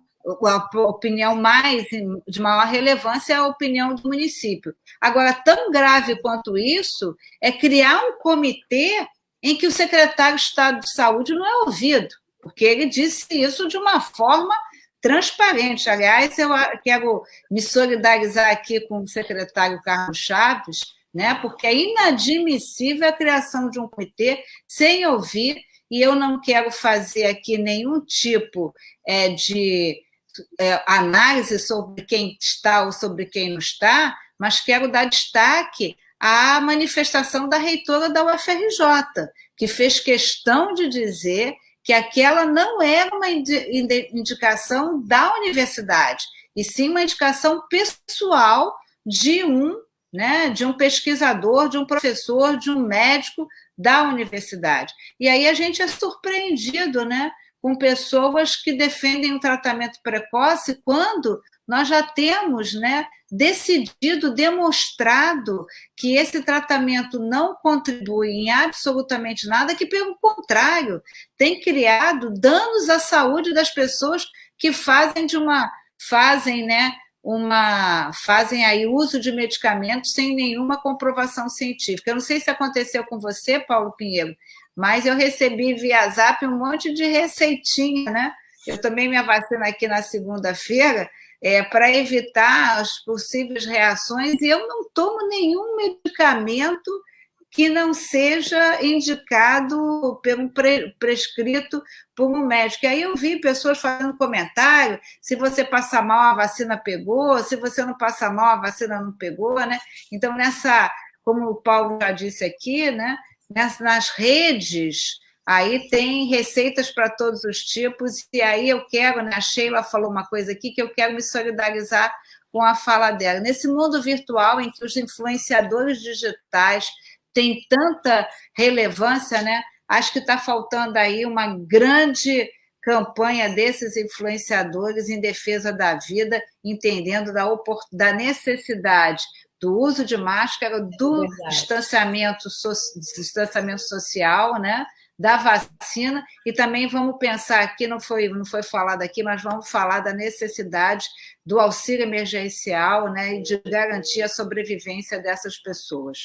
de maior relevância é a opinião do município. Agora, tão grave quanto isso é criar um comitê em que o secretário de Estado de Saúde não é ouvido, porque ele disse isso de uma forma transparente. Aliás, eu quero me solidarizar aqui com o secretário Carlos Chaves, né, porque é inadmissível a criação de um comitê sem ouvir, e eu não quero fazer aqui nenhum tipo de análise sobre quem está ou sobre quem não está, mas quero dar destaque à manifestação da reitora da UFRJ, que fez questão de dizer que aquela não era uma indicação da universidade, e sim uma indicação pessoal de um pesquisador, de um professor, de um médico da universidade. E aí a gente é surpreendido, né, com pessoas que defendem um tratamento precoce quando nós já temos, né, decidido, demonstrado que esse tratamento não contribui em absolutamente nada, que, pelo contrário, tem criado danos à saúde das pessoas que fazem aí uso de medicamentos sem nenhuma comprovação científica. Eu não sei se aconteceu com você, Paulo Pinheiro, mas eu recebi via Zap um monte de receitinha, né? Eu tomei minha vacina aqui na segunda-feira para evitar as possíveis reações, e eu não tomo nenhum medicamento que não seja indicado, prescrito por um médico. E aí eu vi pessoas fazendo comentário, se você passar mal, a vacina pegou, se você não passar mal, a vacina não pegou, né? Então, como o Paulo já disse aqui, né? Nas redes, aí tem receitas para todos os tipos, e aí eu quero, né? A Sheila falou uma coisa aqui que eu quero me solidarizar com a fala dela. Nesse mundo virtual em que os influenciadores digitais têm tanta relevância, né? Acho que está faltando aí uma grande campanha desses influenciadores em defesa da vida, entendendo da necessidade do uso de máscara, do distanciamento social, né? Da vacina, e também vamos pensar aqui, não foi falado aqui, mas vamos falar da necessidade do auxílio emergencial, né, e de garantir a sobrevivência dessas pessoas.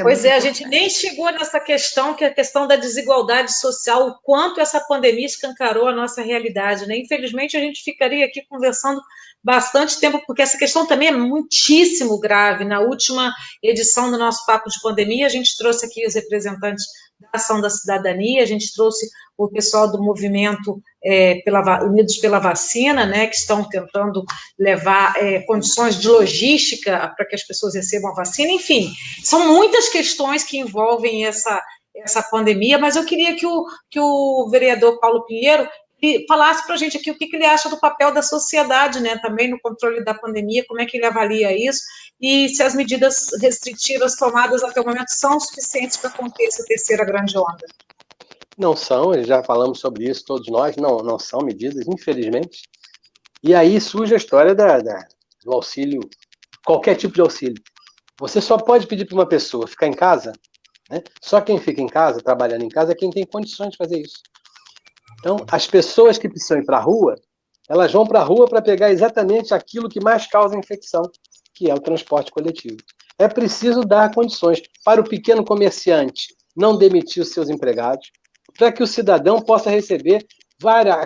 Pois é, a gente nem chegou nessa questão, que é a questão da desigualdade social, o quanto essa pandemia escancarou a nossa realidade, né? Infelizmente, a gente ficaria aqui conversando bastante tempo, porque essa questão também é muitíssimo grave. Na última edição do nosso Papo de Pandemia, a gente trouxe aqui os representantes da Ação da Cidadania, a gente trouxe o pessoal do movimento Unidos pela Vacina, né, que estão tentando levar condições de logística para que as pessoas recebam a vacina. Enfim, são muitas questões que envolvem essa pandemia, mas eu queria que o vereador Paulo Pinheiro falasse para a gente aqui o que ele acha do papel da sociedade, né, também no controle da pandemia, como é que ele avalia isso, e se as medidas restritivas tomadas até o momento são suficientes para conter essa terceira grande onda. Não são, já falamos sobre isso, todos nós, não são medidas, infelizmente. E aí surge a história do auxílio, qualquer tipo de auxílio. Você só pode pedir para uma pessoa ficar em casa, né? Só quem fica em casa, trabalhando em casa, é quem tem condições de fazer isso. Então, as pessoas que precisam ir para a rua, elas vão para a rua para pegar exatamente aquilo que mais causa infecção, que é o transporte coletivo. É preciso dar condições para o pequeno comerciante não demitir os seus empregados, para que o cidadão possa receber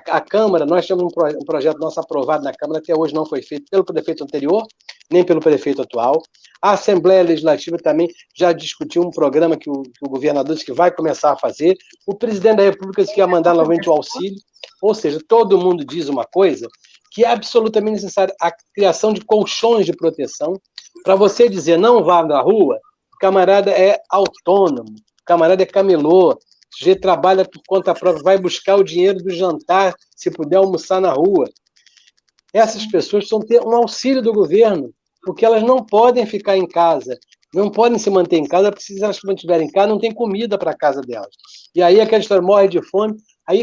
a Câmara. Nós temos um projeto nosso aprovado na Câmara, até hoje não foi feito pelo prefeito anterior, nem pelo prefeito atual. A Assembleia Legislativa também já discutiu um programa que o governador disse que vai começar a fazer. O presidente da República disse que ia mandar novamente o auxílio. Ou seja, todo mundo diz uma coisa que é absolutamente necessária, a criação de colchões de proteção. Para você dizer não vá na rua, o camarada é autônomo, o camarada é camelô, o sujeito trabalha por conta própria, vai buscar o dinheiro do jantar, se puder almoçar na rua. Essas pessoas precisam ter um auxílio do governo, porque elas não podem ficar em casa, não podem se manter em casa, porque se elas se mantiverem em casa, não tem comida para a casa delas. E aí aquela história morre de fome,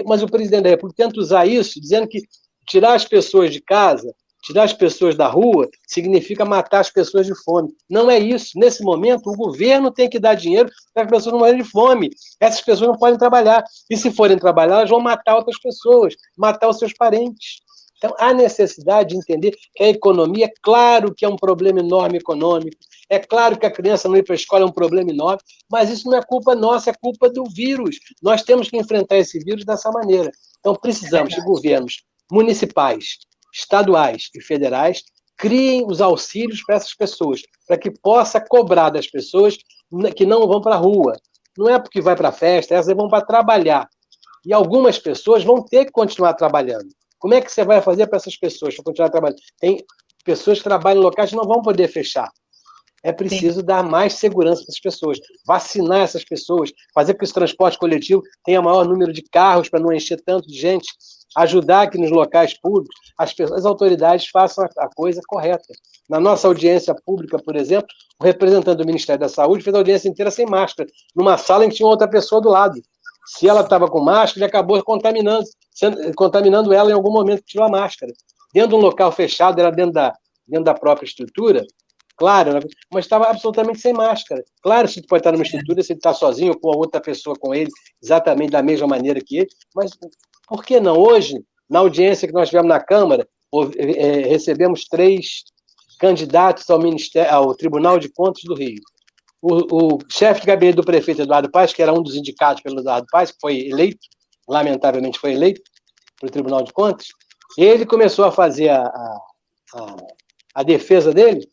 mas o presidente da República tenta usar isso, dizendo que tirar as pessoas de casa, tirar as pessoas da rua, significa matar as pessoas de fome. Não é isso. Nesse momento, o governo tem que dar dinheiro para que as pessoas não morrem de fome. Essas pessoas não podem trabalhar. E se forem trabalhar, elas vão matar outras pessoas, matar os seus parentes. Então, há necessidade de entender que a economia, é claro que é um problema enorme econômico, é claro que a criança não ir para a escola é um problema enorme, mas isso não é culpa nossa, é culpa do vírus. Nós temos que enfrentar esse vírus dessa maneira. Então, precisamos de governos municipais, estaduais e federais criem os auxílios para essas pessoas, para que possa cobrar das pessoas que não vão para a rua. Não é porque vai para a festa, elas vão para trabalhar. E algumas pessoas vão ter que continuar trabalhando. Como é que você vai fazer para essas pessoas para continuar trabalhando? Tem pessoas que trabalham em locais que não vão poder fechar. É preciso dar mais segurança para essas pessoas, vacinar essas pessoas, fazer com que esse transporte coletivo tenha maior número de carros para não encher tanto de gente, ajudar que nos locais públicos as autoridades façam a coisa correta. Na nossa audiência pública, por exemplo, o representante do Ministério da Saúde fez a audiência inteira sem máscara, numa sala em que tinha outra pessoa do lado. Se ela estava com máscara, ele acabou contaminando ela em algum momento que tirou a máscara. Dentro de um local fechado, era dentro da própria estrutura, claro, mas estava absolutamente sem máscara. Claro, se ele pode estar numa estrutura, se ele está sozinho ou com a outra pessoa com ele, exatamente da mesma maneira que ele, mas por que não? Hoje, na audiência que nós tivemos na Câmara, recebemos 3 candidatos ao Tribunal de Contas do Rio. O chefe de gabinete do prefeito Eduardo Paes, que era um dos indicados pelo Eduardo Paes, que foi eleito, lamentavelmente foi eleito para o Tribunal de Contas, ele começou a fazer a defesa dele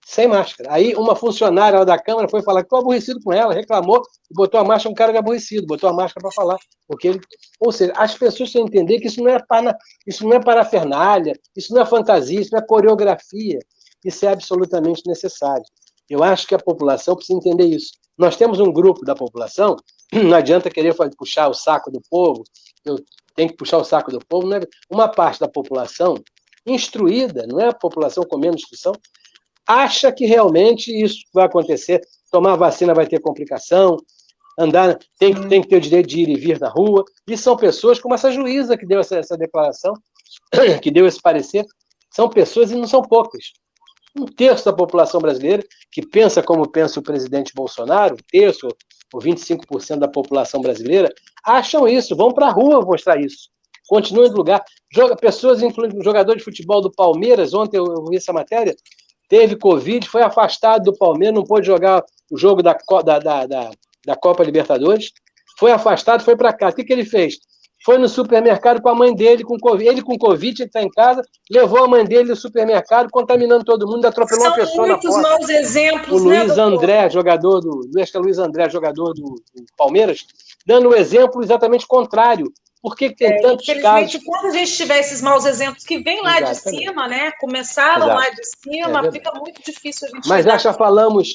sem máscara. Aí uma funcionária lá da Câmara foi falar que estou aborrecido com ela, reclamou, e botou a máscara, um cara de aborrecido, botou a máscara para falar. Porque ele... Ou seja, as pessoas têm que entender que isso não é parafernália, isso não é fantasia, isso não é coreografia, isso é absolutamente necessário. Eu acho que a população precisa entender isso. Nós temos um grupo da população, não adianta querer puxar o saco do povo, eu tenho que puxar o saco do povo, não é? Uma parte da população instruída, não é a população com menos instrução, acha que realmente isso vai acontecer, tomar vacina vai ter complicação, andar, tem que ter o direito de ir e vir na rua, e são pessoas como essa juíza que deu essa declaração, que deu esse parecer, são pessoas e não são poucas. Um terço da população brasileira, que pensa como pensa o presidente Bolsonaro, um terço ou 25% da população brasileira, acham isso, vão para a rua mostrar isso. Continuem no lugar. Pessoas, incluindo o jogador de futebol do Palmeiras, ontem eu vi essa matéria, teve Covid, foi afastado do Palmeiras, não pôde jogar o jogo da Copa Libertadores, foi afastado, foi para cá. O que ele fez? Foi no supermercado com a mãe dele, com Covid. Ele com Covid, ele está em casa, levou a mãe dele no supermercado, contaminando todo mundo, atropelou uma pessoa na porta. São muitos maus exemplos, o Luiz André, jogador do Palmeiras, dando o exemplo exatamente contrário. Por que tem tantos casos? Quando a gente tiver esses maus exemplos que vêm lá de cima, né? Começaram lá de cima, fica muito difícil a gente... Mas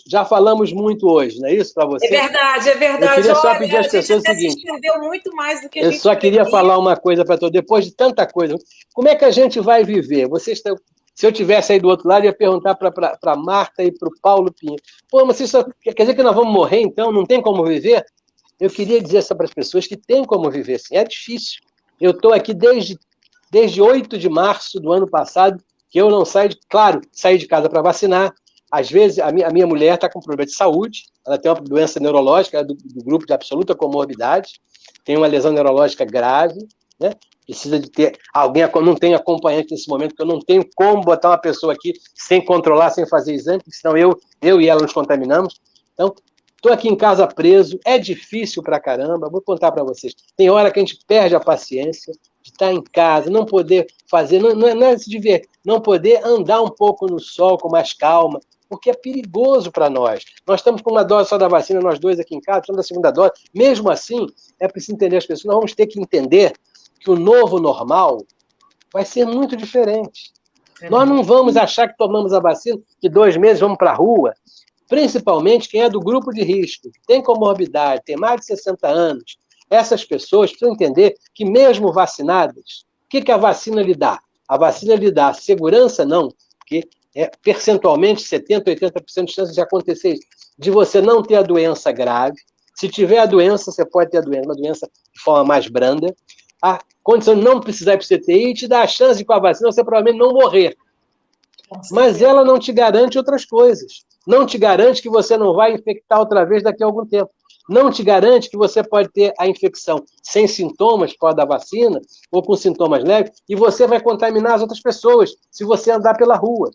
já falamos muito hoje, não é isso para você? É verdade. Eu queria só pedir às pessoas o seguinte... entendeu muito mais do que eu só queria falar uma coisa para todos, depois de tanta coisa. Como é que a gente vai viver? Se eu tivesse aí do outro lado, eu ia perguntar para a Marta e para o Paulo Pinheiro. Pô, mas quer dizer que nós vamos morrer, então? Não tem como viver? Eu queria dizer isso para as pessoas que tem como viver assim. É difícil. Eu estou aqui desde 8 de março do ano passado, que eu não saí de casa para vacinar. Às vezes, a minha mulher está com problema de saúde, ela tem uma doença neurológica, do grupo de absoluta comorbidade, tem uma lesão neurológica grave, né? Precisa de ter alguém, não tenho acompanhante nesse momento, porque eu não tenho como botar uma pessoa aqui sem controlar, sem fazer exame, porque senão eu e ela nos contaminamos. Então, estou aqui em casa preso, é difícil pra caramba, vou contar para vocês. Tem hora que a gente perde a paciência de estar em casa, não poder fazer, não é se divertir, não poder andar um pouco no sol com mais calma, porque é perigoso para nós. Nós estamos com uma dose só da vacina, nós dois aqui em casa, estamos na segunda dose. Mesmo assim, é preciso entender as pessoas. Nós vamos ter que entender que o novo normal vai ser muito diferente. Nós não vamos achar que tomamos a vacina, que 2 meses vamos para a rua, principalmente quem é do grupo de risco, tem comorbidade, tem mais de 60 anos. Essas pessoas precisam entender que mesmo vacinadas, o que a vacina lhe dá? A vacina lhe dá segurança? Não, porque percentualmente 70%, 80% de chance de acontecer isso, de você não ter a doença grave. Se tiver a doença, você pode ter uma doença de forma mais branda. A condição de não precisar ir para o CTI te dá a chance de, com a vacina, você provavelmente não morrer. Mas ela não te garante outras coisas. Não te garante que você não vai infectar outra vez daqui a algum tempo. Não te garante que você pode ter a infecção sem sintomas por causa da vacina, ou com sintomas leves, e você vai contaminar as outras pessoas se você andar pela rua.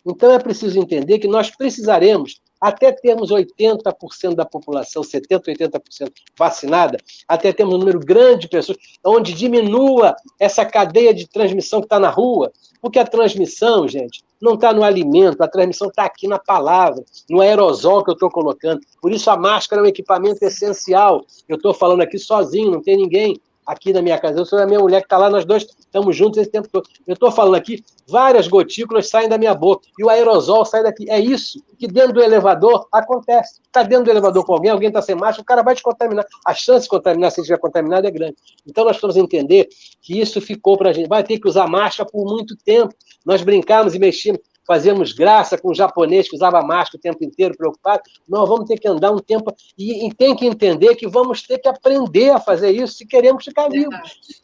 Então é preciso entender que nós precisaremos, até termos 80% da população, 70%, 80% vacinada, até termos um número grande de pessoas, onde diminua essa cadeia de transmissão que está na rua, porque a transmissão, gente, não está no alimento, a transmissão está aqui na palavra, no aerosol que eu estou colocando. Por isso a máscara é um equipamento essencial. Eu estou falando aqui sozinho, não tem ninguém aqui na minha casa. Eu sou a minha mulher que está lá, nós dois estamos juntos esse tempo todo. Eu estou falando aqui, várias gotículas saem da minha boca, e o aerosol sai daqui. É isso que dentro do elevador acontece. Está dentro do elevador com alguém está sem máscara, o cara vai te contaminar. A chance de contaminar, se estiver contaminado, é grande. Então nós precisamos entender que isso ficou para a gente. Vai ter que usar máscara por muito tempo. Nós brincamos e mexíamos, fazíamos graça com o japonês que usava máscara o tempo inteiro, preocupado. Nós vamos ter que andar um tempo e tem que entender que vamos ter que aprender a fazer isso se queremos ficar vivos.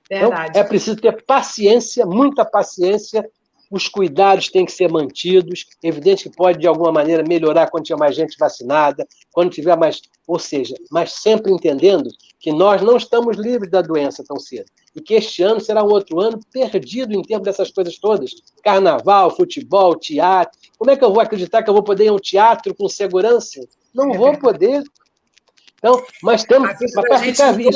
Então, é preciso ter paciência, muita paciência. Os cuidados têm que ser mantidos. Evidente que pode, de alguma maneira, melhorar quando tiver mais gente vacinada, quando tiver mais... Ou seja, mas sempre entendendo que nós não estamos livres da doença tão cedo. E que este ano será um outro ano perdido em termos dessas coisas todas. Carnaval, futebol, teatro. Como é que eu vou acreditar que eu vou poder ir a um teatro com segurança? Não vou poder. Então, mas temos para ficar vivo.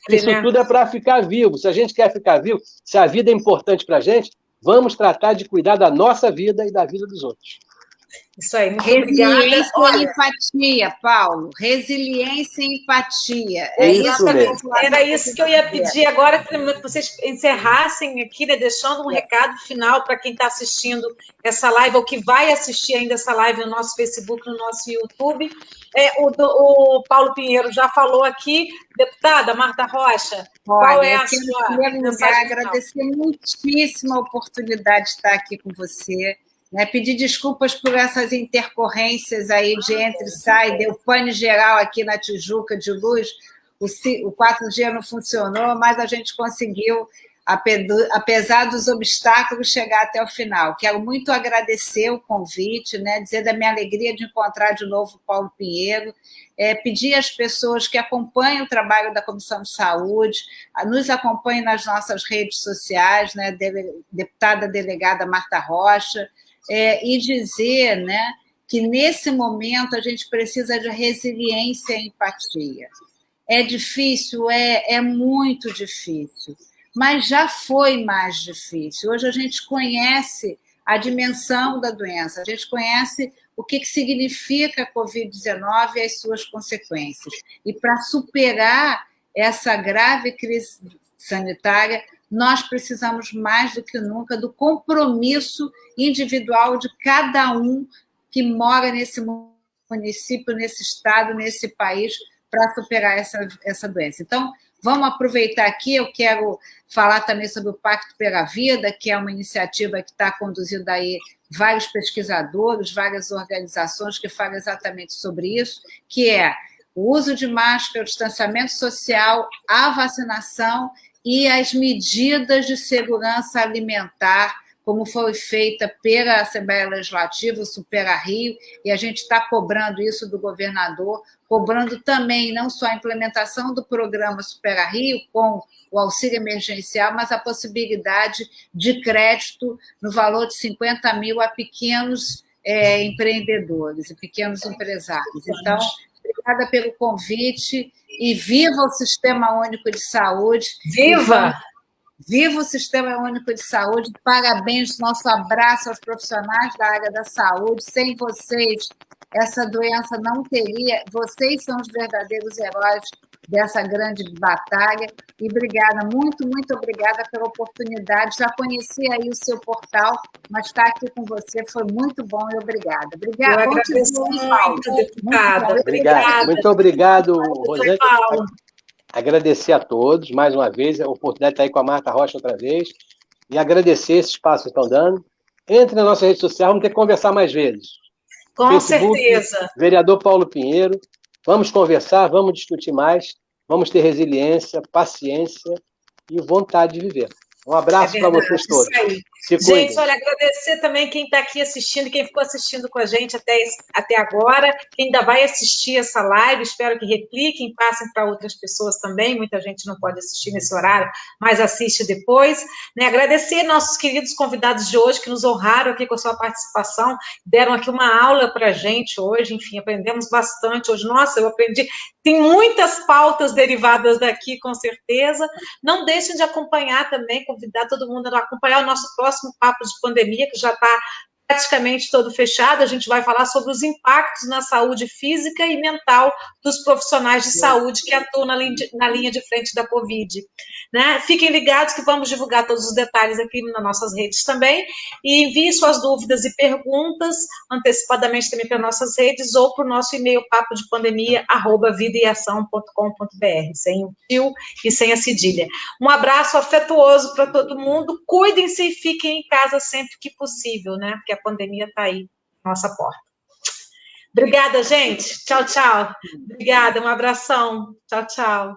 Isso tudo é para ficar vivo. Se a gente quer ficar vivo, se a vida é importante para a gente, vamos tratar de cuidar da nossa vida e da vida dos outros. Isso aí, muito Resiliência obrigada. e empatia, Paulo. Resiliência e empatia. É isso mesmo. Era isso que eu ia pedir agora, que vocês encerrassem aqui, né, deixando um recado final para quem está assistindo essa live, ou que vai assistir ainda essa live no nosso Facebook, no nosso YouTube. O Paulo Pinheiro já falou aqui. Deputada Marta Rocha, qual é a sua mensagem final? Em primeiro lugar, agradecer muitíssimo a oportunidade de estar aqui com você. Né, pedir desculpas por essas intercorrências aí de entra e sai, deu pane geral aqui na Tijuca de luz, o 4G não funcionou, mas a gente conseguiu, apesar dos obstáculos, chegar até o final. Quero muito agradecer o convite, né, dizer da minha alegria de encontrar de novo o Paulo Pinheiro, pedir às pessoas que acompanhem o trabalho da Comissão de Saúde, nos acompanhem nas nossas redes sociais, né, deputada delegada Marta Rocha, e dizer, né, que nesse momento a gente precisa de resiliência e empatia. É difícil, é muito difícil, mas já foi mais difícil. Hoje a gente conhece a dimensão da doença, a gente conhece o que significa a Covid-19 e as suas consequências. E para superar essa grave crise sanitária, nós precisamos mais do que nunca do compromisso individual de cada um que mora nesse município, nesse estado, nesse país, para superar essa doença. Então, vamos aproveitar aqui, eu quero falar também sobre o Pacto pela Vida, que é uma iniciativa que está conduzindo aí vários pesquisadores, várias organizações que falam exatamente sobre isso, que é o uso de máscara, o distanciamento social, a vacinação e as medidas de segurança alimentar, como foi feita pela Assembleia Legislativa, o Supera Rio, e a gente está cobrando isso do governador, cobrando também não só a implementação do programa Supera Rio, com o auxílio emergencial, mas a possibilidade de crédito no valor de 50 mil a pequenos empreendedores e pequenos empresários. Então, obrigada pelo convite e viva o Sistema Único de Saúde. Viva! Viva o Sistema Único de Saúde, parabéns, nosso abraço aos profissionais da área da saúde. Sem vocês, essa doença não teria. Vocês são os verdadeiros heróis dessa grande batalha. E obrigada, muito, muito obrigada pela oportunidade. Já conheci aí o seu portal, mas estar aqui com você foi muito bom e obrigada. Obrigada. Eu agradeço muito, deputada. Obrigado. Muito obrigado, Rosane. Agradecer a todos, mais uma vez, a oportunidade de estar aí com a Marta Rocha outra vez, e agradecer esse espaço que estão dando. Entre na nossa rede social, vamos ter que conversar mais vezes. Com Facebook, certeza. Vereador Paulo Pinheiro, vamos conversar, vamos discutir mais, vamos ter resiliência, paciência e vontade de viver. Um abraço para vocês todos. Gente, olha, agradecer também quem está aqui assistindo, quem ficou assistindo com a gente até agora, quem ainda vai assistir essa live, espero que repliquem, passem para outras pessoas também, muita gente não pode assistir nesse horário, mas assiste depois. Né? Agradecer nossos queridos convidados de hoje, que nos honraram aqui com a sua participação, deram aqui uma aula para a gente hoje, enfim, aprendemos bastante hoje. Nossa, eu aprendi, tem muitas pautas derivadas daqui, com certeza. Não deixem de acompanhar também, convidar todo mundo a acompanhar o nosso próximo Papo de Pandemia, que já está praticamente todo fechado. A gente vai falar sobre os impactos na saúde física e mental dos profissionais de saúde que atuam na linha de frente da Covid. Né? Fiquem ligados que vamos divulgar todos os detalhes aqui nas nossas redes também, e envie suas dúvidas e perguntas antecipadamente também para nossas redes ou para o nosso e-mail papodepandemia@vidaeação.com.br, sem o tio e sem a cedilha. Um abraço afetuoso para todo mundo, cuidem-se e fiquem em casa sempre que possível, né? Porque a pandemia está aí na nossa porta. Obrigada, gente. Tchau, tchau. Obrigada, um abração. Tchau, tchau.